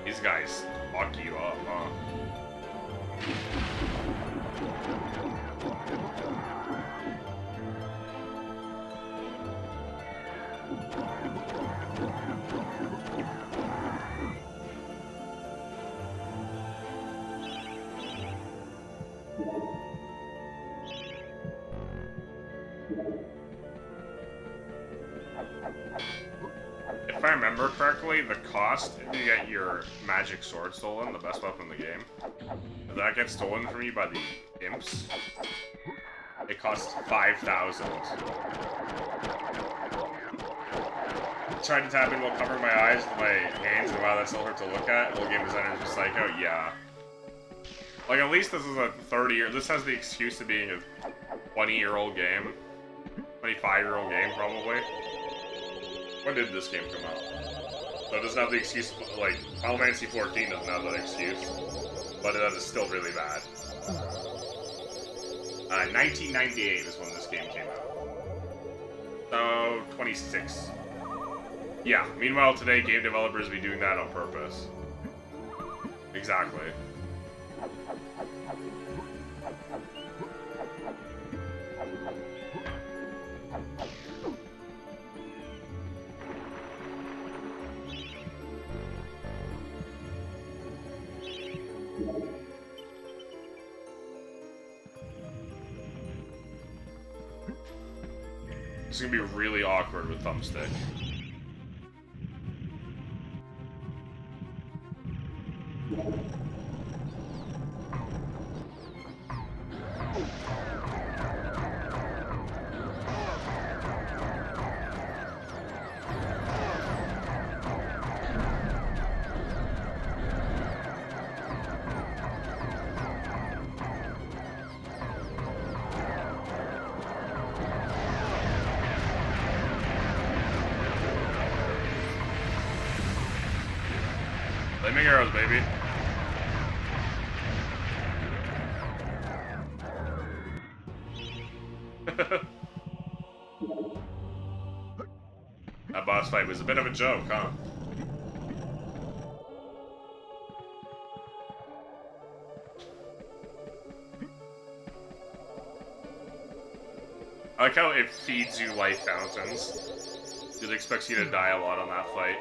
These guys fuck you up, huh? If I remember correctly, the cost if you get your magic sword stolen, the best weapon in the game, if that gets stolen from you by the imps, it costs 5,000. Tried to tap in while covering my eyes with my hands, and wow, that still hurts to look at. Whole game designer is just like, oh yeah. Like, at least this is a 30-year... This has the excuse of being a 20-year-old game. 25-year-old game, probably. When did this game come out? So it doesn't have the excuse, like, Final Fantasy XIV doesn't have that excuse. But that is still really bad. 1998 is when this game came out. So, 26. Yeah, meanwhile today, game developers be doing that on purpose. Exactly. It's gonna be really awkward with thumbstick. Flaming arrows, baby. That boss fight was a bit of a joke, huh? I like how it feeds you life fountains. It expects you to die a lot on that fight.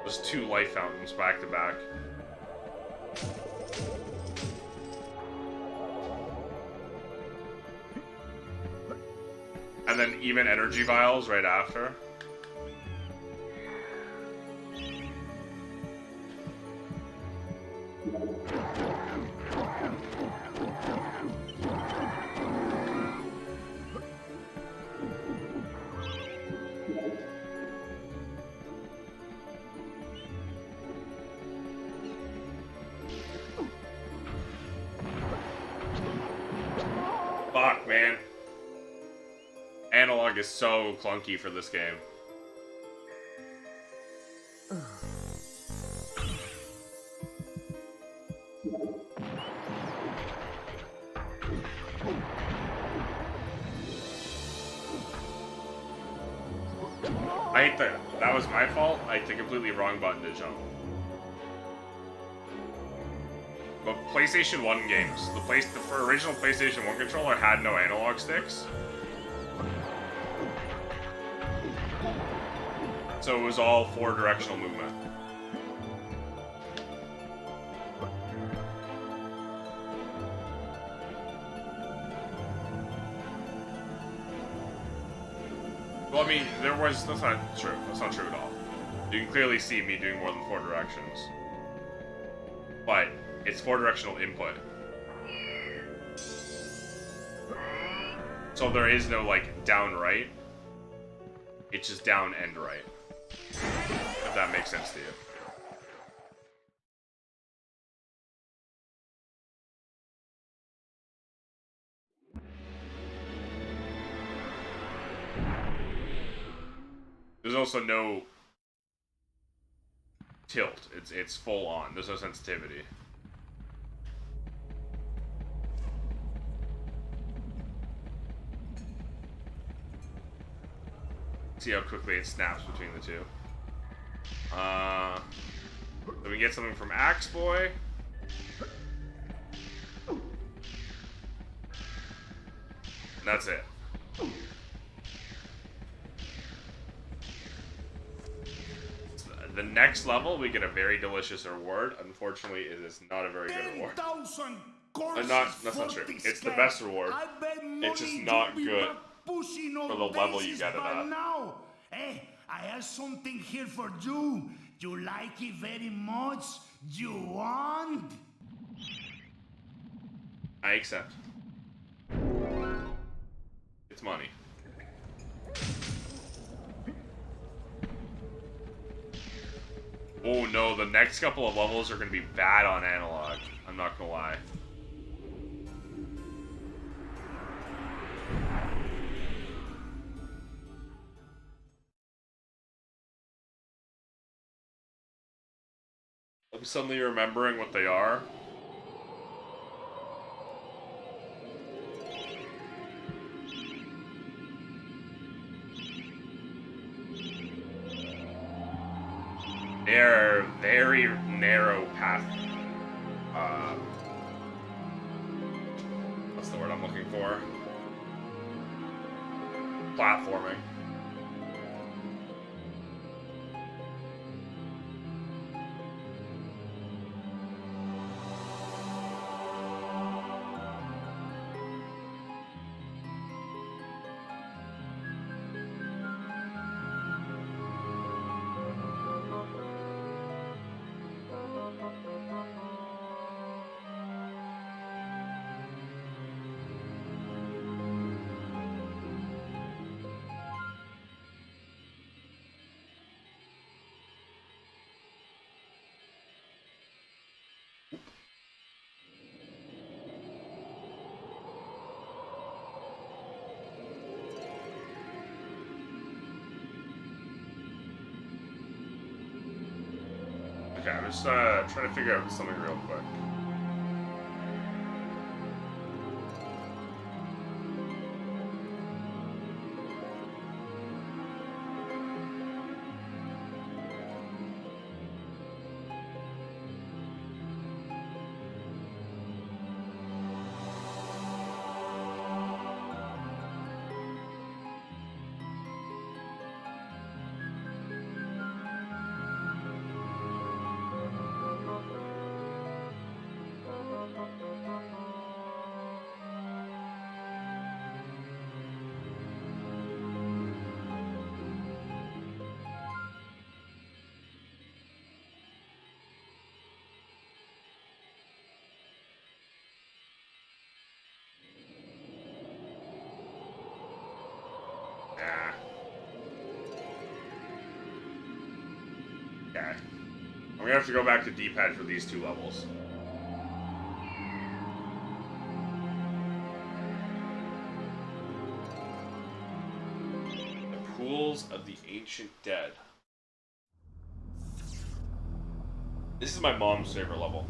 There's 2 life fountains back to back. And then even energy vials right after. Fuck, man. Analog is so clunky for this game. I hate that was my fault. I hit the completely wrong button to jump. But PlayStation 1 games, for original PlayStation 1 controller had no analog sticks. So it was all 4-directional movement. Well, I mean, that's not true. That's not true at all. You can clearly see me doing more than 4 directions. But it's 4-directional input. So there is no, like, down right. It's just down and right. If that makes sense to you. There's also no tilt. It's full on. There's no sensitivity. See how quickly it snaps between the two. Then we get something from Axe Boy. And that's it. The next level, we get a very delicious reward. Unfortunately, it is not a very good reward. That's not true. It's the best reward. It's just not good for the level you get it at. Now. Hey, I have something here for you. You like it very much? You want? I accept. It's money. Oh no, the next couple of levels are going to be bad on analog. I'm not going to lie. I'm suddenly remembering what they are. They're very narrow path. What's the word I'm looking for? Platforming. Okay, I'm just trying to figure out something real quick. Okay. I'm gonna have to go back to D-pad for these two levels. Pools of the Ancient Dead. This is my mom's favorite level.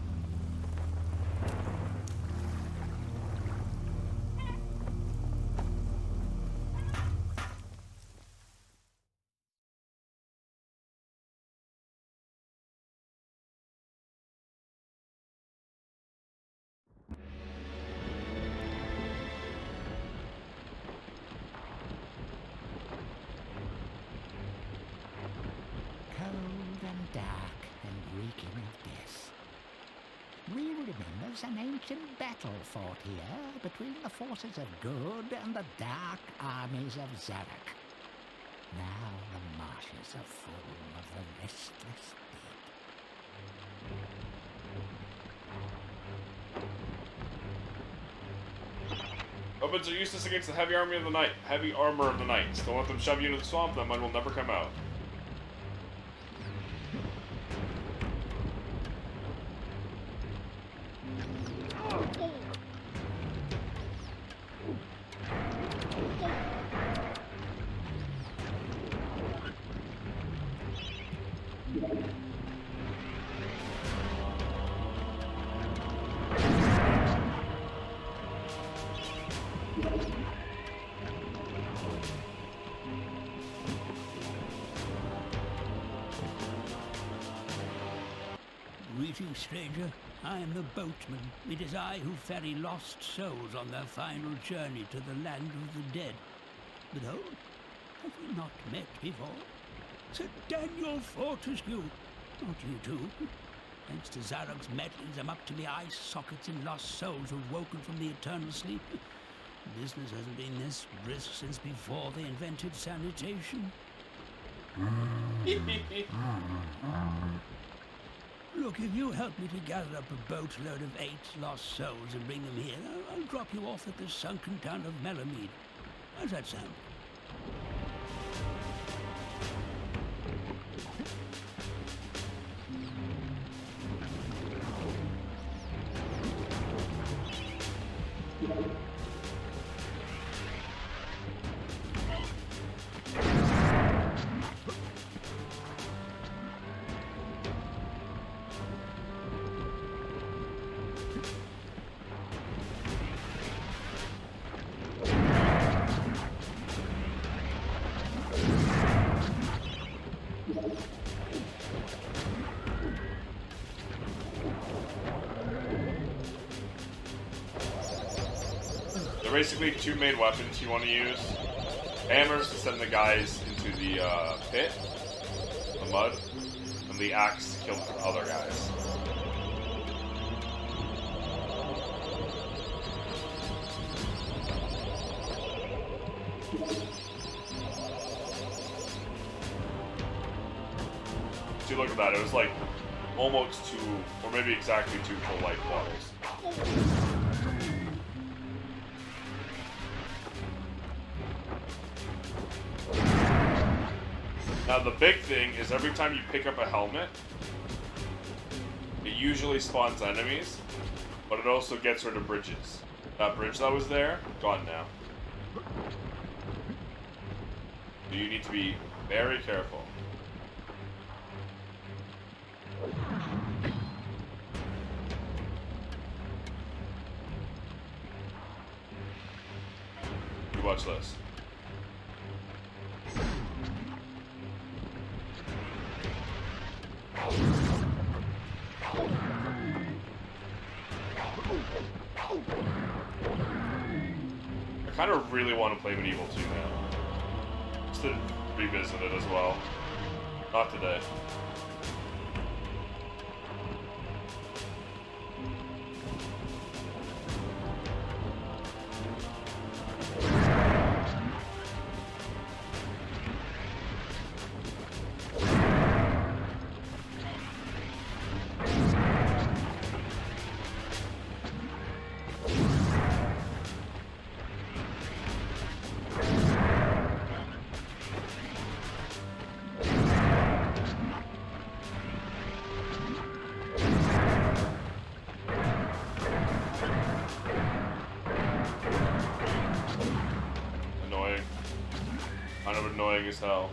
Cold and dark and reeking of death. We remember an ancient battle fought here between the forces of good and the dark armies of Zarek. Now the marshes are full of the restless dead. Weapons are useless against the heavy army of the night. Heavy armor of the knights. Don't let them shove you into the swamp, that mud will never come out. Greetings, stranger. I am the boatman. It is I who ferry lost souls on their final journey to the land of the dead. But oh, have we not met before? Sir Daniel Fortescue. Not you too. Thanks to Zarok's meddlings, I'm up to my eye sockets in lost souls who've woken from the eternal sleep. Business hasn't been this brisk since before they invented sanitation. Look, if you help me to gather up a boatload of 8 lost souls and bring them here, I'll drop you off at the sunken town of Melamede. How's that sound? Basically 2 main weapons you want to use. Hammers to send the guys into the pit, the mud, and the axe to kill the other guys. See, look at that. It was like almost 2, or maybe exactly 2 full life bottles. Now the big thing is every time you pick up a helmet, it usually spawns enemies, but it also gets rid of bridges. That bridge that was there, gone now. So you need to be very careful. You watch this. I kind of really want to play MediEvil 2 now. Just to revisit it as well. Not today. annoying as hell.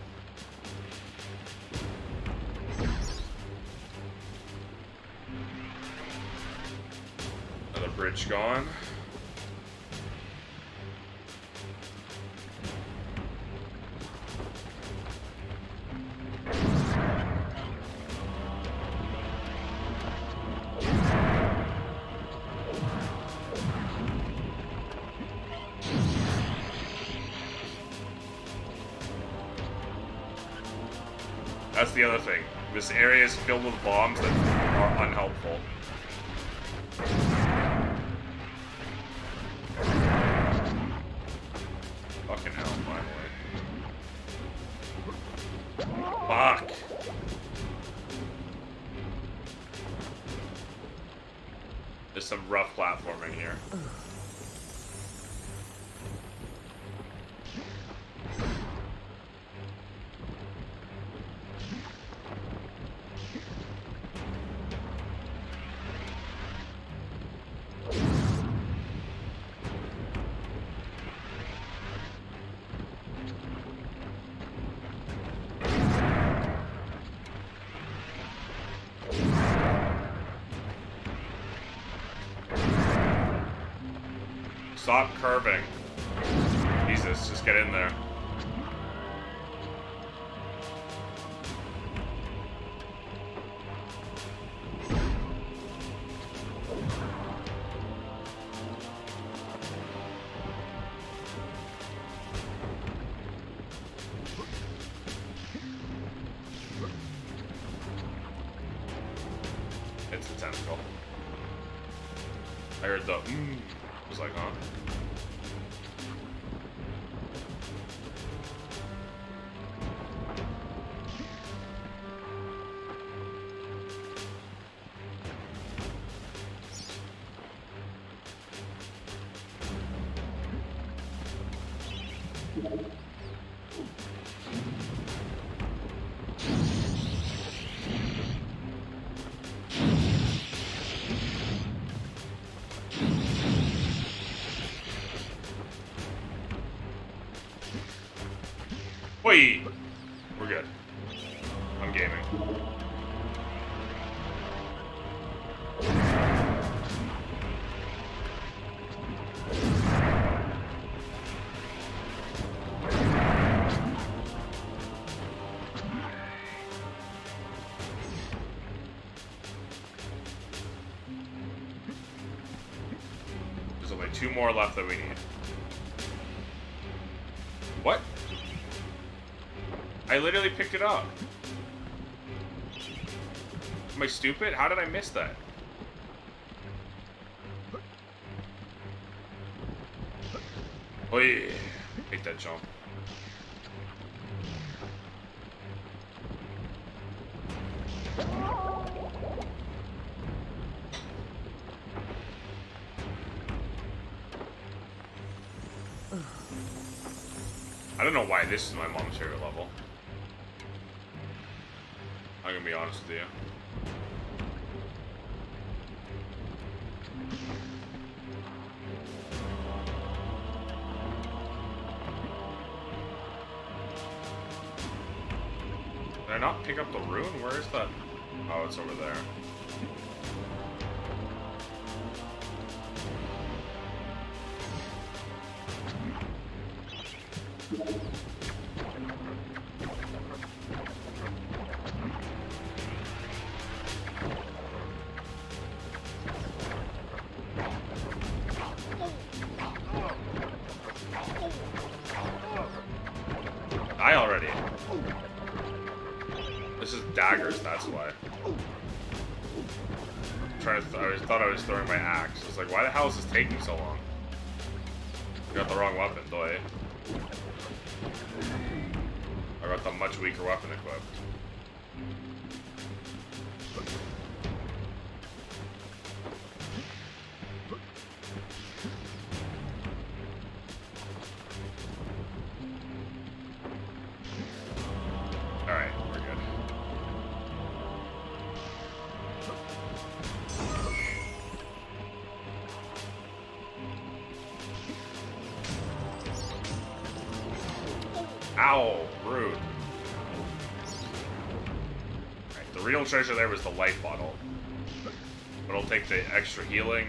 Another bridge gone. That's the other thing. This area is filled with bombs that are unhelpful. Fucking hell, finally. Fuck! There's some rough platforming here. Stop curving. Jesus, just get in there. It's a tentacle. I heard the I was like, huh? Wait, we're good. I'm gaming. There's only 2 more left that we need. What? I literally picked it up. Am I stupid? How did I miss that? Oh yeah, take that jump. I don't know why this is my mom's favorite level. I'm gonna be honest with you. Did I not pick up the rune? Where is that? Oh, it's over there. Die already. This is daggers, that's why. I thought I was throwing my axe. I was like, why the hell is this taking so long? I got the wrong weapon, boy. I got the much weaker weapon equipped. Alright, we're good. Ow, rude. Right, the real treasure there was the life bottle. But I'll take the extra healing.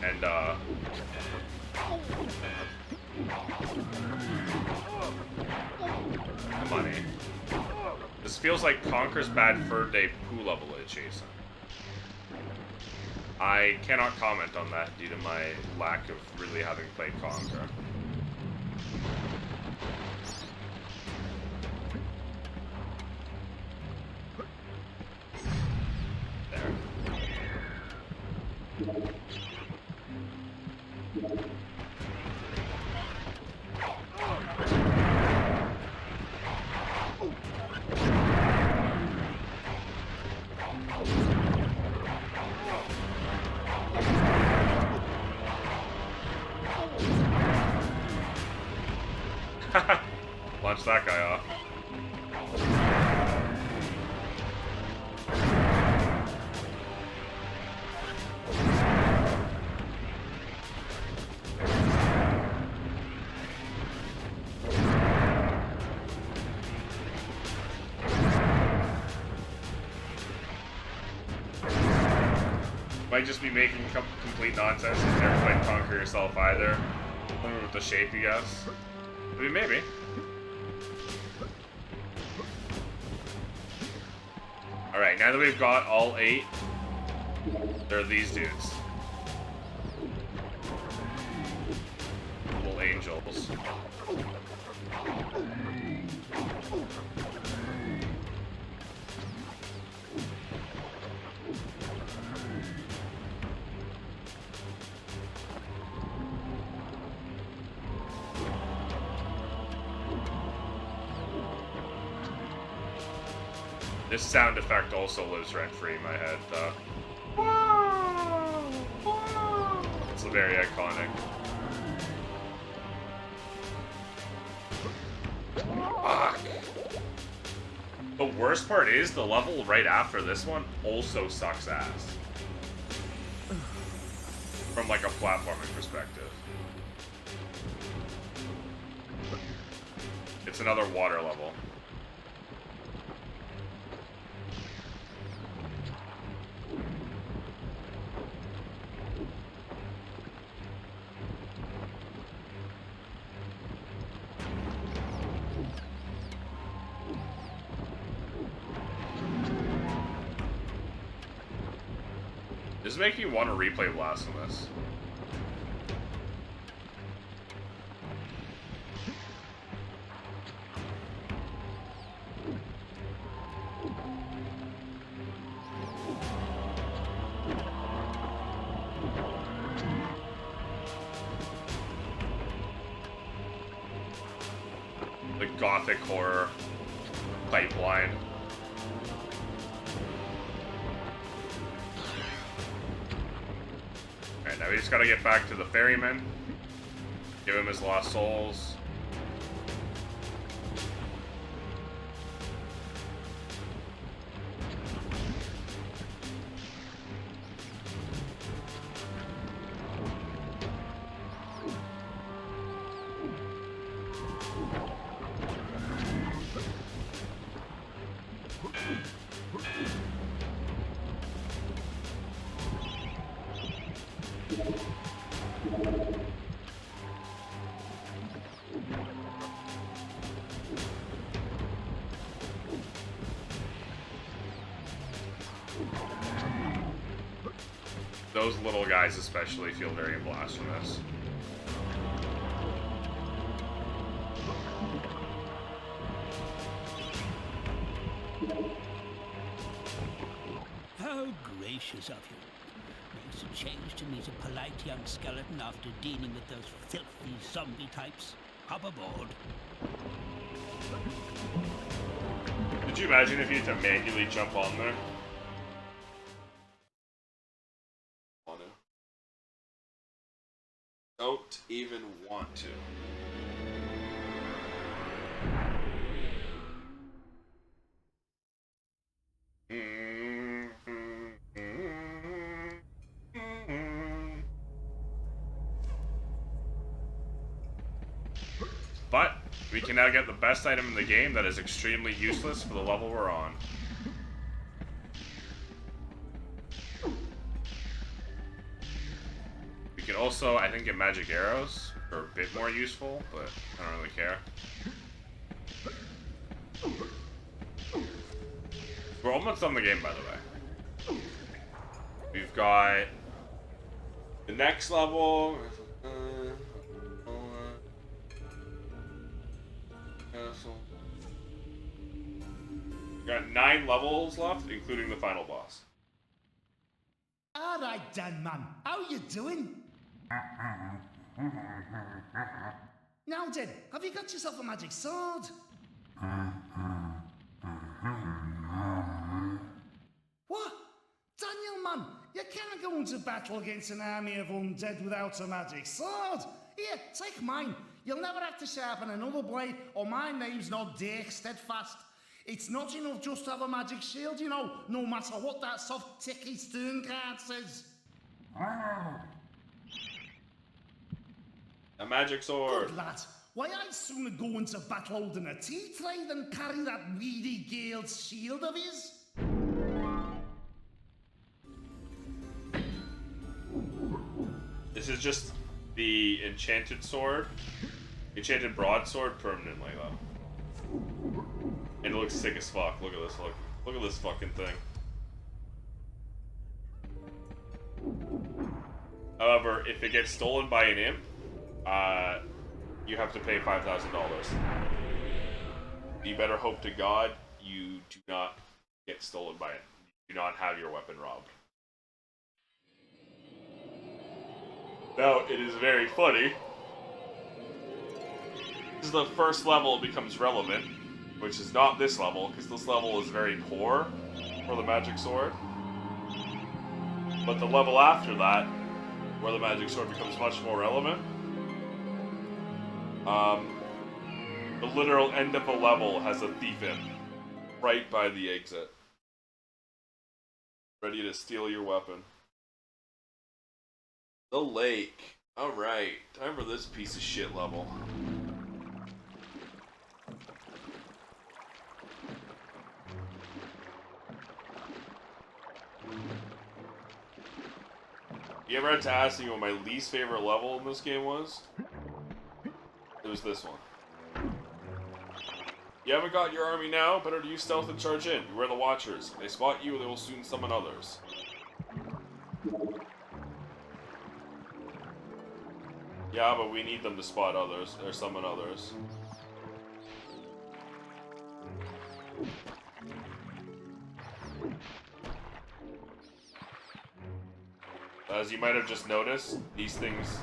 And, come on, eh? This feels like Conker's bad third day poo level Jason. I cannot comment on that due to my lack of really having played Conker. There. Launch that guy off. Might just be making complete nonsense. You've never played Conquer yourself either. With the shape, you guess. I mean, maybe. Alright, now that we've got all 8, there are these dudes. Little angels. This sound effect also lives rent-free in my head, though. It's very iconic. Fuck. The worst part is, the level right after this one also sucks ass. From like a platforming perspective. It's another water level. Does it make you want to replay Blasphemous? The gothic horror pipeline. Alright, now we just gotta get back to the ferryman. Give him his lost souls. Those little guys especially feel very blasphemous. How gracious of you. Makes a change to meet a polite young skeleton after dealing with those filthy zombie types. Hop aboard. Could you imagine if you had to manually jump on there? Don't even want to. But we can now get the best item in the game that is extremely useless for the level we're on. We can also, I think, get magic arrows, which are a bit more useful, but I don't really care. We're almost done the game, by the way. We've got the next level. We've got 9 levels left, including the final boss. All right, Dan, man. How you doing? Now then, have you got yourself a magic sword? What? Daniel, man, you can't go into battle against an army of undead without a magic sword. Here, take mine. You'll never have to sharpen another blade, or my name's not Dick Steadfast. It's not enough just to have a magic shield, you know, no matter what that soft ticky stern card says. A magic sword. Good lad. Why, I'd sooner go into battle holding a tea tray than carry that weedy Gale's shield of his. This is just the enchanted sword. Enchanted broadsword permanently, though. And it looks sick as fuck. Look at this. Look at this fucking thing. However, if it gets stolen by an imp, you have to pay $5,000. You better hope to God you do not get stolen by it. You do not have your weapon robbed. Now, it is very funny. This is the first level it becomes relevant, which is not this level, because this level is very poor for the magic sword. But the level after that, where the magic sword becomes much more relevant, the literal end of a level has a thief imp right by the exit, ready to steal your weapon. The lake. Alright, time for this piece of shit level. You ever had to ask me what my least favorite level in this game was? It was this one. You haven't got your army now? Better to use stealth and charge in. Beware the Watchers. If they spot you, they will soon summon others. Yeah, but we need them to spot others, or summon others. As you might have just noticed, these things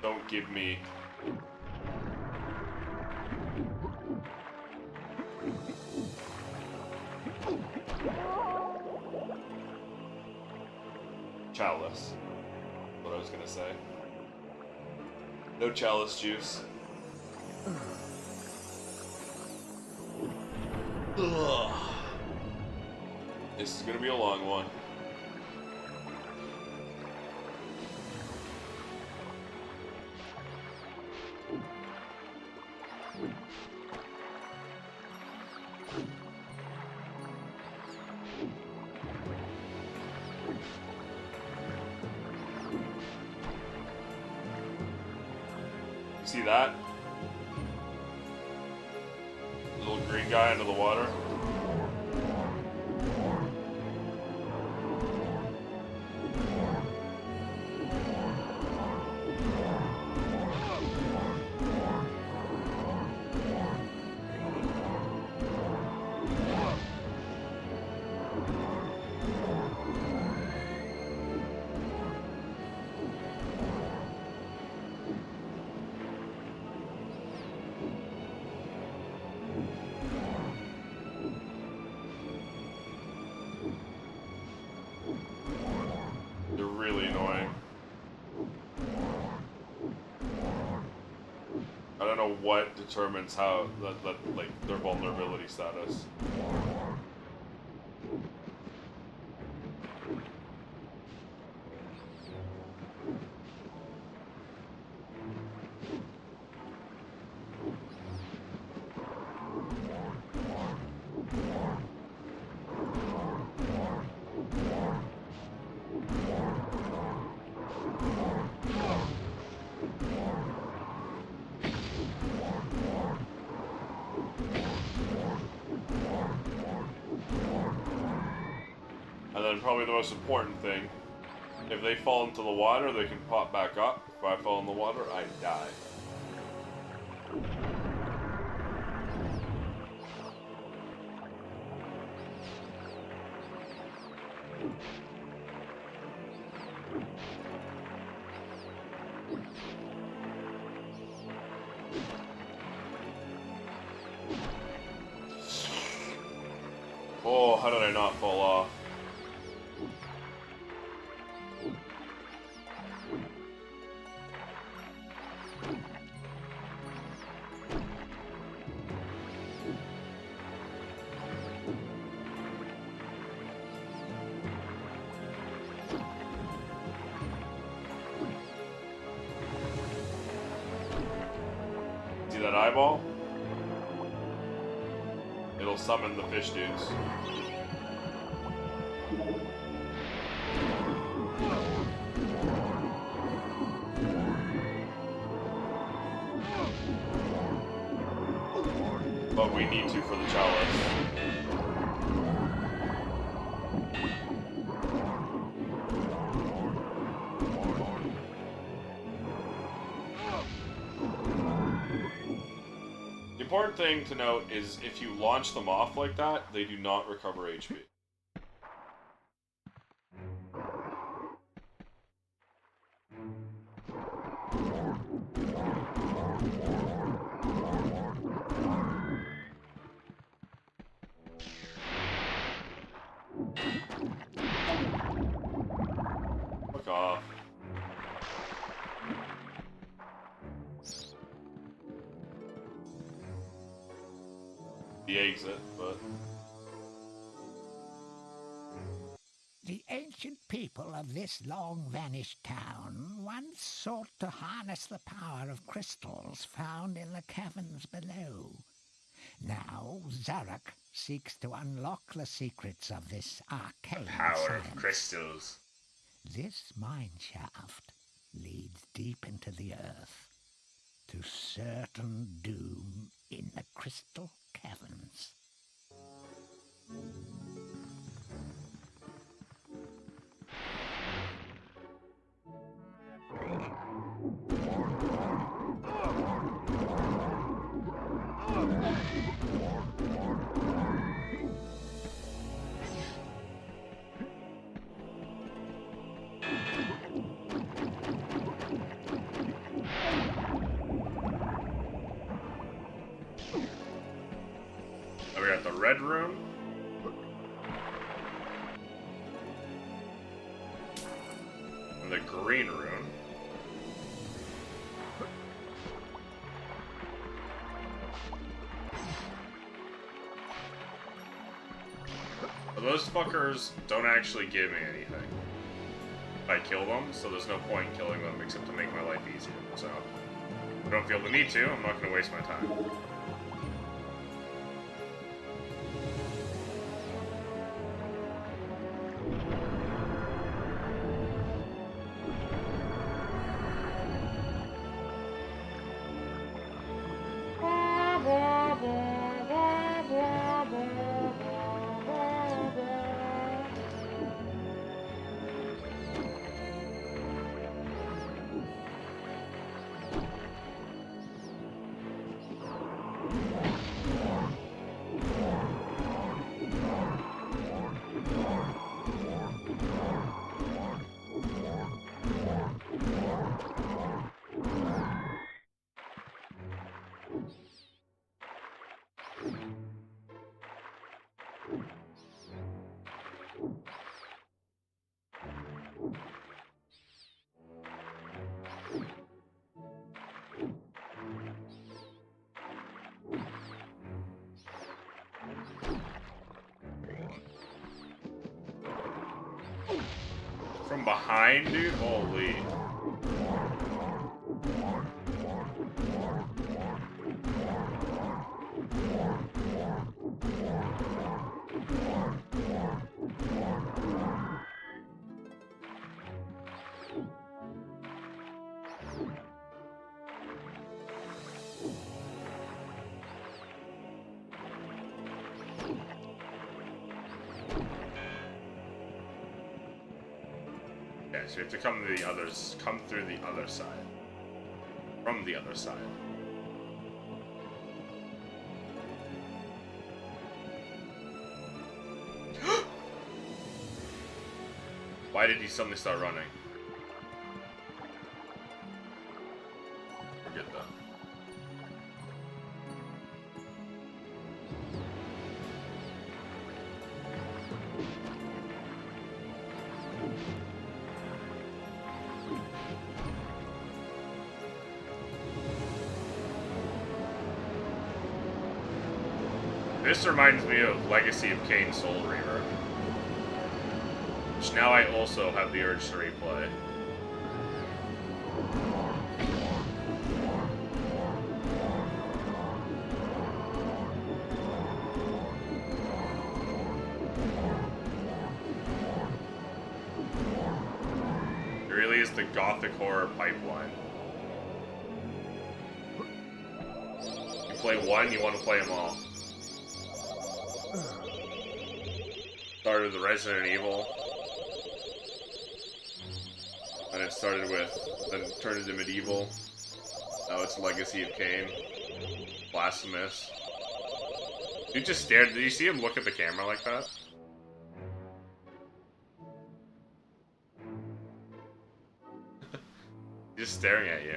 don't give me chalice. What I was gonna say. No chalice juice. Ugh. This is gonna be a long one. See that? Little green guy under the water. They're really annoying. I don't know what determines how like their vulnerability status. and probably the most important thing, if they fall into the water, they can pop back up. If I fall in the water, I die. Oh, how did I not fall off? See that eyeball? It'll summon the fish dudes. But we need to for the chalice. The important thing to note is if you launch them off like that, they do not recover HP. Fuck off. The exit, but... The ancient people of this long-vanished town once sought to harness the power of crystals found in the caverns below. Now, Zarek seeks to unlock the secrets of this arcane Power science. of crystals. This mine shaft leads deep into the earth, to certain doom in the crystal caverns. We got the red room. And the green room. But those fuckers don't actually give me anything. I kill them, so there's no point in killing them except to make my life easier. So, if I don't feel the need to, I'm not going to waste my time. From behind, dude? Holy. so we have to come through the other side. From the other side. Why did he suddenly start running? Forget that. This reminds me of Legacy of Kain Soul Reaver, which now I also have the urge to replay. It really is the gothic horror pipeline. You play one, you want to play them all. Started with Resident Evil. Then it started with, then it turned into MediEvil. Now it's Legacy of Kain. Blasphemous. You just stared. Did you see him look at the camera like that? Just staring at you.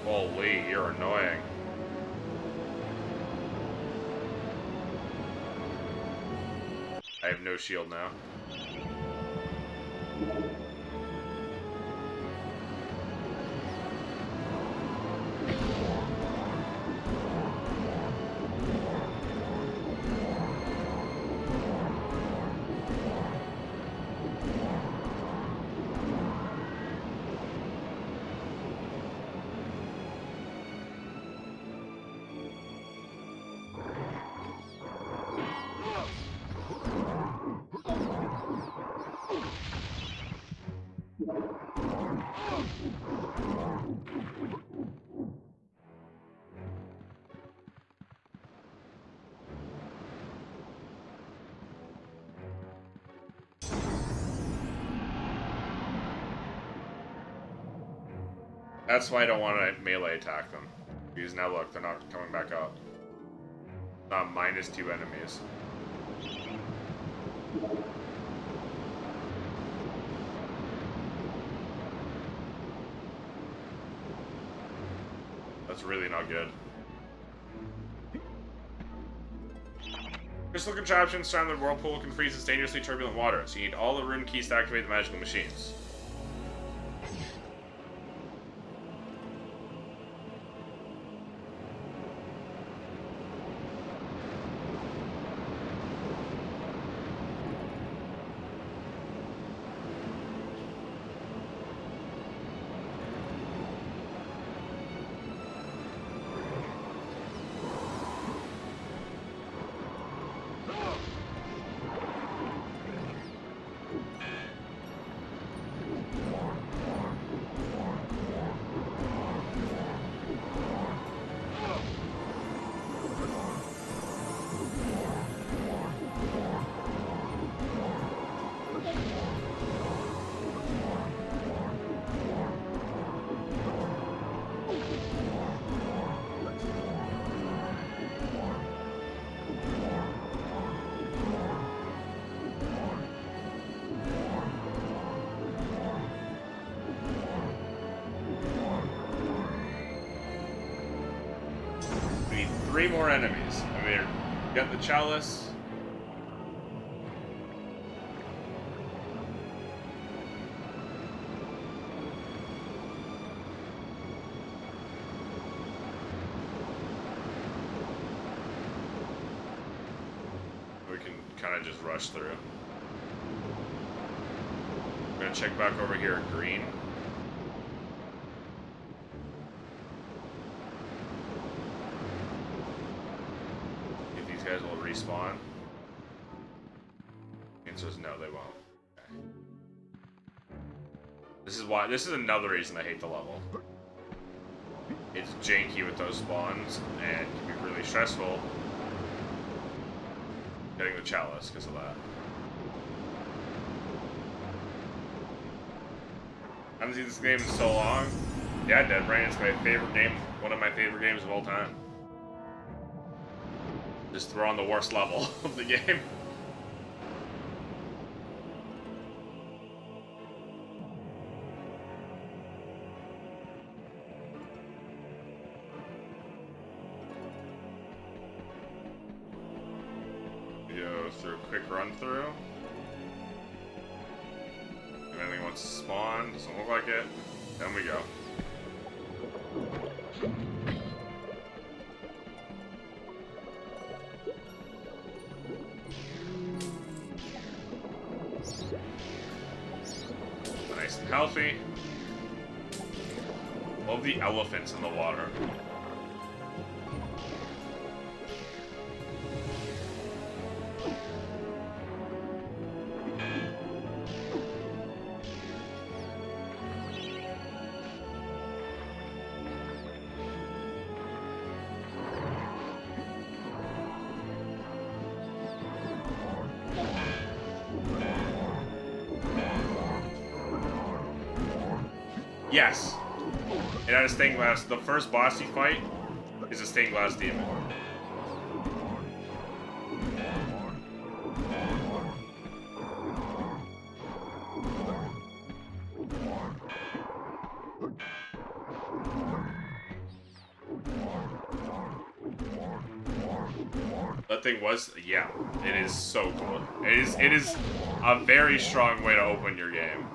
Holy, you're annoying. I have no shield now. That's why I don't want to melee attack them. Because now look, they're not coming back up. Not -2 enemies. That's really not good. Crystal contraptions surrounding the whirlpool can freeze its dangerously turbulent water, so you need all the rune keys to activate the magical machines. 3 more enemies. I mean, get the chalice. We can kind of just rush through. I'm gonna check back over here at green. If these guys will respawn. Answer is no, they won't. Okay. This is another reason I hate the level. It's janky with those spawns and can be really stressful getting the chalice because of that. I haven't seen this game in so long. Yeah, Dead Brain, it's my favorite game, one of my favorite games of all time. Just throw on the worst level of the game. Go through a quick run through. If anything wants to spawn, doesn't look like it. Then we go. Nice and healthy. Love the elephants in the water. Yes. It had a stained glass. The first boss you fight is a stained glass demon. That thing was, yeah, it is so cool. It is a very strong way to open your game.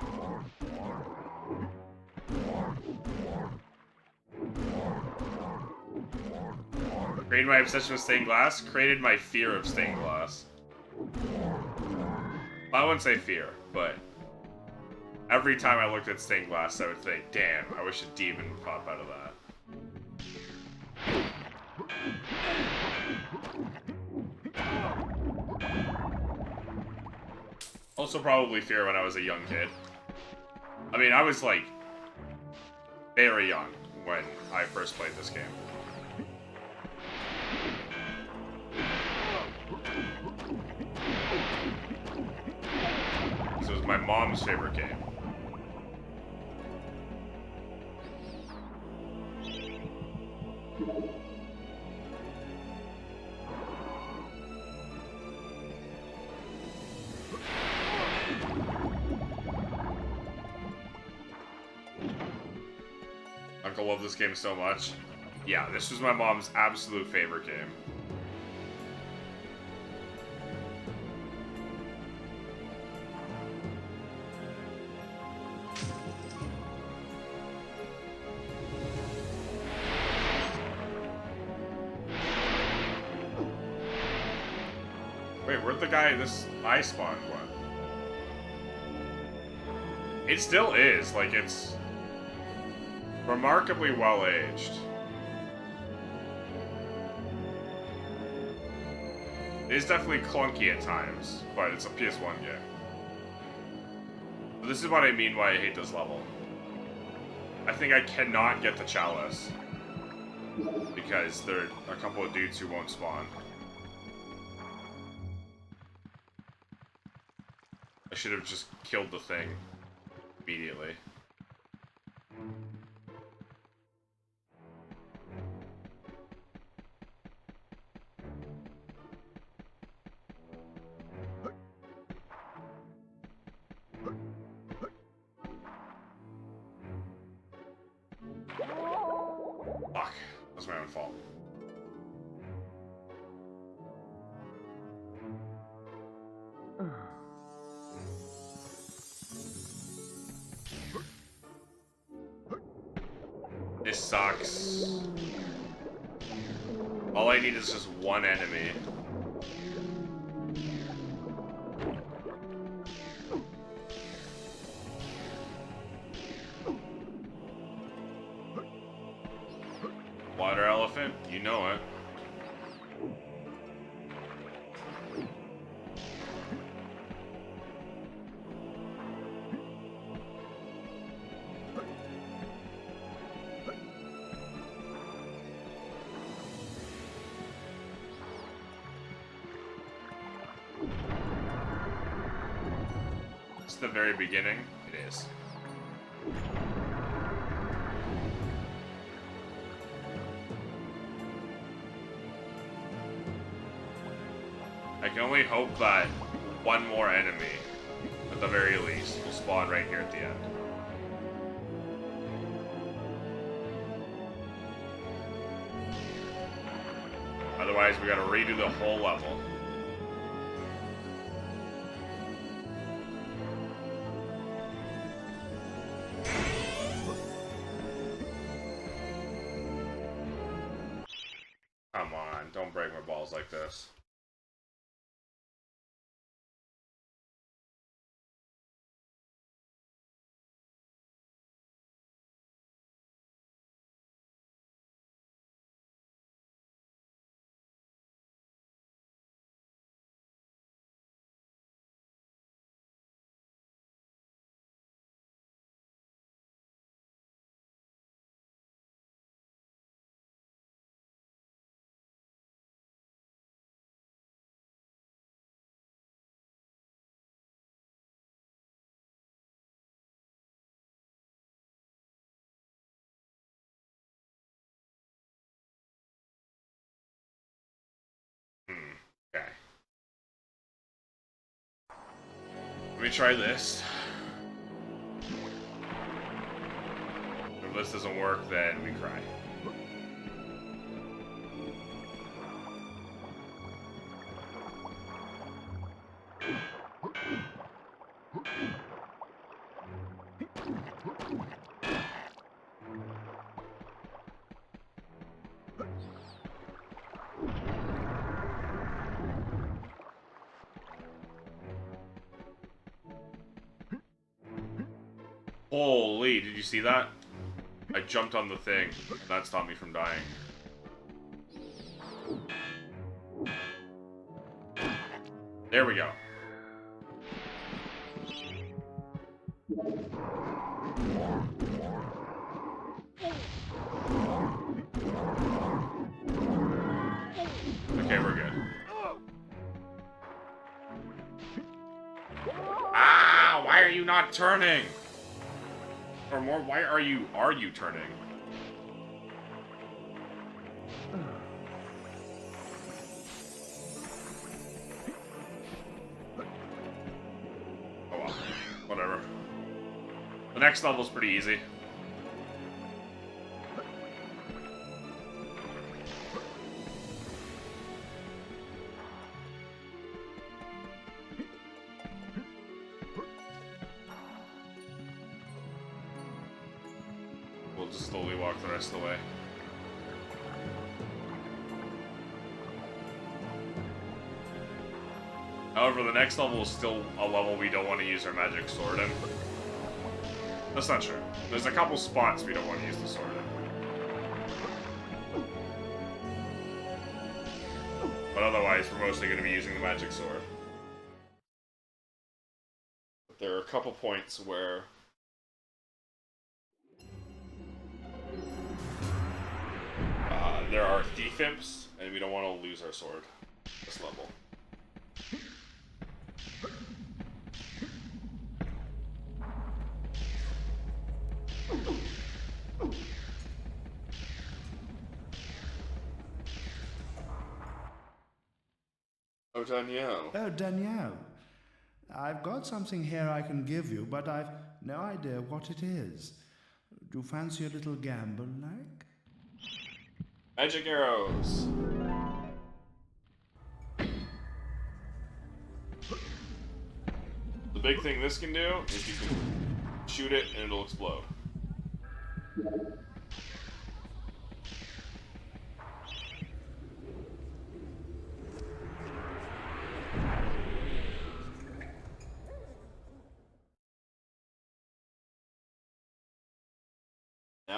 Created my obsession with stained glass, created my fear of stained glass. Well, I wouldn't say fear, but every time I looked at stained glass, I would think, damn, I wish a demon would pop out of that. Also probably fear when I was a young kid. I mean, I was like very young when I first played this game. This was my mom's favorite game. Uncle loved this game so much. Yeah, this was my mom's absolute favorite game. Wait, where'd the guy I spawned went? It still is, like, it's remarkably well aged. It is definitely clunky at times, but it's a PS1 game. But this is what I mean why I hate this level. I think I cannot get the chalice because there are a couple of dudes who won't spawn. I should have just killed the thing immediately. Fuck. That's my own fault. This sucks. All I need is just one enemy. Water elephant, you know it. It's the very beginning. It is. I can only hope that one more enemy, at the very least, will spawn right here at the end. Otherwise, we gotta redo the whole level. Come on, don't break my balls like this. Okay. Let me try this. If this doesn't work, then we cry. Holy, did you see that? I jumped on the thing, and that stopped me from dying. There we go. Okay, we're good. Ah, why are you not turning? Or more, why are you turning? Oh well, whatever. The next level's pretty easy. We'll just slowly walk the rest of the way. However, the next level is still a level we don't want to use our magic sword in. That's not true. There's a couple spots we don't want to use the sword in. But otherwise, we're mostly going to be using the magic sword. But there are a couple points where there are thief imps, and we don't want to lose our sword this level. Oh, Danielle. Oh, Danielle. I've got something here I can give you, but I've no idea what it is. Do you fancy a little gamble, like? Magic arrows. The big thing this can do is you can shoot it and it'll explode.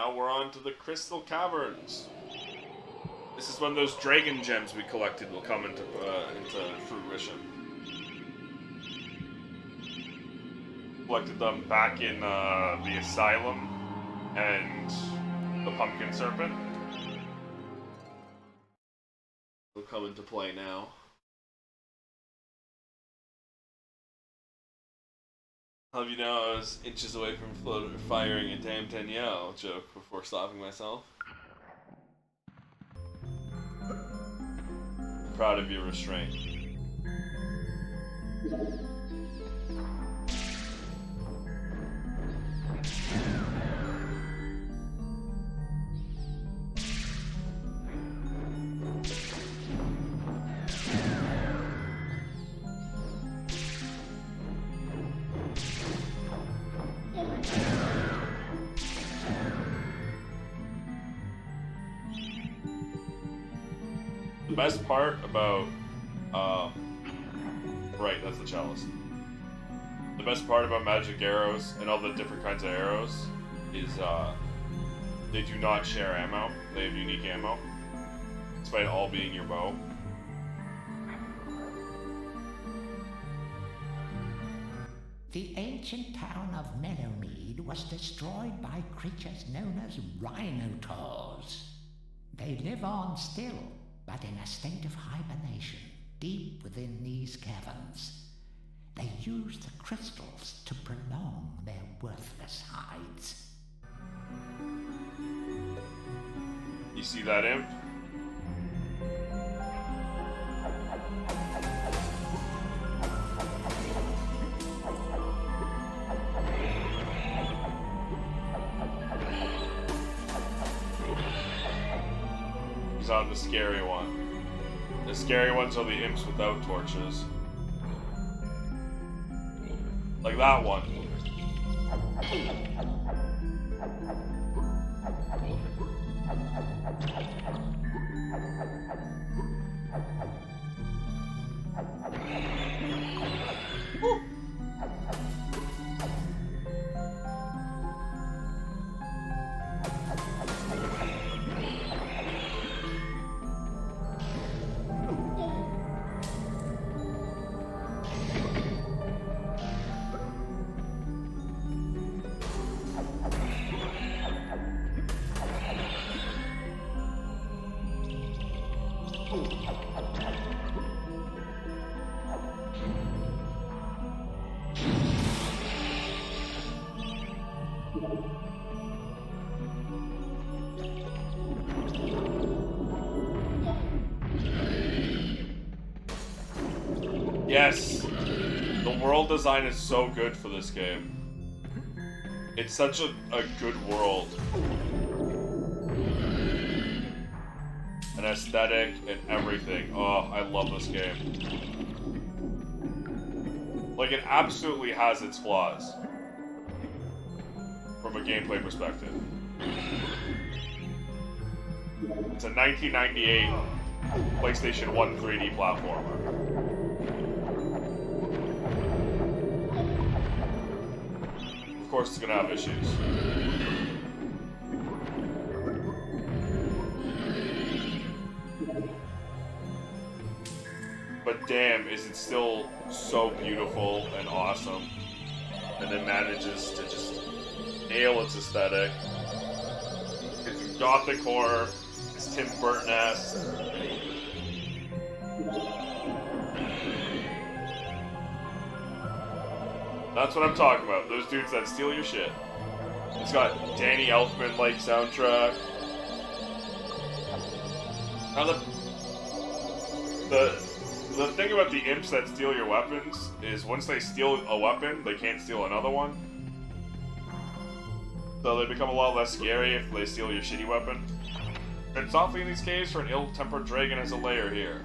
now we're on to the Crystal Caverns. This is when those dragon gems we collected will come into fruition. Collected them back in the Asylum and the Pumpkin Serpent. Will come into play now. How have you know I was inches away from firing a damn Danielle joke before stopping myself? I'm proud of your restraint. The best part about, right, that's the chalice. The best part about magic arrows and all the different kinds of arrows is, they do not share ammo. They have unique ammo, despite all being your bow. The ancient town of Meadowmead was destroyed by creatures known as rhinotaurs. They live on still, but in a state of hibernation, deep within these caverns. They use the crystals to prolong their worthless hides. You see that imp? He's on the scary one. The scary ones are the imps without torches. Like that one. Woo. Yes, the world design is so good for this game. It's such a good world. An aesthetic and everything. Oh, I love this game. Like, it absolutely has its flaws. From a gameplay perspective. It's a 1998 PlayStation 1 3D platformer. Of course it's gonna have issues. But damn, is it still so beautiful and awesome. And it manages to just nail its aesthetic. It's gothic horror, it's Tim Burton-esque. That's what I'm talking about. Those dudes that steal your shit. It's got Danny Elfman-like soundtrack. Now the thing about the imps that steal your weapons is once they steal a weapon, they can't steal another one. So they become a lot less scary if they steal your shitty weapon. It's awfully in these caves for an ill-tempered dragon as a lair here.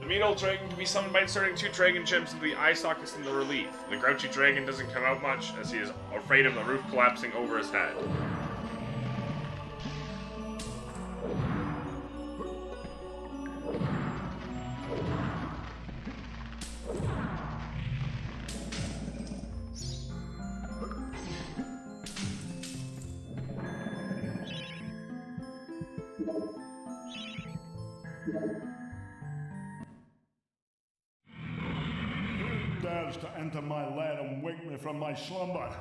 The mean old dragon can be summoned by inserting 2 dragon gems into the eye sockets in the relief. The grouchy dragon doesn't come out much, as he is afraid of the roof collapsing over his head. Who dares to enter my lair and wake me from my slumber?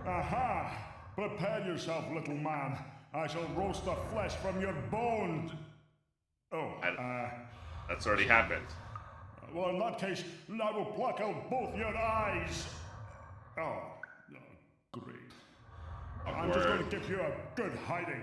Aha! Prepare yourself, little man. I shall roast the flesh from your bones. Oh, That's already happened. well, in that case, I will pluck out both your eyes. Oh, great. I'm just going to give you a good hiding.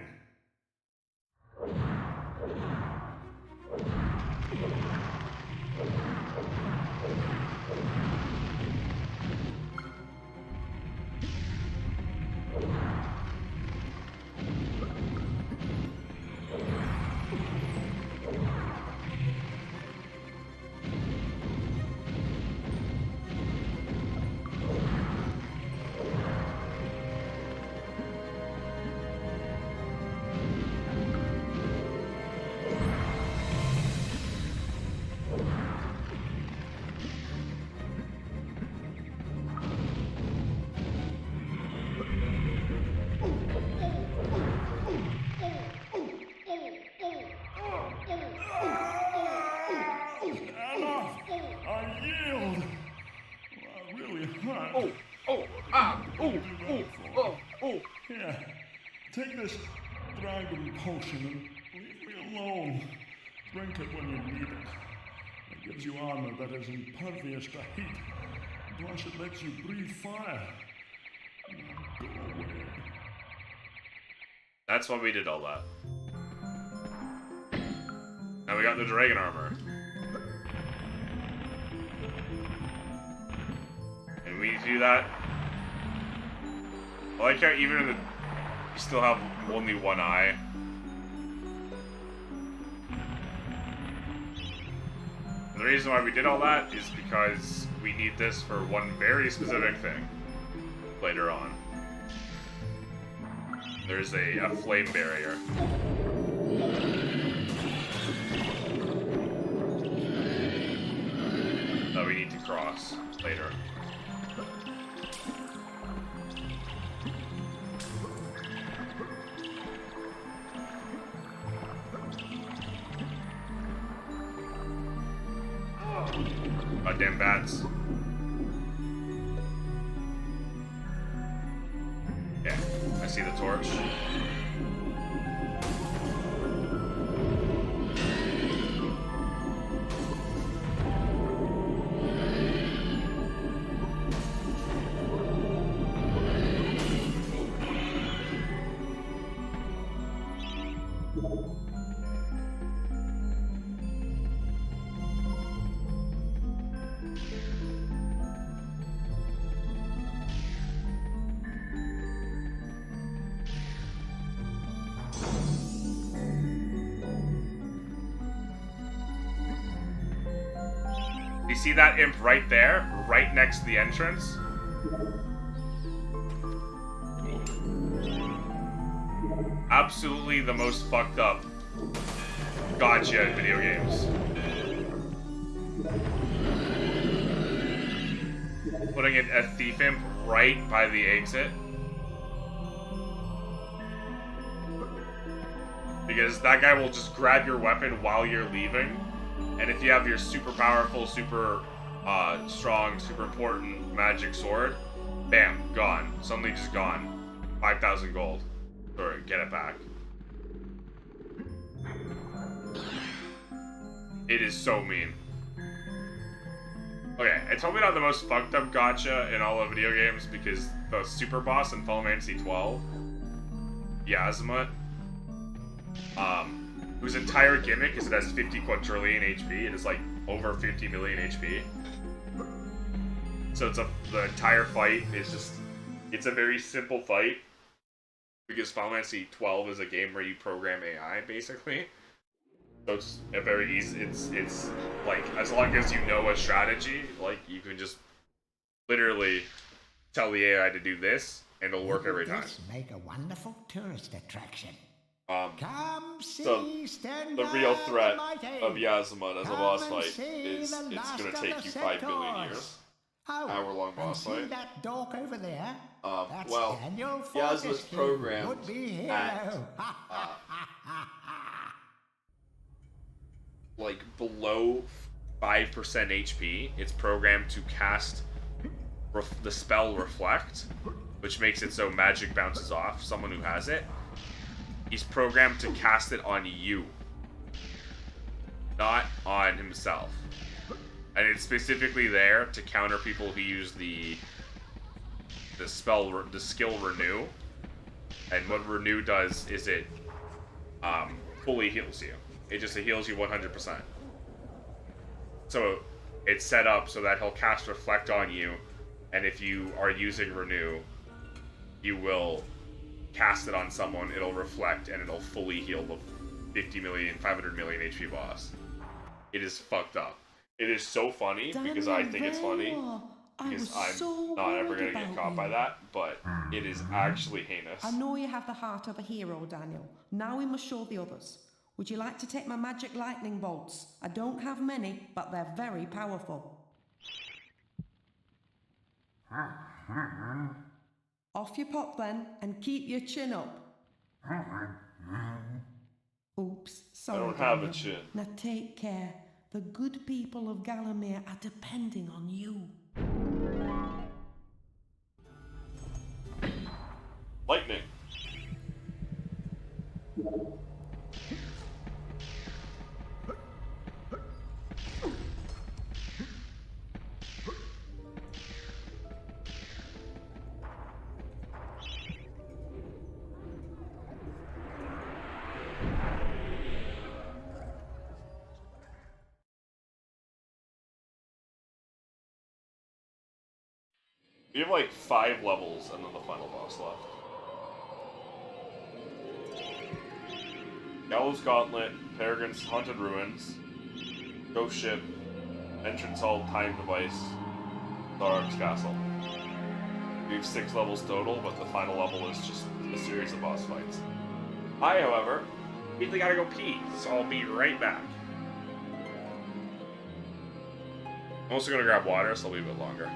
Here, take this dragon potion and leave me alone. Drink it when you need it. It gives you armor that is impervious to heat. Plus, it lets you breathe fire. Now go away. That's why we did all that. Now we got the dragon armor. And we do that. I like how even in the... you still have only one eye. And the reason why we did all that is because we need this for one very specific thing later on. There's a flame barrier. That we need to cross later. Goddamn bats. Yeah, I see the torch. You see that imp right there? Right next to the entrance? Absolutely the most fucked up gotcha in video games. Putting a thief imp right by the exit. Because that guy will just grab your weapon while you're leaving. And if you have your super powerful, super strong, super important magic sword, bam, gone. Suddenly just gone. 5,000 gold. Or get it back. It is so mean. Okay, it's probably not the most fucked up gotcha in all of video games because the super boss in Final Fantasy XII, Yazma, whose entire gimmick is it has 50 quadrillion HP. It is like over 50 million HP. So the entire fight is just, it's a very simple fight. Because Final Fantasy XII is a game where you program AI, basically. So it's a very easy. It's like as long as you know a strategy, like you can just literally tell the AI to do this, and it'll work every time. This make a wonderful tourist attraction. So the real threat of Yazamut as a boss fight is it's gonna take you 5 billion years. Hour-long boss fight. That dork over there? That's Well, Daniel Yazamut's Fortescue, programmed would-be at hero. like below 5% HP. It's programmed to cast the spell Reflect, which makes it so magic bounces off someone who has it. He's programmed to cast it on you, not on himself. And it's specifically there to counter people who use the skill Renew. And what Renew does is it fully heals you. It just heals you 100%. So it's set up so that he'll cast Reflect on you, and if you are using Renew, you will cast it on someone, it'll reflect, and it'll fully heal the 500 million HP boss. It is fucked up. It is so funny because I think it's funny. Because I'm not ever gonna get caught by that, but it is actually heinous. I know you have the heart of a hero, Daniel. Now we must show the others. Would you like to take my magic lightning bolts? I don't have many, but they're very powerful. Off you pop then, and keep your chin up. Oops, sorry. I don't have a Daniel. chin. Now take care. The good people of Galamir are depending on you. Lightning. We have like 5 levels and then the final boss left. Gallows Gauntlet, Peregrine's Haunted Ruins, Ghost Ship, Entrance Hall, Time Device, Zarok's Castle. We have 6 levels total, but the final level is just a series of boss fights. I, however, immediately gotta go pee, so I'll be right back. I'm also gonna grab water, so I'll be a bit longer.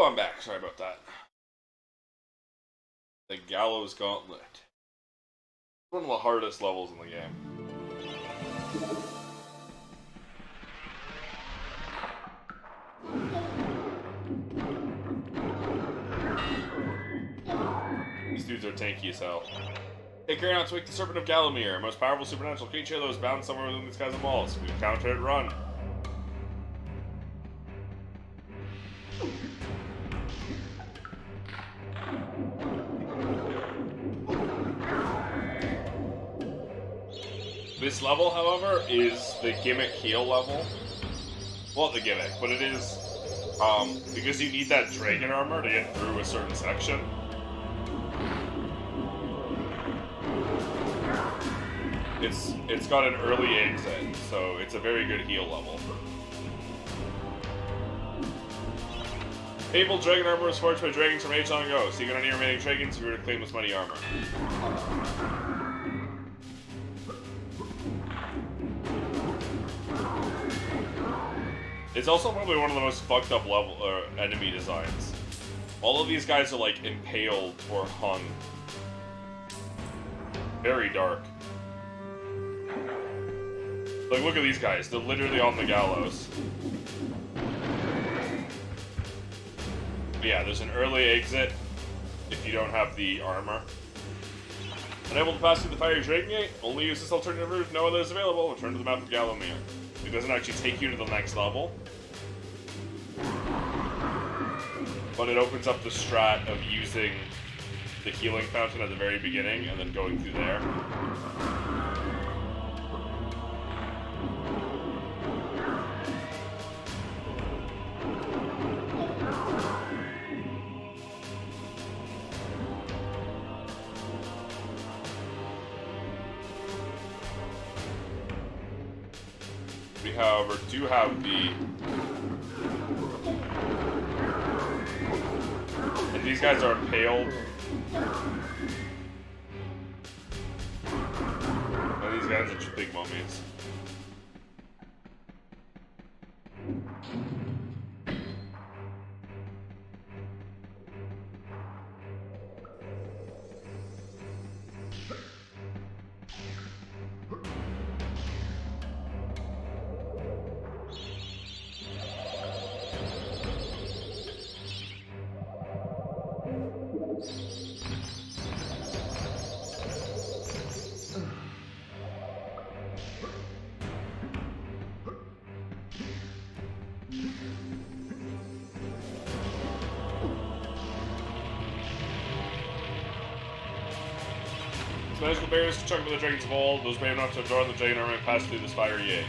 I'm back. Sorry about that. The Gallows Gauntlet. One of the hardest levels in the game. These dudes are tanky as hell. Take care now to wake the Serpent of Gallowmere, a most powerful supernatural creature that was bound somewhere within the skies and walls. We encounter it, run. This level, however, is the gimmick heal level. Well, the gimmick, but it is, because you need that dragon armor to get through a certain section. It's got an early exit, so it's a very good heal level. Papal dragon armor was forged by dragons from age long ago. Seek out any remaining dragons if you were to claim this mighty armor. It's also probably one of the most fucked up enemy designs. All of these guys are like impaled or hung. Very dark. Like, look at these guys. They're literally on the gallows. But yeah, there's an early exit if you don't have the armor. Unable to pass through the fiery dragon gate, only use this alternative route. No other is available. Return to the map of Gallowmere. It doesn't actually take you to the next level, but it opens up the strat of using the healing fountain at the very beginning and then going through there. We, however, do have the... And these guys are impaled. And these guys are just big mummies. Magical barriers constructed by the dragons of old. Those brave enough to adorn the dragon army and pass through this fiery gate.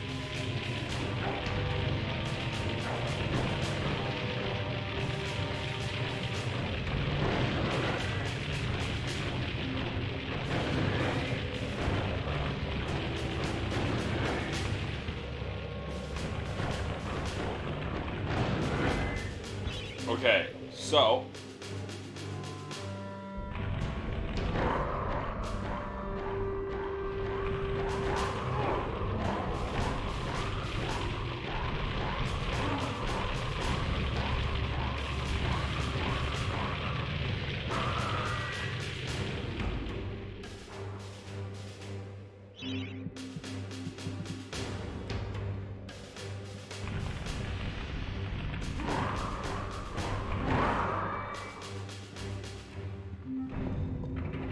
Okay, so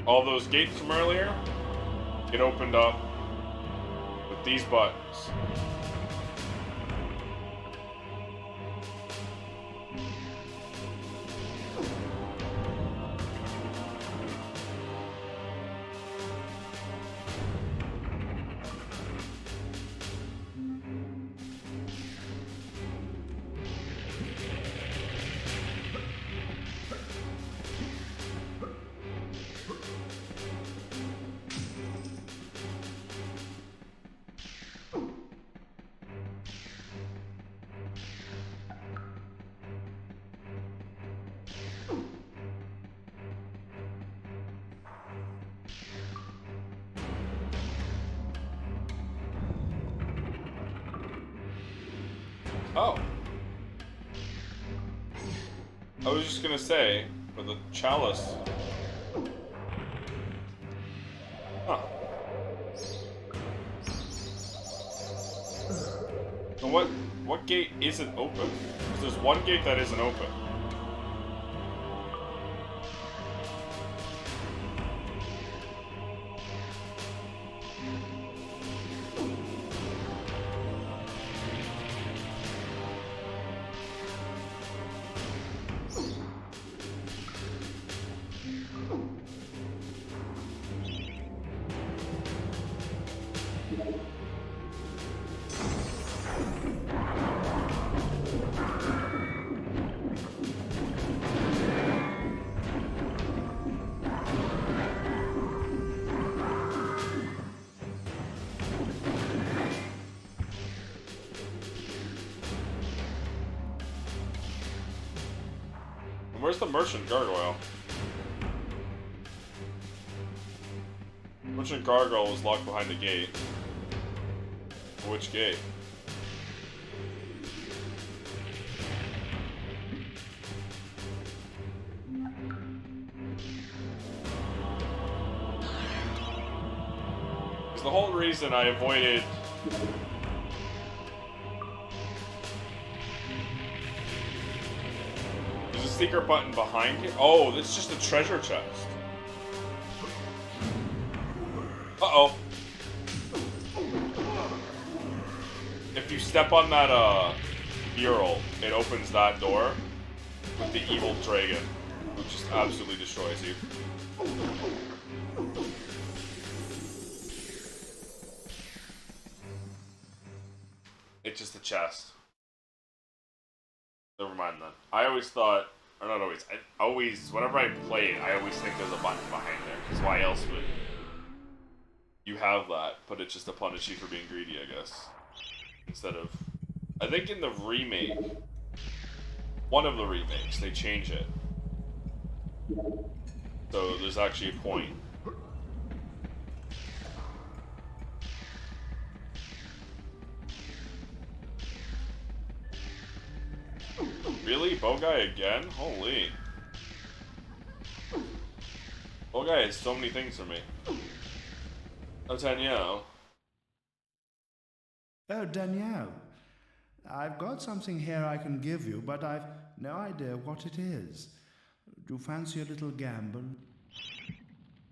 all those gates from earlier get opened up with these buttons. Oh. I was just gonna say, for the chalice. Huh. And what gate isn't open? 'Cause there's one gate that isn't open. And where's the merchant gargoyle? Merchant gargoyle was locked behind the gate. Which gate? Because the whole reason I avoided... There's a secret button behind it? Oh, it's just a treasure chest. Uh-oh. If you step on that, mural, it opens that door with the evil dragon, who just absolutely destroys you. It's just a chest. Never mind then. I always thought, or not always, whenever I play it, I always think there's a button behind there, because why else would you have that, but it's just to punish you for being greedy, I guess. Instead of... I think in the remake, one of the remakes, they change it. So there's actually a point. Really? Bow guy again? Holy. Bow guy has so many things for me. Oh, Danielle. Oh, Danielle. I've got something here I can give you, but I've no idea what it is. Do you fancy a little gamble?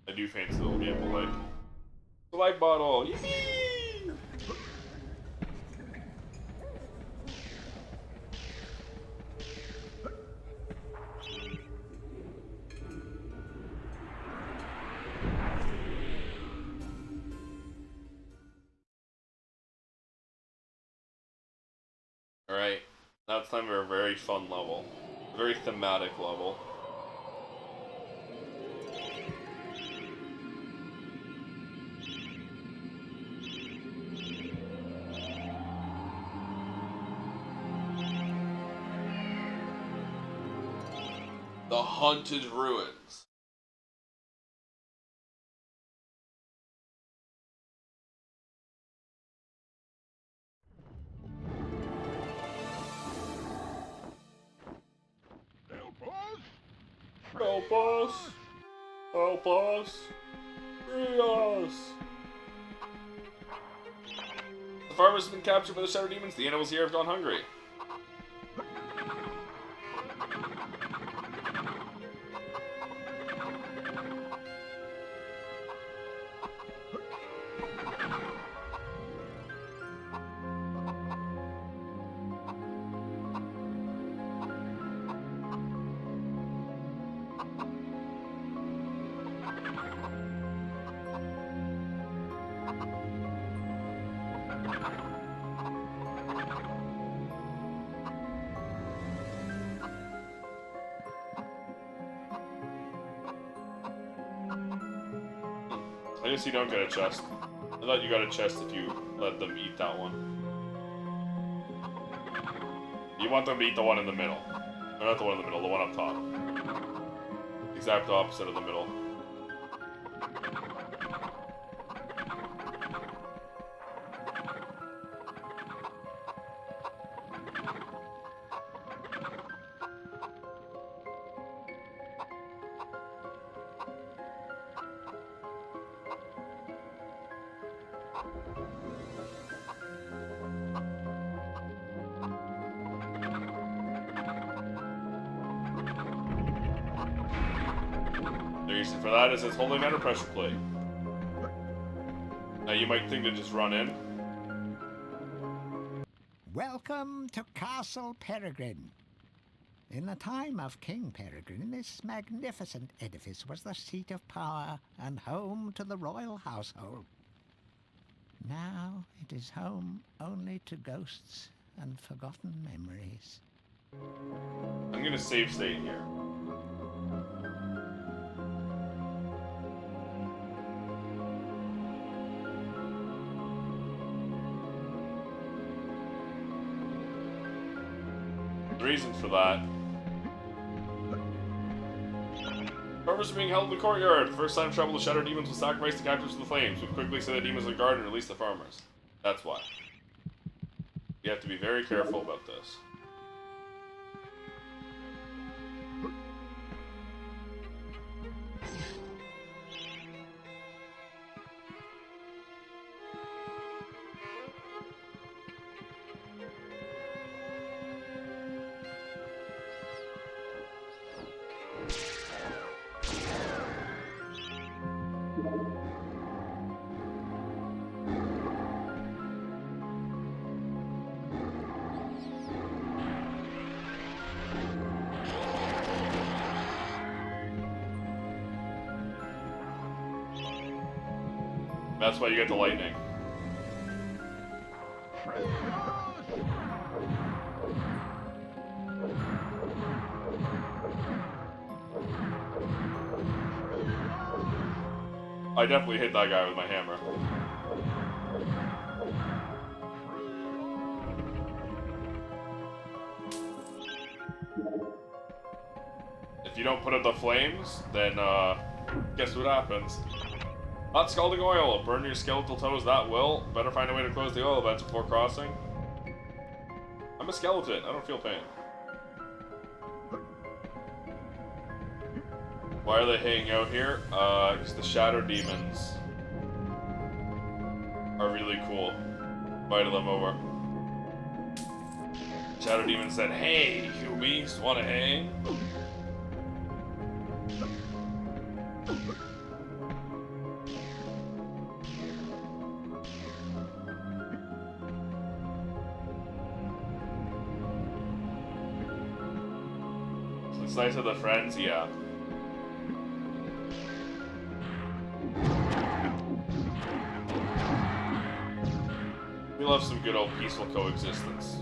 I do fancy a little gamble, like... The light bottle! Yee! Alright, now it's time for a very fun level. A very thematic level. The Haunted Ruins. Help us! Help us! Free us! The farmers have been captured by the Shadow Demons. The animals here have gone hungry. I guess you don't get a chest. I thought you got a chest if you let them eat that one. You want them to eat the one in the middle. Or not the one in the middle, the one up top. Exact opposite of the middle. The reason for that is it's holding under pressure plate. Now you might think to just run in. Welcome to Castle Peregrine. In the time of King Peregrine, this magnificent edifice was the seat of power and home to the royal household. Now it is home only to ghosts and forgotten memories. I'm gonna save state here. The reason for that. Farmers are being held in the courtyard. The first time trouble, the Shadow Demons will sacrifice the captives to the flames. We quickly say the demons are guard and release the farmers. That's why. You have to be very careful about this. That's why you get the lightning. I definitely hit that guy with my hammer. If you don't put out the flames, then guess what happens? Hot scalding oil. Burn your skeletal toes, that will. Better find a way to close the oil vents before crossing. I'm a skeleton. I don't feel pain. Why are they hanging out here? Because the Shadow Demons are really cool. Invited them over. Shadow Demon said, "Hey, hubies, wanna hang?" It's nice of the friends, yeah. We love some good old peaceful coexistence.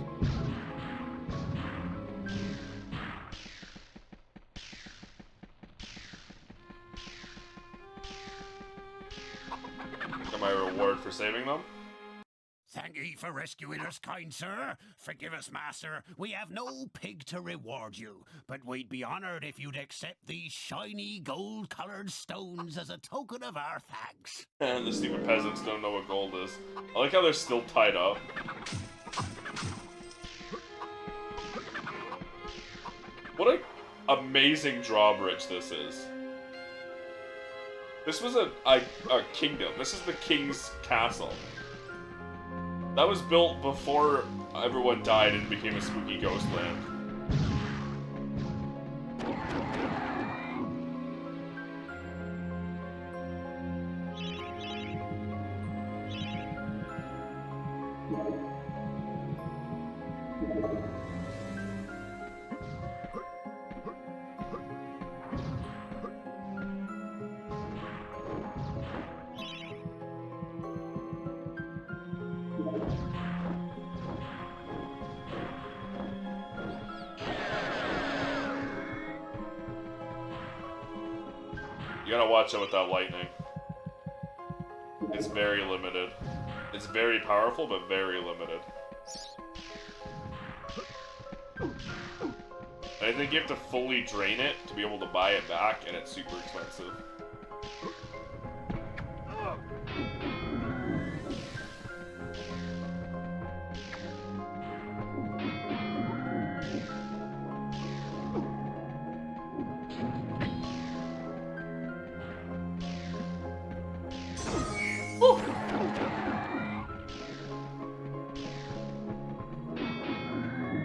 Got my reward for saving them. Thank ye for rescuing us, kind sir. Forgive us, master. We have no pig to reward you, but we'd be honored if you'd accept these shiny gold-colored stones as a token of our thanks. And the stupid peasants don't know what gold is. I like how they're still tied up. What an amazing drawbridge this is. This was a kingdom. This is the king's castle. That was built before everyone died and became a spooky ghost land. You gotta watch out with that lightning. It's very limited. It's very powerful, but very limited. And I think you have to fully drain it to be able to buy it back, and it's super expensive.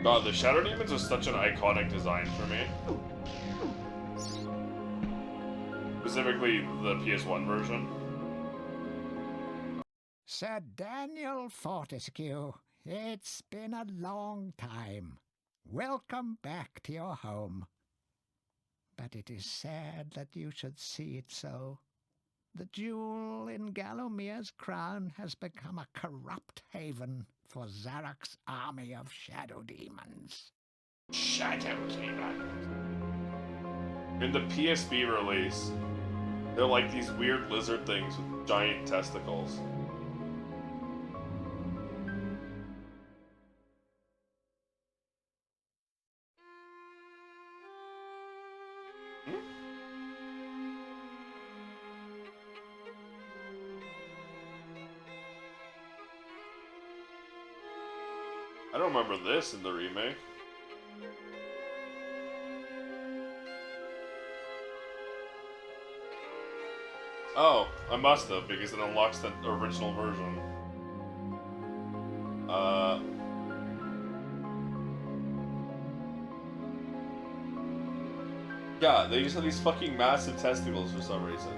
God, the Shadow Demons is such an iconic design for me. Specifically the PS1 version. Sir Daniel Fortescue, it's been a long time. Welcome back to your home. But it is sad that you should see it so. The jewel in Galomir's crown has become a corrupt haven for Zarok's army of shadow demons. Shadow demons. In the PSP release, they're like these weird lizard things with giant testicles. I don't remember this in the remake. Oh, I must have, because it unlocks the original version. Yeah, they just have these fucking massive testicles for some reason.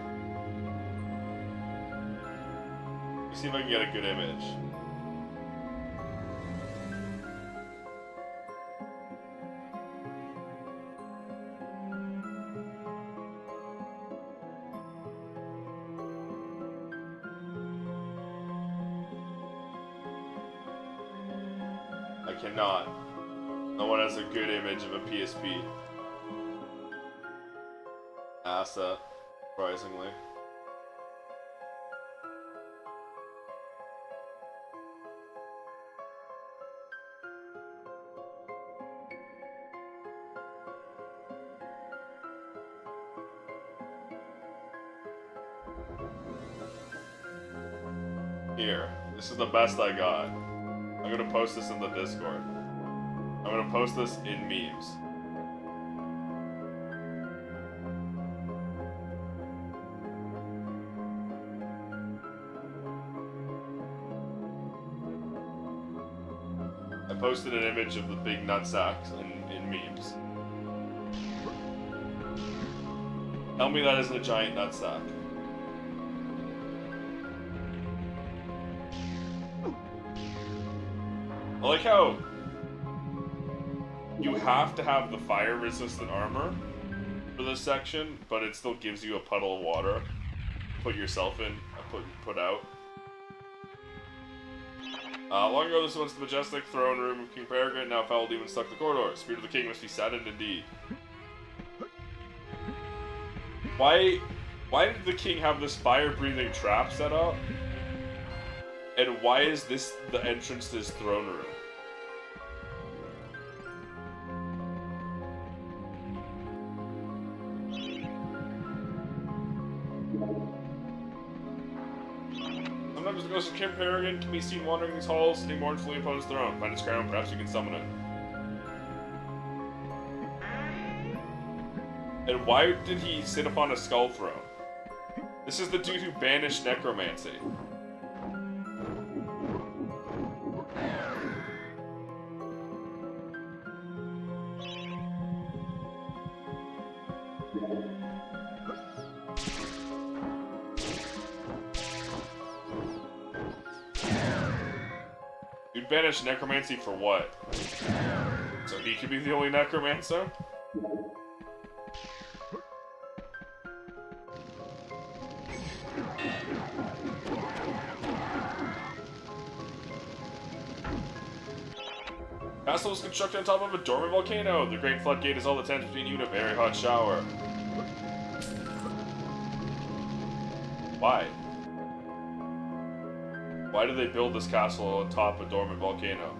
Let me see if I can get a good image. I cannot. No one has a good image of a PSP asset, surprisingly. Here, this is the best I got. I'm gonna post this in the Discord. I'm gonna post this in memes. I posted an image of the big nutsacks in memes. Tell me that isn't a giant nutsack. I like how you have to have the fire-resistant armor for this section, but it still gives you a puddle of water to put yourself in, put out. Long ago, this was the majestic throne room of King Peregrine. Now foul demons stuck the corridor. Spirit of the king must be saddened indeed. Why did the king have this fire-breathing trap set up? And why is this the entrance to his throne room? Sometimes the ghost of King Peregrine can be seen wandering these halls, sitting mournfully upon his throne. Find his crown, perhaps you can summon it. And why did he sit upon a skull throne? This is the dude who banished necromancy. Dude banished necromancy for what? So he could be the only necromancer? Castle was constructed on top of a dormant volcano. The great floodgate is all that stands between you and a very hot shower. Why? Why did they build this castle on top of a dormant volcano?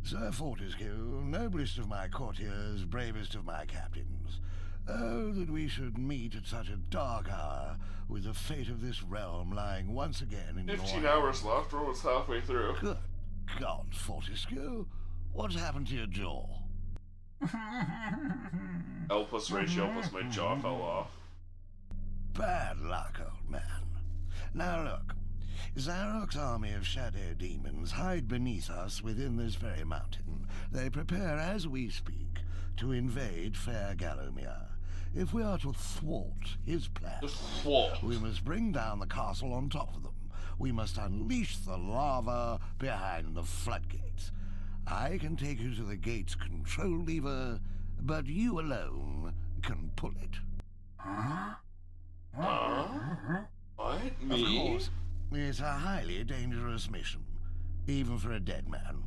Sir Fortescue, noblest of my courtiers, bravest of my captains. Oh, that we should meet at such a dark hour, with the fate of this realm lying once again in your 15 hands. hours left, we're almost halfway through. Good God, Fortescue. What's happened to your jaw? L plus ratio plus my jaw fell off. Bad luck, old man. Now look, Zarok's army of shadow demons hide beneath us within this very mountain. They prepare as we speak to invade fair Gallowmere. If we are to thwart his plan, we must bring down the castle on top of them. We must unleash the lava behind the floodgates. I can take you to the gate's control lever, but you alone can pull it. What? Me? Of course, it's a highly dangerous mission, even for a dead man.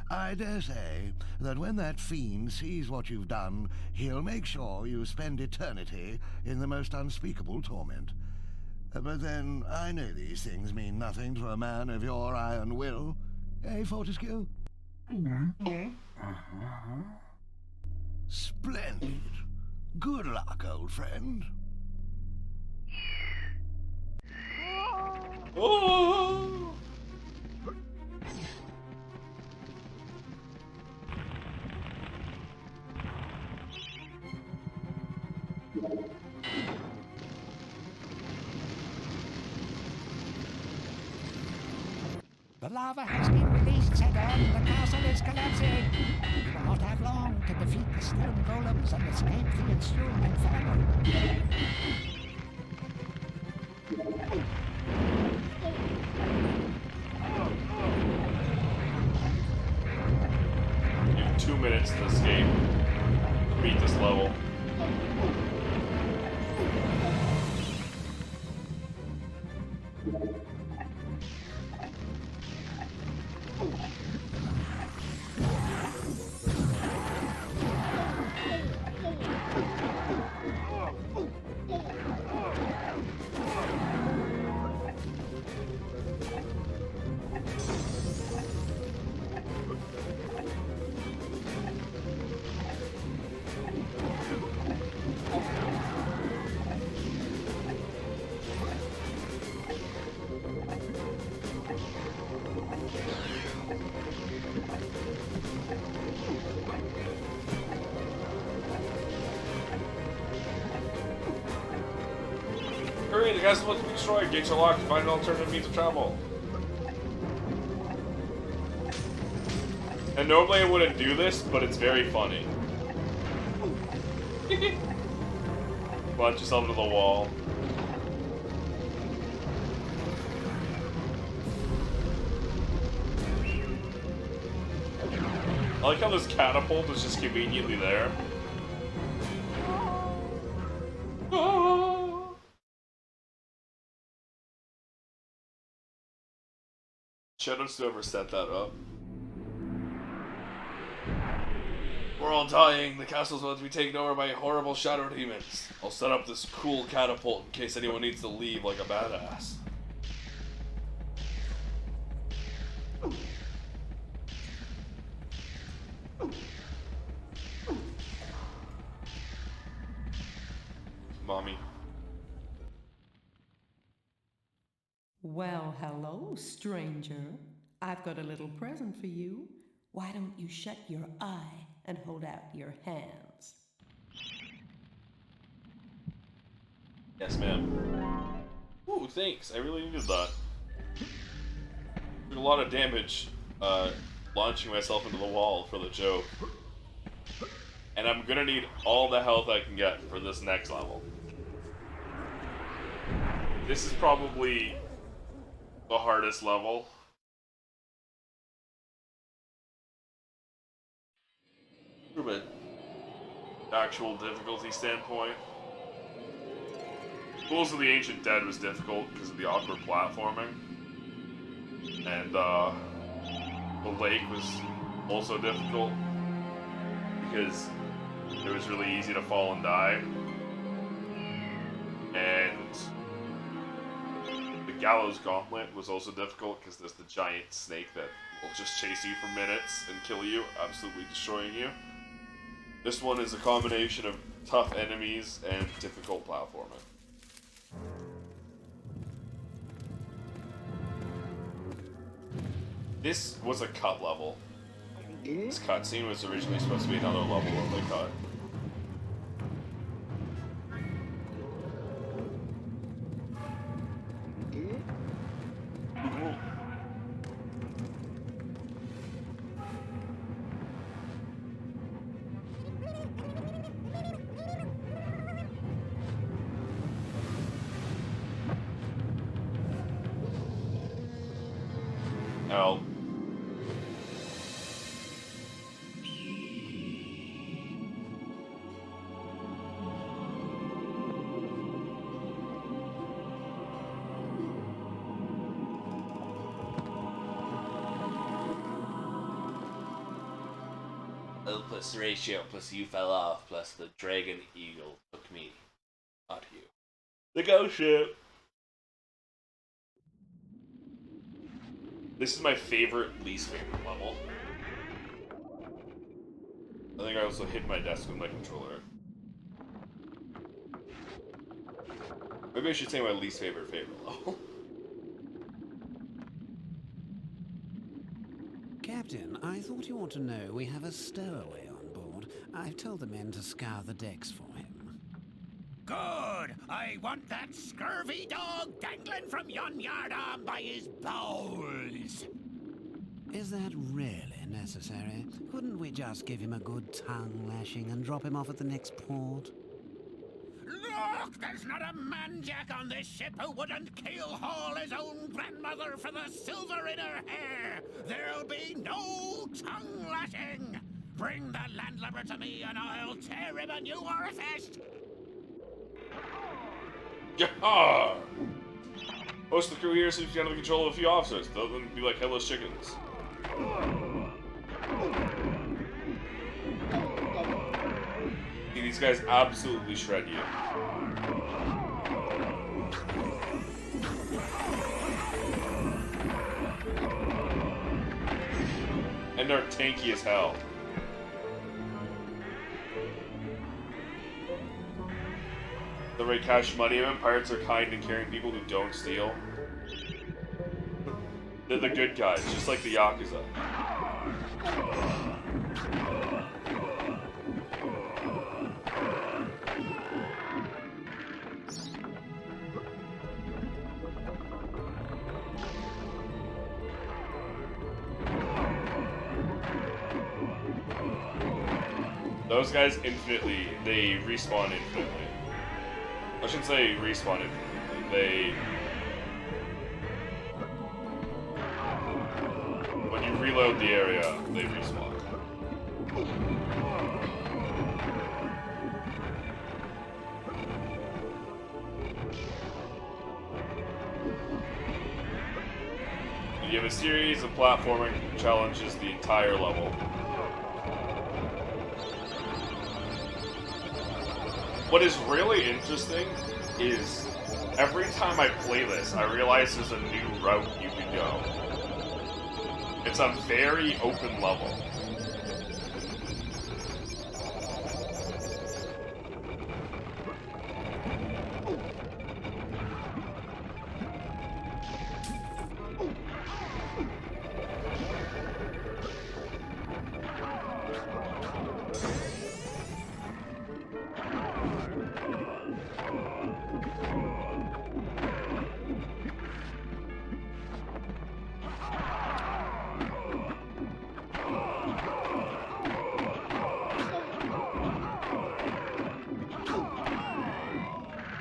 I dare say that when that fiend sees what you've done, he'll make sure you spend eternity in the most unspeakable torment. But then, I know these things mean nothing to a man of your iron will. Eh, Fortescue? Splendid. Good luck, old friend. Oh! The lava has been released, said Anne. The castle is collapsing. We will not have long to defeat the stone golems and escape the ensuing inferno. 2 minutes to escape. Beat this level. Hurry, the castle must be destroyed. Gates are locked. Find an alternative means of travel. And normally I wouldn't do this, but it's very funny. Punch yourself into the wall. I like how this catapult is just conveniently there. Shoutouts to whoever set that up. We're all dying. The castle's about to be taken over by horrible shadow demons. I'll set up this cool catapult in case anyone needs to leave like a badass. Mommy. Well, hello, stranger. I've got a little present for you. Why don't you shut your eye and hold out your hands? Yes, ma'am. Ooh, thanks. I really needed that. Took a lot of damage launching myself into the wall for the joke. And I'm gonna need all the health I can get for this next level. This is probably the hardest level. From an actual difficulty standpoint. Schools of the Ancient Dead was difficult because of the awkward platforming. And the lake was also difficult because it was really easy to fall and die. And the Gallows Gauntlet was also difficult because there's the giant snake that will just chase you for minutes and kill you, absolutely destroying you. This one is a combination of tough enemies, and difficult platforming. This was a cut level. This cutscene was originally supposed to be another level that they cut. L. L plus ratio plus you fell off plus the dragon eagle took me. Not you. The ghost ship. This is my least favorite level. I think I also hit my desk with my controller. Maybe I should say my least favorite level. Captain, I thought you ought to know we have a stowaway on board. I've told the men to scour the decks for him. Good! I want that scurvy dog dangling from yon yardarm by his bowels! Is that really necessary? Couldn't we just give him a good tongue lashing and drop him off at the next port? Look! There's not a man-jack on this ship who wouldn't keel-haul his own grandmother for the silver in her hair! There'll be no tongue lashing! Bring the landlubber to me and I'll tear him a new orifice! Yeah! Most of the crew here seems to be under the control of a few officers. They'll then be like headless chickens. See, these guys absolutely shred you. And they're tanky as hell. The right cash money of pirates are kind and caring people who don't steal. They're the good guys, just like the Yakuza. Those guys infinitely, they respawn infinitely. I shouldn't say respawn infinitely, they... When you reload the area, they respawn. You have a series of platforming challenges the entire level. What is really interesting is every time I play this, I realize there's a new route you can go. It's a very open level.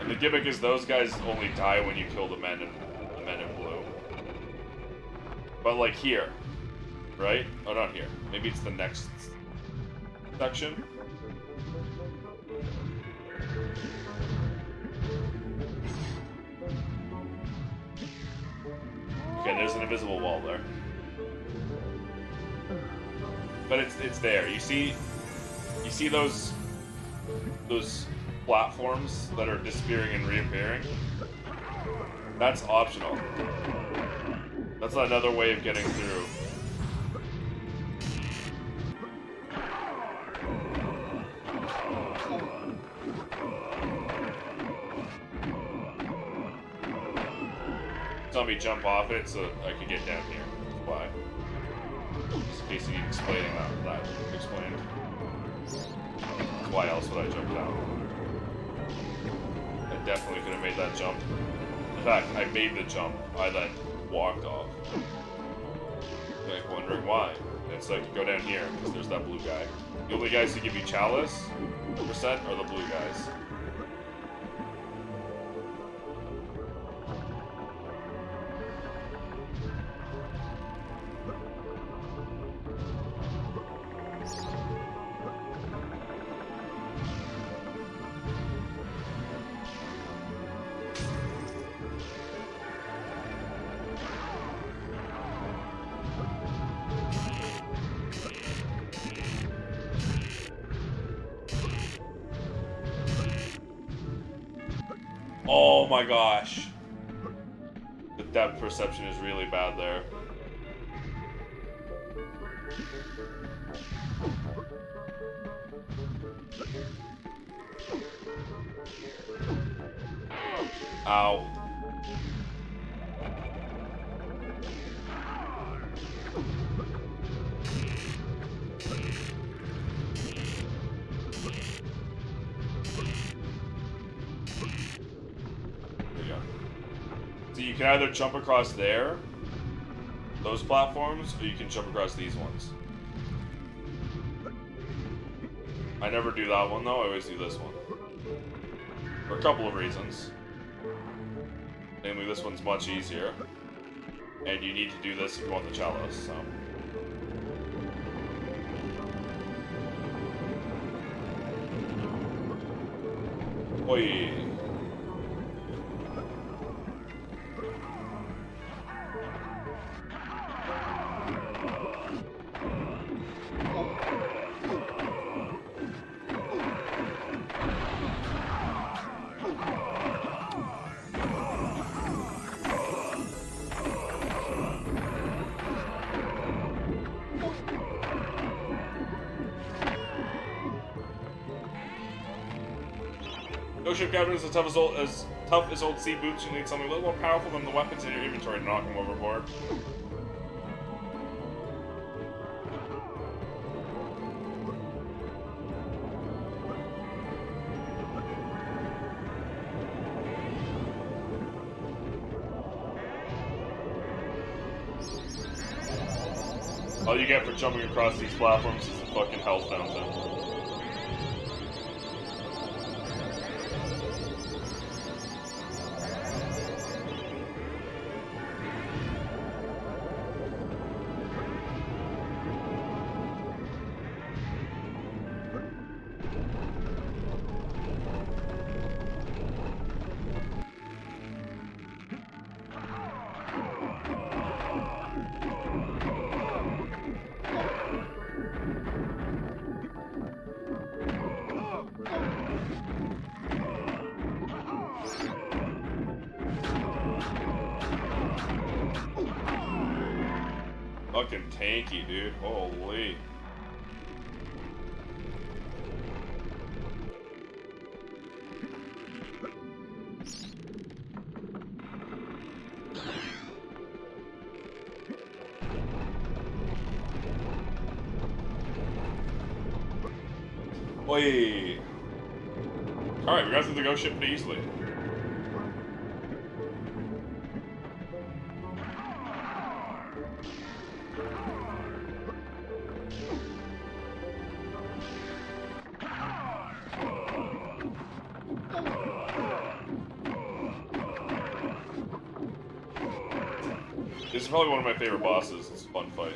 The gimmick is those guys only die when you kill the men in blue. But like here, right? Oh, not here. Maybe it's the next section. Okay, there's an invisible wall there. But it's there. You see those platforms that are disappearing and reappearing? That's optional. That's another way of getting through. saw me jump off it so I could get down here. That's why. Just in case you need explaining that explained. Why else would I jump down? I definitely could have made that jump. In fact, I made the jump. I then walked off. Like, wondering why. And it's like, go down here, because there's that blue guy. The only guys who give you chalice percent are the blue guys. Oh my gosh. The depth perception is really bad there. Ow. So you can either jump across there, those platforms, or you can jump across these ones. I never do that one though, I always do this one. For a couple of reasons. Namely, this one's much easier. And you need to do this if you want the chalice, so. Oi. Ship captain is as tough as old sea boots. You need something a little more powerful than the weapons in your inventory to knock him overboard. All you get for jumping across these platforms is the fucking health fountain. Fucking tanky, dude. Holy. Wait. Alright, we got through the ghost ship pretty easily. This is probably one of my favorite bosses. It's a fun fight.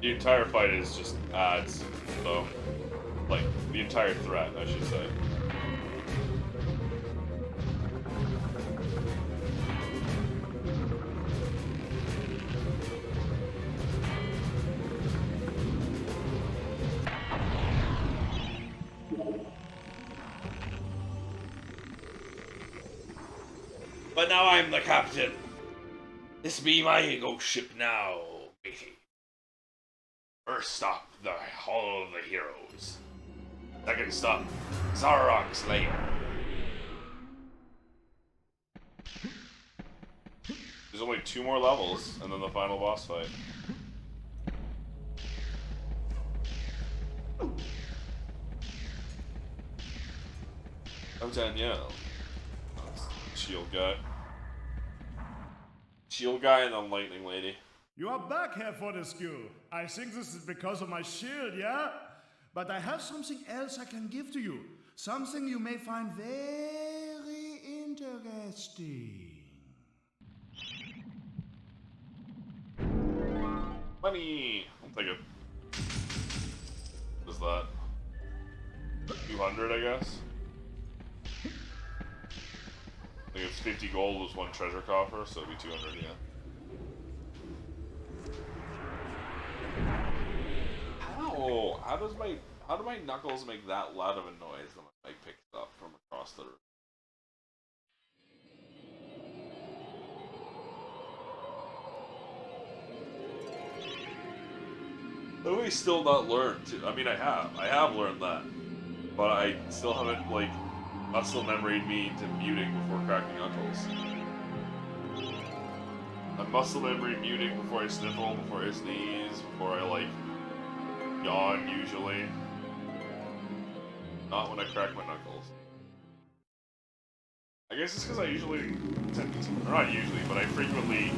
The entire fight is just adds, though. Like, the entire threat, I should say. But now I'm the captain. This be my ghost ship now, matey. First stop, the Hall of the Heroes. Second stop, Zarok's lair. There's only 2 more levels, and then the final boss fight. Oh, Danielle. Shield guy. Shield guy and the lightning lady. You are back, Herr Fortescue. I think this is because of my shield, yeah? But I have something else I can give to you. Something you may find very interesting. Money! I'll take it. What is that? 200, I guess? I think it's 50 gold was 1 treasure coffer, so it'd be 200, yeah. How do my knuckles make that loud of a noise when my mic picks it up from across the room? Have I still not learned to? I mean, I have learned that, but I still haven't like muscle memoried me to muting before cracking knuckles. I muscle memory muting before I sniffle, before I sneeze, before I like yawn usually. Not when I crack my knuckles. I guess it's because I usually tend to, or not usually, but I frequently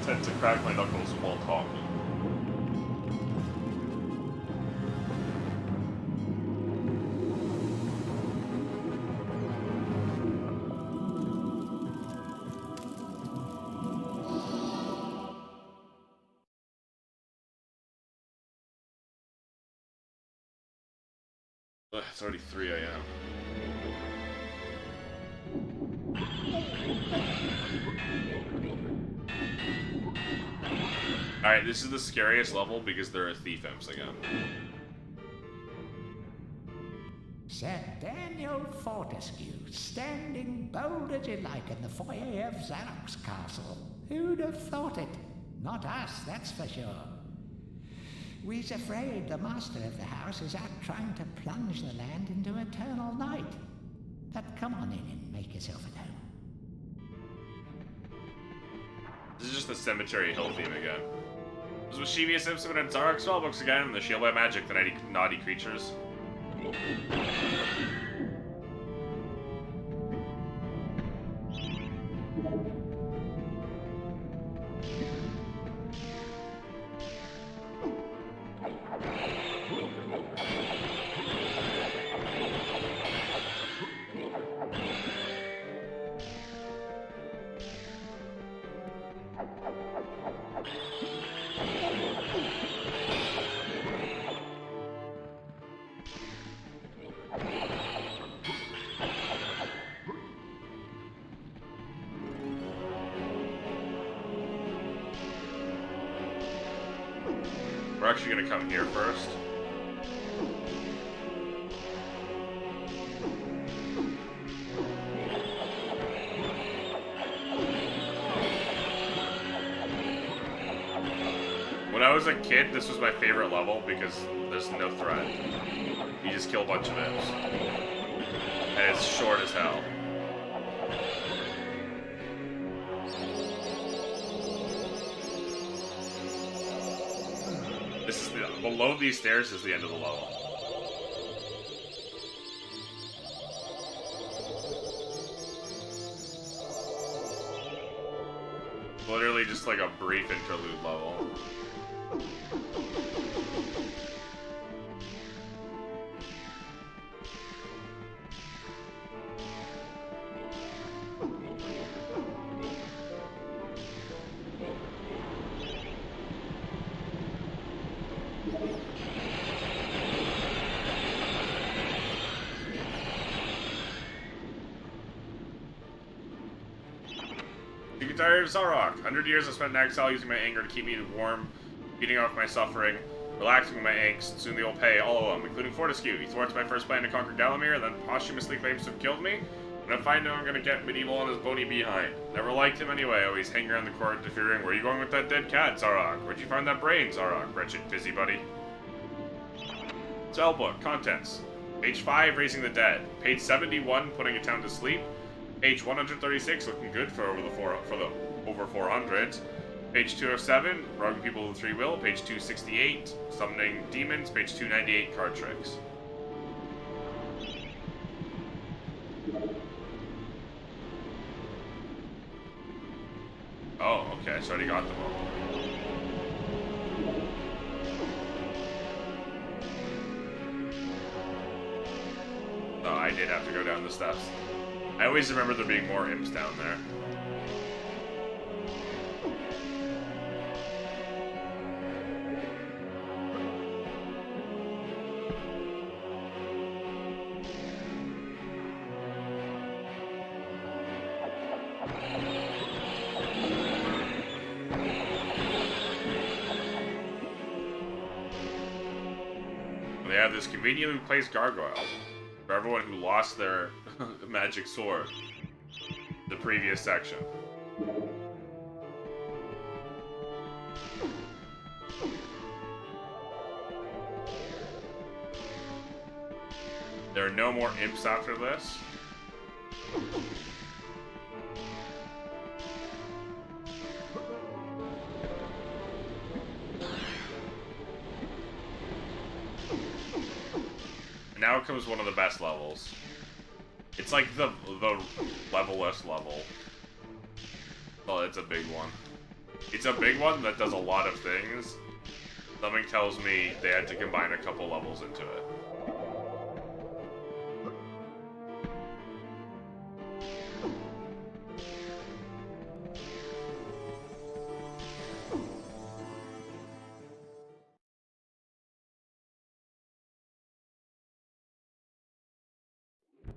tend to crack my knuckles while talking. Ugh, it's already 3 a.m. Alright, this is the scariest level because there are thief imps again. Sir Daniel Fortescue, standing bold as you like in the foyer of Zarok's castle. Who'd have thought it? Not us, that's for sure. We's afraid the master of the house is out trying to plunge the land into eternal night. But come on in and make yourself at home. This is just the Cemetery Hill theme again. This was Mischievous Simpson and Zarok spellbooks again, and the Shield by Magic, the naughty creatures. We're actually gonna come here first. When I was a kid, this was my favorite level because there's no threat. You just kill a bunch of imps. And it's short as hell. This is below these stairs is the end of the level. Literally just like a brief interlude level. Tired of Zarok. 100 years I spent in exile using my anger to keep me warm, beating off my suffering, relaxing my angst. Soon they'll pay, all of them, including Fortescue. He thwarts my first plan to conquer Galamir, then posthumously claims to have killed me. When When I find out I'm gonna get MediEvil on his bony behind. Never liked him anyway, always hanging around the court interfering. Where are you going with that dead cat, Zarok? Where'd you find that brain, Zarok? Wretched busybody. Spellbook, contents. Page 5, Raising the Dead. Page 71, Putting a Town to Sleep. Page 136, looking good for over 400. Page 207, Robbing People with Free Will. Page 268, Summoning Demons. Page 298, Card Tricks. Oh, okay, so I already got them all. Oh, I did have to go down the steps. I always remember there being more imps down there. They have this conveniently placed gargoyle for everyone who lost their magic sword the previous section. There are no more imps after this. Now comes one of the best levels. It's like the level-less level. Oh, it's a big one. It's a big one that does a lot of things. Something tells me they had to combine a couple levels into it.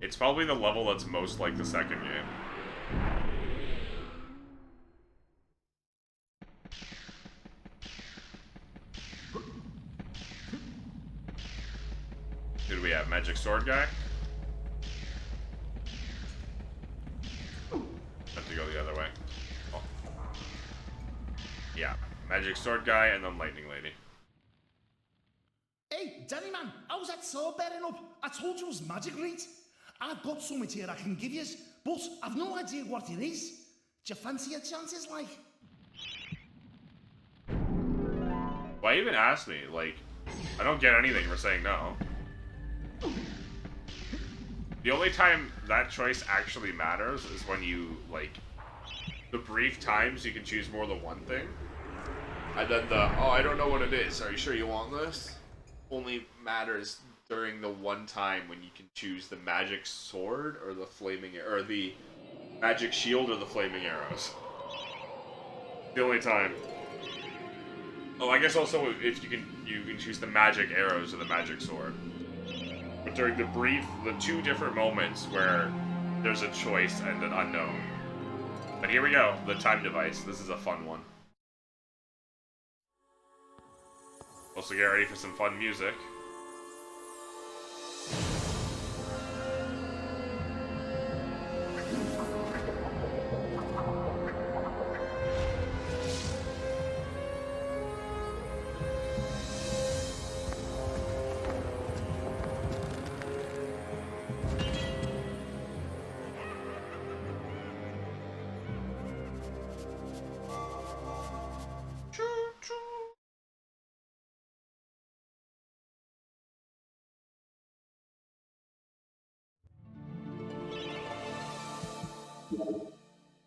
It's probably the level that's most like the second game. Who do we have? Magic Sword guy? Have to go the other way. Oh. Yeah. Magic Sword guy and then Lightning Lady. Hey, Danny man, how's that sword bearing up? I told you it was magic, right? I've got something here I can give you, but I've no idea what it is. Do you fancy your chances, like? Why even ask me? Like, I don't get anything for saying no. The only time that choice actually matters is when you, like, the brief times you can choose more than one thing. And then the, oh, I don't know what it is. Are you sure you want this? Only matters during the one time when you can choose the magic sword or the flaming, or the magic shield or the flaming arrows. The only time. Oh, I guess also if you can choose the magic arrows or the magic sword. But during the two different moments where there's a choice and an unknown. But here we go, the time device. This is a fun one. Also get ready for some fun music.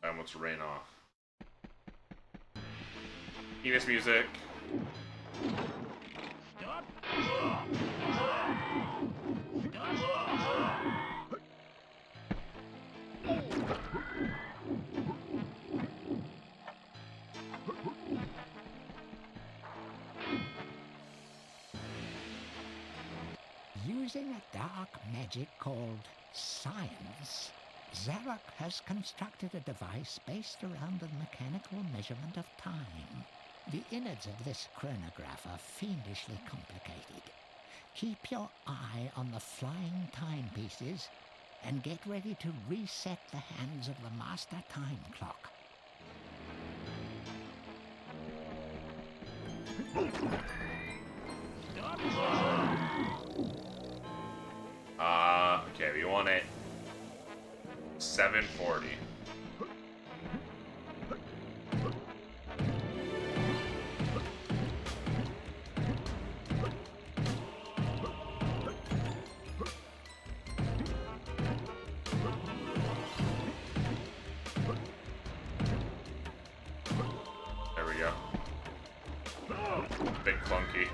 I almost ran off. Penis music. Using a dark magic called science, Zarok has constructed a device based around the mechanical measurement of time. The innards of this chronograph are fiendishly complicated. Keep your eye on the flying timepieces and get ready to reset the hands of the Master Time Clock. Okay, we want it 740. There we go. Big clunky.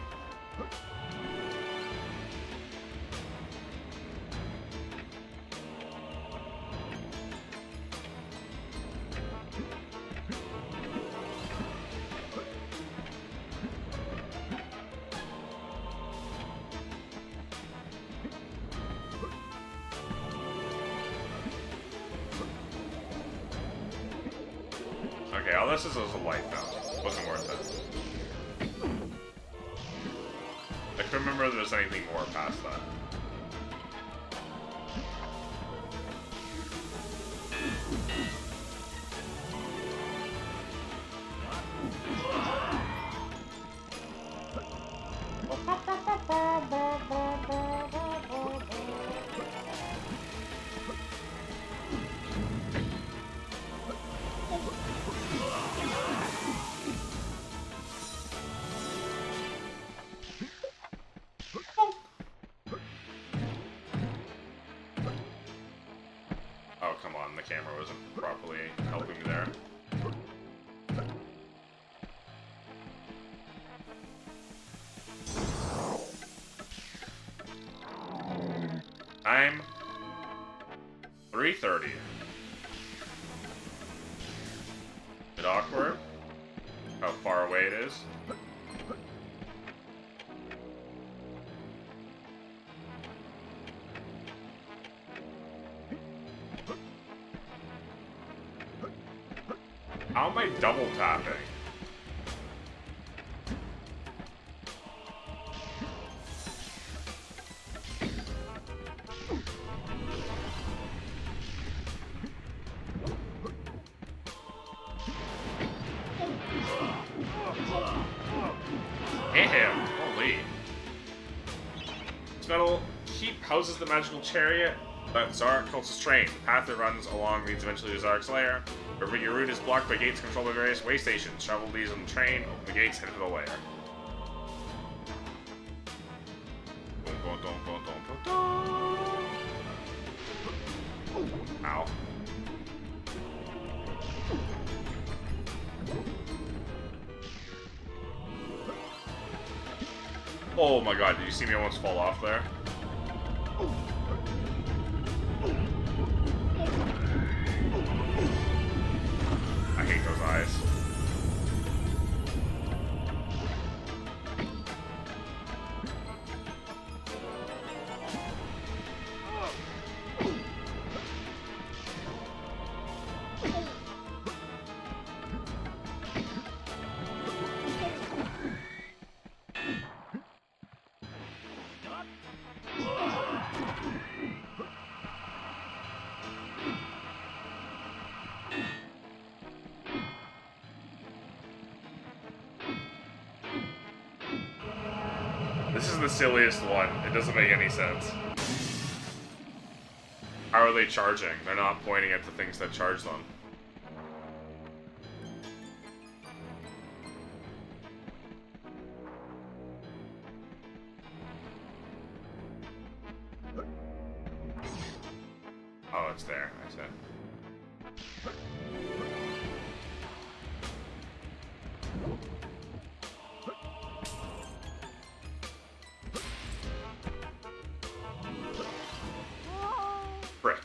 Okay, all this is a light now. Wasn't worth it. I couldn't remember if there's anything more past that. Oh, come on, the camera wasn't properly helping me there. Time 3:30. Bit awkward. How far away it is. How am I double tapping? Hit him! Holy. This metal heap houses the magical chariot that Zarek calls his train. The path it runs along leads eventually to Zarek's lair. Wherever your route is blocked by gates controlled by various way stations. Travel these on the train, open the gates, head to the lair. Ow. Oh my god, did you see me almost fall off there? I hate those eyes. This is the silliest one. It doesn't make any sense. How are they charging? They're not pointing at the things that charge them. Oh, it's there. I said. Frick.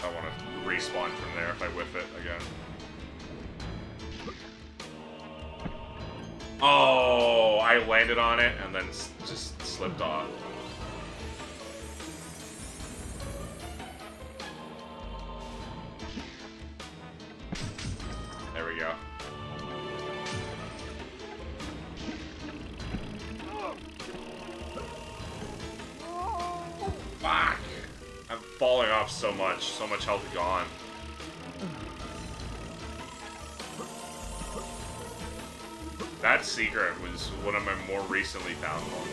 I want to respawn from there if I whiff it again. Oh, I landed on it and then just slipped off. There we go. off so much health gone. That secret was one of my more recently found ones.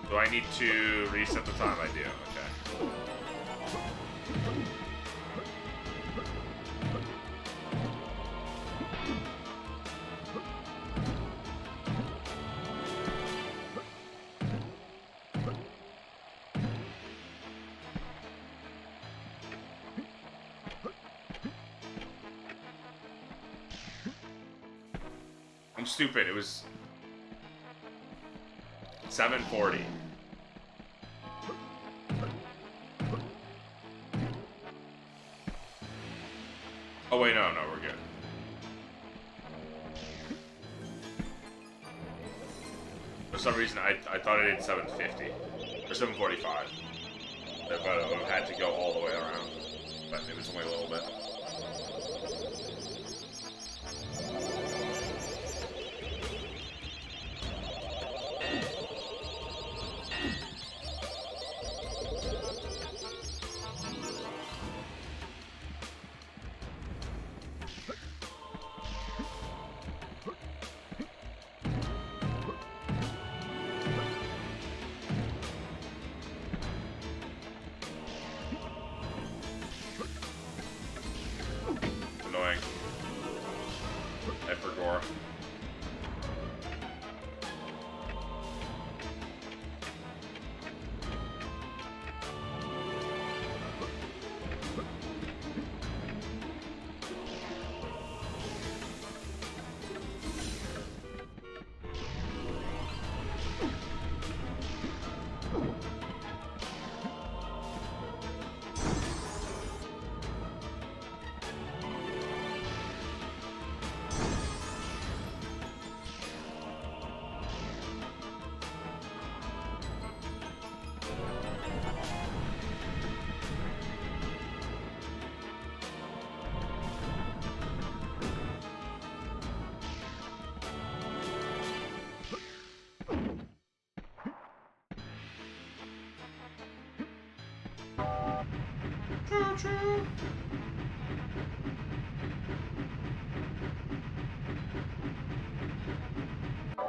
Do I need to reset the time? I do, okay. I'm stupid, it was 7:40. Oh wait, no, we're good. For some reason, I thought I did 7:50 or 7:45. If I had to go all the way around, but it was only a little bit. Annoying. I forgot.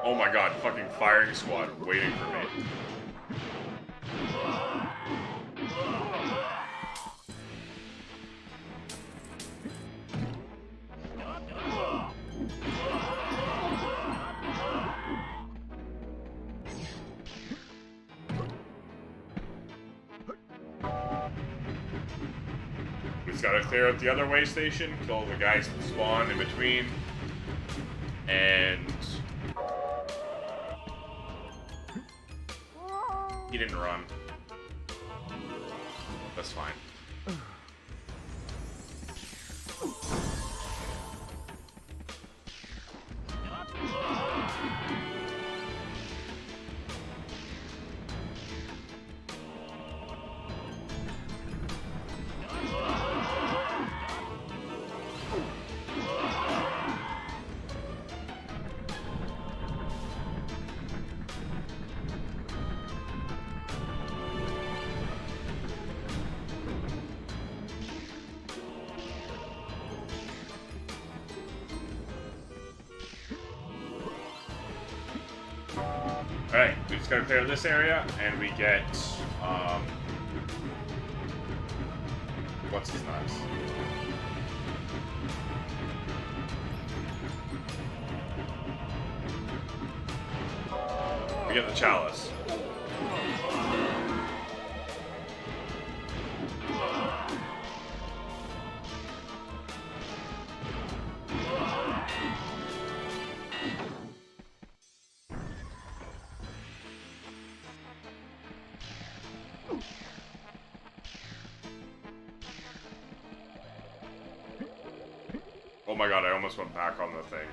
Oh my god, fucking firing squad waiting for me. We just gotta clear out the other way station, kill the guys that spawn in between, and he didn't run. That's fine. Alright, we just gotta clear this area, and we get, what's his nuts? We get the chalice. Oh my god, I almost went back on the thing.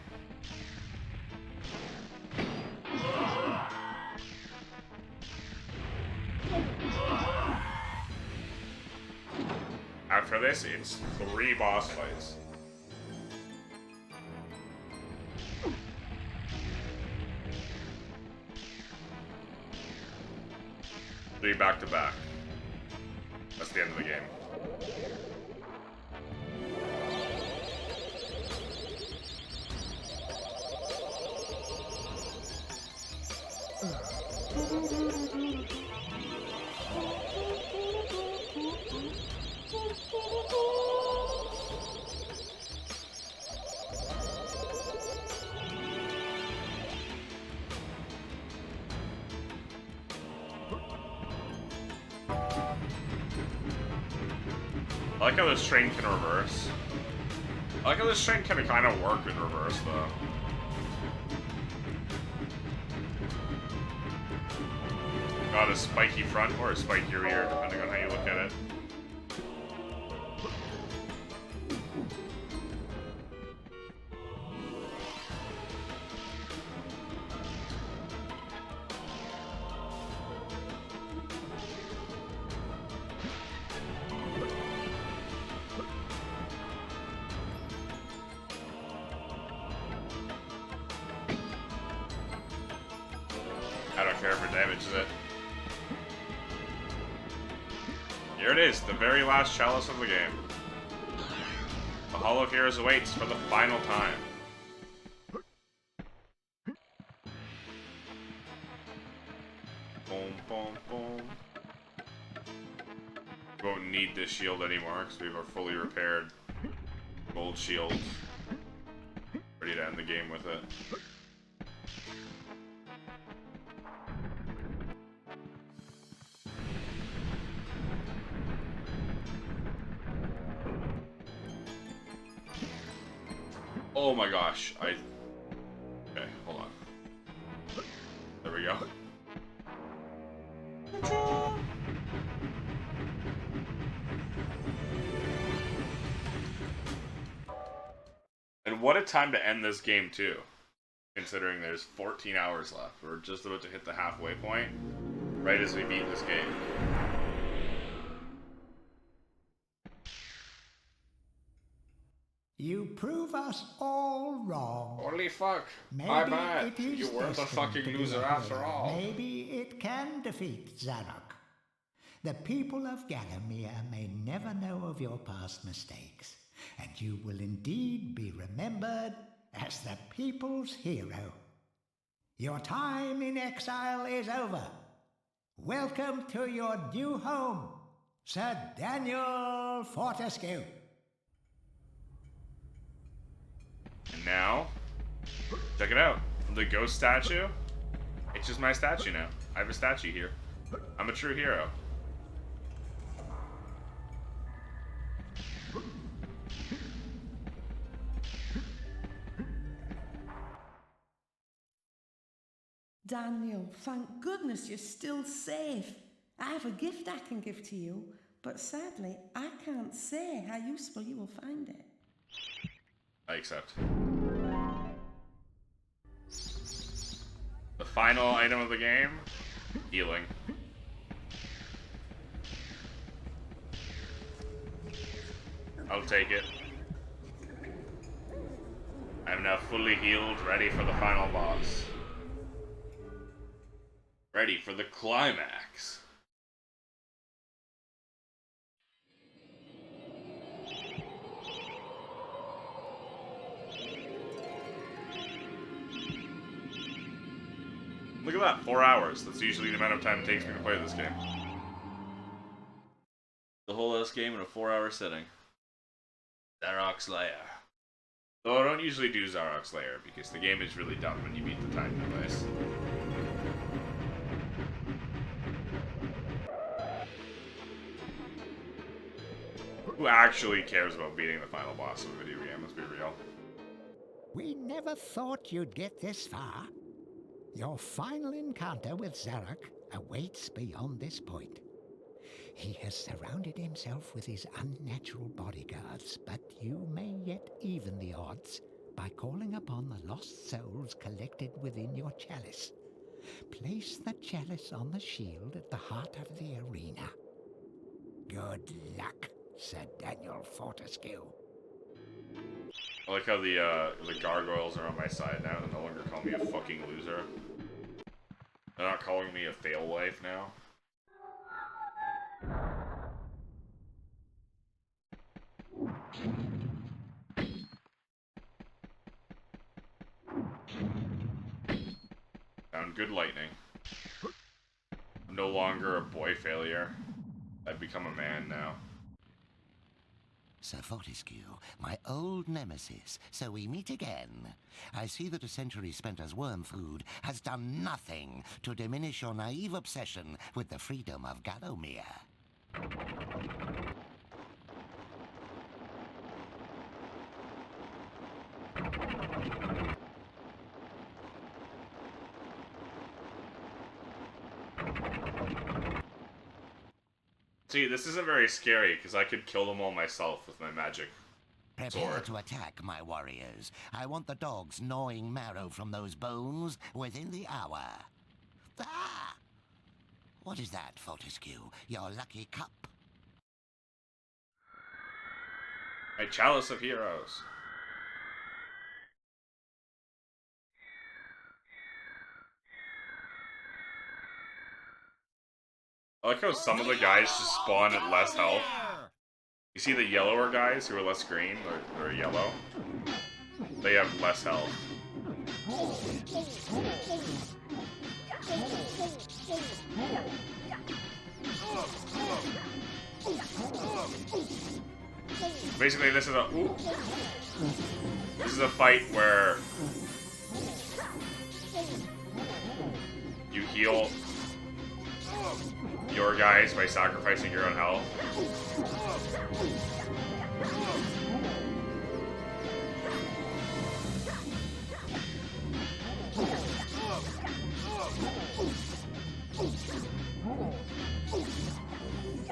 After this, it's 3 boss fights. 3 back to back. That's the end of the game. I like how this train can reverse. I like how this train can kind of work in reverse, though. Got a spiky front or a spiky rear, depending on how you look at it. I don't care if it damages it. Here it is, the very last chalice of the game. The Hollow Heroes awaits for the final time. Boom, boom, boom. We won't need this shield anymore because we have our fully repaired gold shield. Ready to end the game with it. Oh my gosh, okay, hold on. There we go. And what a time to end this game too, considering there's 14 hours left. We're just about to hit the halfway point, right as we beat this game. You prove us all wrong. Holy fuck. Maybe My bad. it is You weren't a destined fucking to be loser a after hero. all. Maybe it can defeat Zarok. The people of Gallowmere may never know of your past mistakes, and you will indeed be remembered as the people's hero. Your time in exile is over. Welcome to your new home, Sir Daniel Fortescue. And now, check it out. The ghost statue. It's just my statue now. I have a statue here. I'm a true hero. Daniel, thank goodness you're still safe. I have a gift I can give to you, but sadly, I can't say how useful you will find it. I accept. The final item of the game, healing. I'll take it. I'm now fully healed, ready for the final boss. Ready for the climax. Look at that, 4 hours. That's usually the amount of time it takes me to play this game. The whole of this game in a 4-hour sitting. Zarok's Lair. Though I don't usually do Zarok's Lair, because the game is really dumb when you beat the time device. Who actually cares about beating the final boss of a video game? Let's be real. We never thought you'd get this far. Your final encounter with Zarok awaits beyond this point. He has surrounded himself with his unnatural bodyguards, but you may yet even the odds by calling upon the lost souls collected within your chalice. Place the chalice on the shield at the heart of the arena. Good luck, Sir Daniel Fortescue. I like how the gargoyles are on my side now. They no longer call me a fucking loser. They're not calling me a fail wife now. Found good lightning. I'm no longer a boy failure. I've become a man now. Sir Fortescue, my old nemesis, so we meet again. I see that a century spent as worm food has done nothing to diminish your naive obsession with the freedom of Gallowmere. See, this isn't very scary, because I could kill them all myself with my magic Prepare sword. to attack, my warriors. I want the dogs gnawing marrow from those bones within the hour. Ah! What is that, Fortescue? Your lucky cup? My chalice of heroes. I like how some of the guys just spawn at less health. You see the yellower guys who are less green, or yellow? They have less health. Basically, this is a fight where you heal your guys by sacrificing your own health.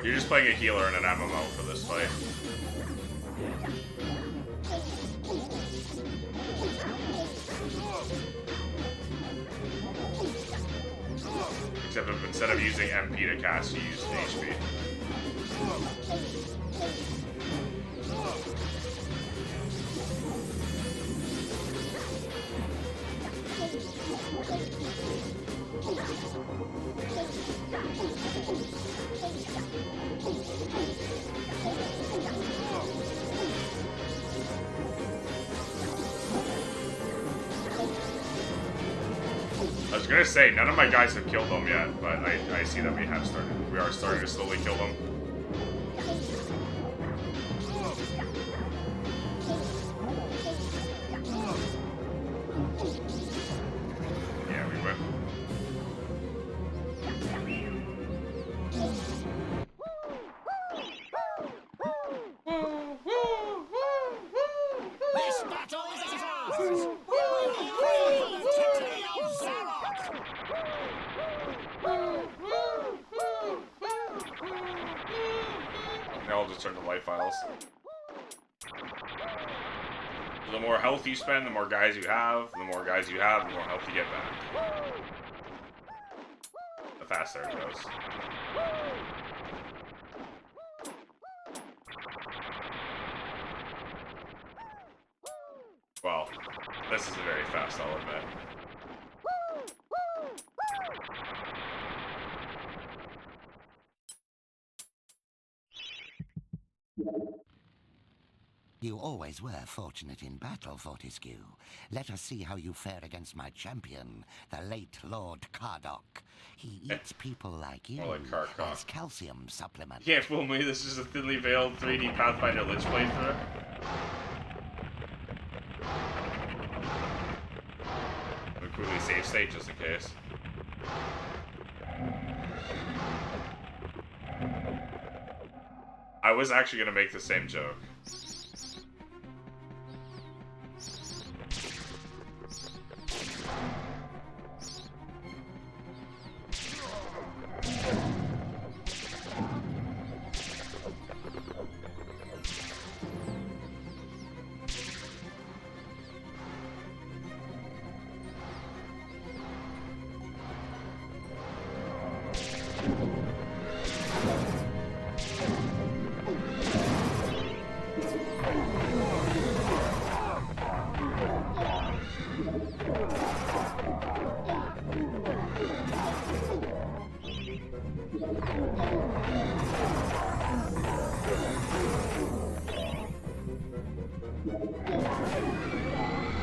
You're just playing a healer in an MMO for this fight. Except if instead of using MP to cast, you use HP. I was gonna say, none of my guys have killed them yet, but I see that we are starting to slowly kill them. Yeah, we went. This battle is ours! Now I'll just turn to light files. The more health you spend, the more guys you have. The more guys you have, the more health you get back. The faster it goes. Well, this is very fast, I'll admit. You always were fortunate in battle, Fortescue. Let us see how you fare against my champion, the late Lord Cardock. He eats people like you More like Carcock. as calcium supplement. You can't fool me, this is a thinly veiled 3D Pathfinder Lich playthrough. I'm quickly save state just in case. I was actually gonna make the same joke.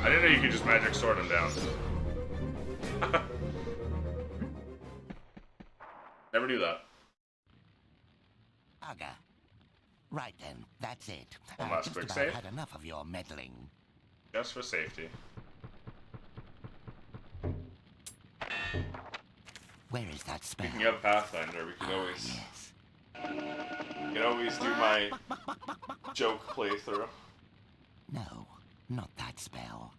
I didn't know you could just magic sword him down. Never knew that. Aga. Right then, that's it. One last Just quick about save. had enough of your meddling. Just for safety. Where is that spell? Speaking of Pathfinder, we can always... Yes. You can always do my joke playthrough. No, not that spell.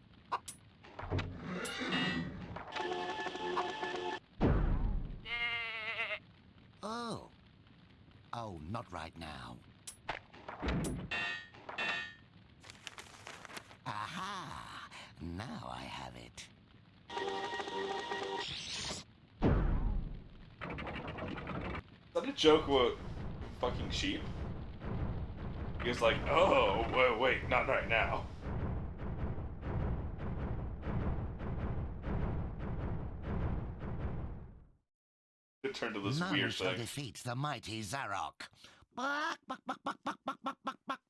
Oh. Oh, not right now. Aha! Now I have it. Is that a joke about fucking sheep? He was like, oh, wait, not right now. It turned to this None weird shall thing. defeat the mighty Zarok. Buck, buck, buck, buck, buck, buck, buck, buck, buck.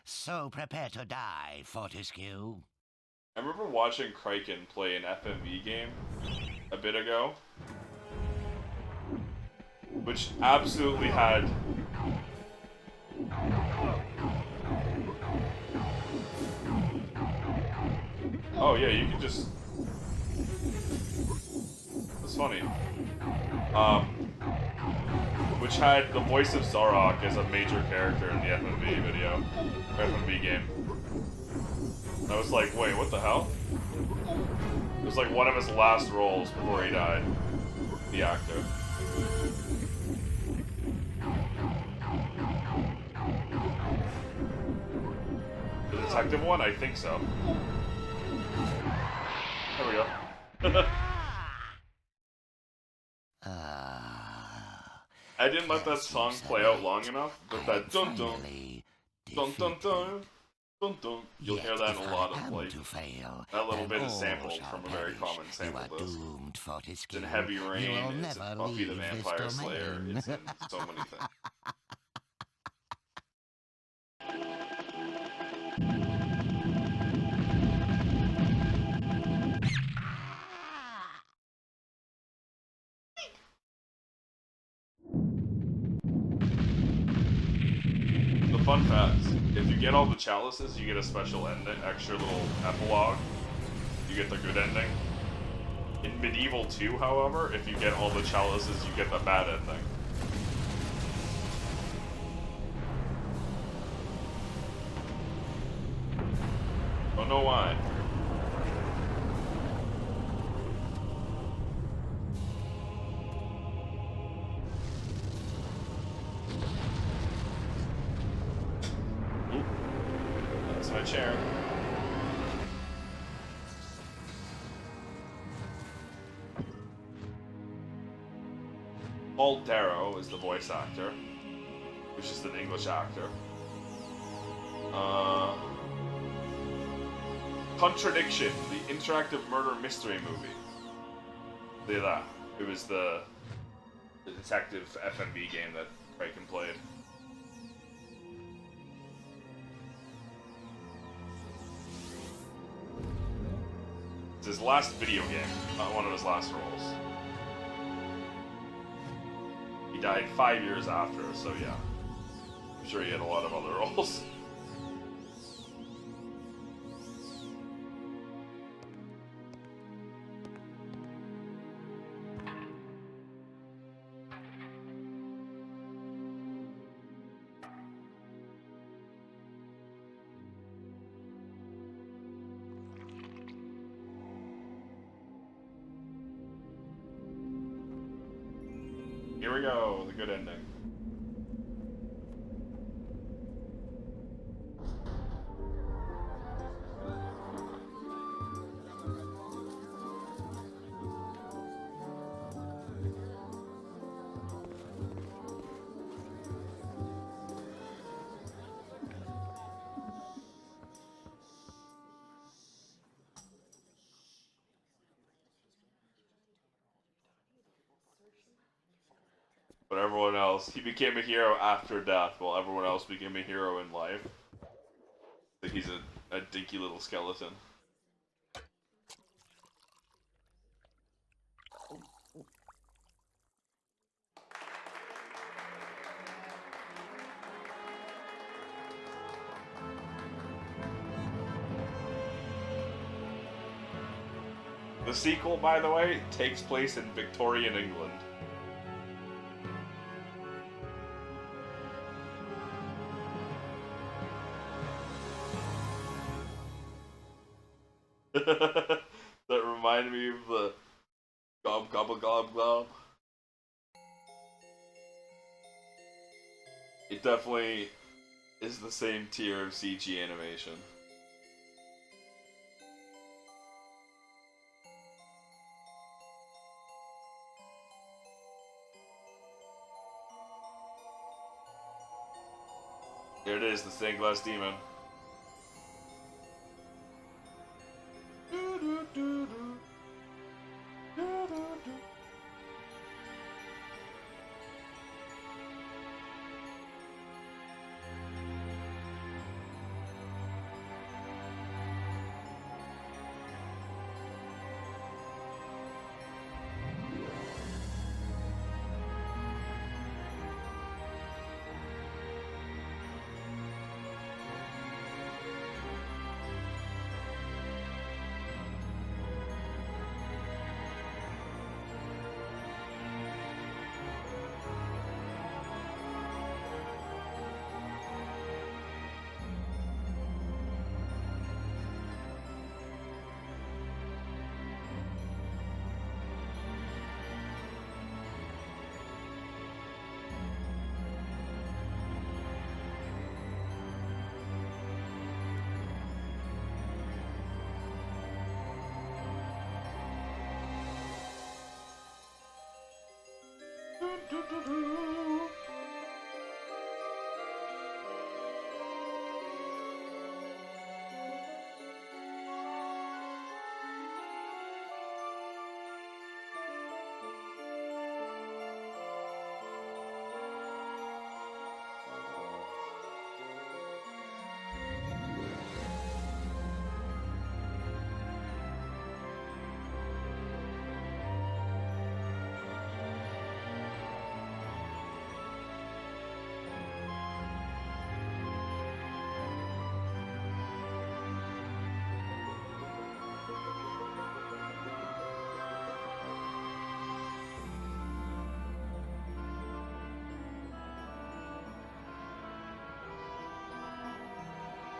So prepare to die, Fortescue. I remember watching Kraken play an FMV game a bit ago, which absolutely had oh yeah, you can just that's funny. Which had the voice of Zarok as a major character in the FMV video, FMV game. And I was like, wait, what the hell? It was like one of his last roles before he died. The actor. The detective one? I think so. There we go. I didn't let that song play out long enough, but that dun dun dun dun dun dun dun, you'll hear that in a lot of like that little bit is sampled from a very common sample disc. It's in Heavy Rain, it's in Buffy the Vampire Slayer, it's in so many things. The fun fact, if you get all the chalices, you get a special ending, extra little epilogue. You get the good ending. In MediEvil 2, however, if you get all the chalices, you get the bad ending. Don't know why. Oop. That's my chair. Paul Darrow is the voice actor, which is an English actor. Contradiction, the interactive murder mystery movie. Look at that. It was the detective FMV game that Kraken played. It's his last video game, not one of his last roles. He died 5 years after, so yeah. I'm sure he had a lot of other roles. Here we go, the good ending. But everyone else, he became a hero after death, while everyone else became a hero in life. The he's a dinky little skeleton. The sequel, by the way, takes place in Victorian England. That reminded me of the gob gobble gob gob. It definitely is the same tier of CG animation. There it is, the stained glass demon.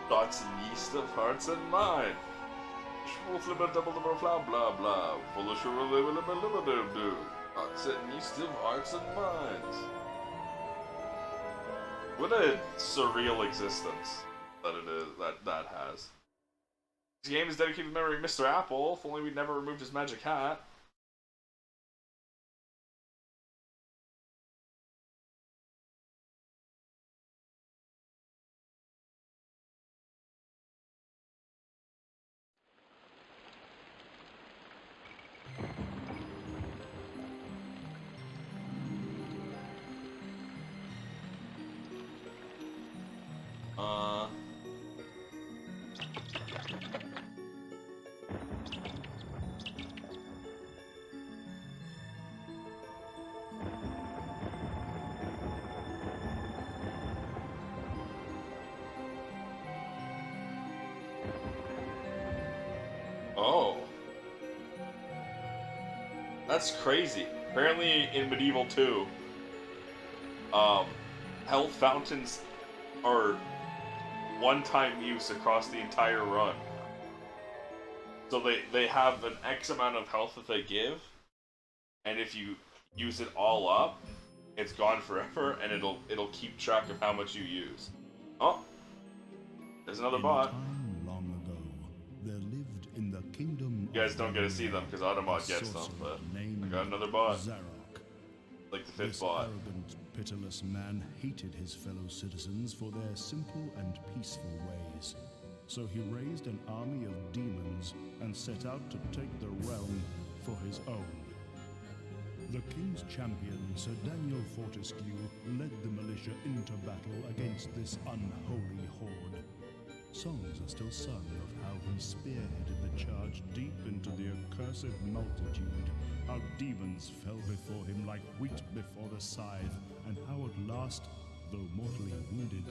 Thoughts and yeast of hearts and mind. Blah blah blah. Full of sugar. Thoughts and yeast of hearts and minds. What a surreal existence that it is that has. This game is dedicated to the memory of Mr. Apple. If only we'd never removed his magic hat. Oh. That's crazy. Apparently in MediEvil 2, health fountains are one-time use across the entire run. So they have an X amount of health that they give, and if you use it all up, it's gone forever, and it'll keep track of how much you use. Oh, there's another bot. Long ago, there lived in the kingdom. You guys don't get to see them because Automod gets them, but I got another bot. Zarok. Like the fifth This bot. arrogant, pitiless man hated his fellow citizens for their simple and peaceful ways. So he raised an army of demons and set out to take the realm for his own. The king's champion, Sir Daniel Fortescue, led the militia into battle against this unholy horde. Songs are still sung of how he spearheaded the charge deep into the accursed multitude, how demons fell before him like wheat before the scythe, and how at last, though mortally wounded,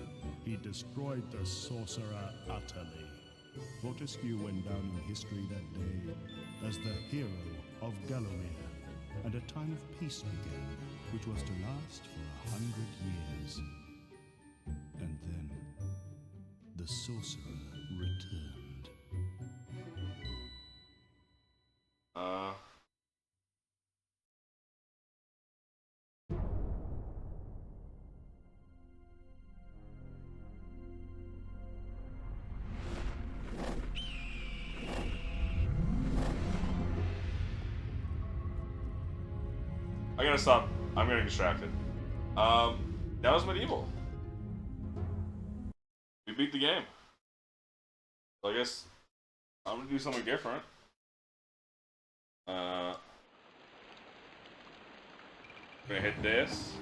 he destroyed the sorcerer utterly. Fortescue went down in history that day as the hero of Gallowmere, and a time of peace began, which was to last for 100 years. And then the sorcerer returned. I gotta stop. I'm getting distracted. That was MediEvil. We beat the game. So I guess I'm gonna do something different. Gonna hit this.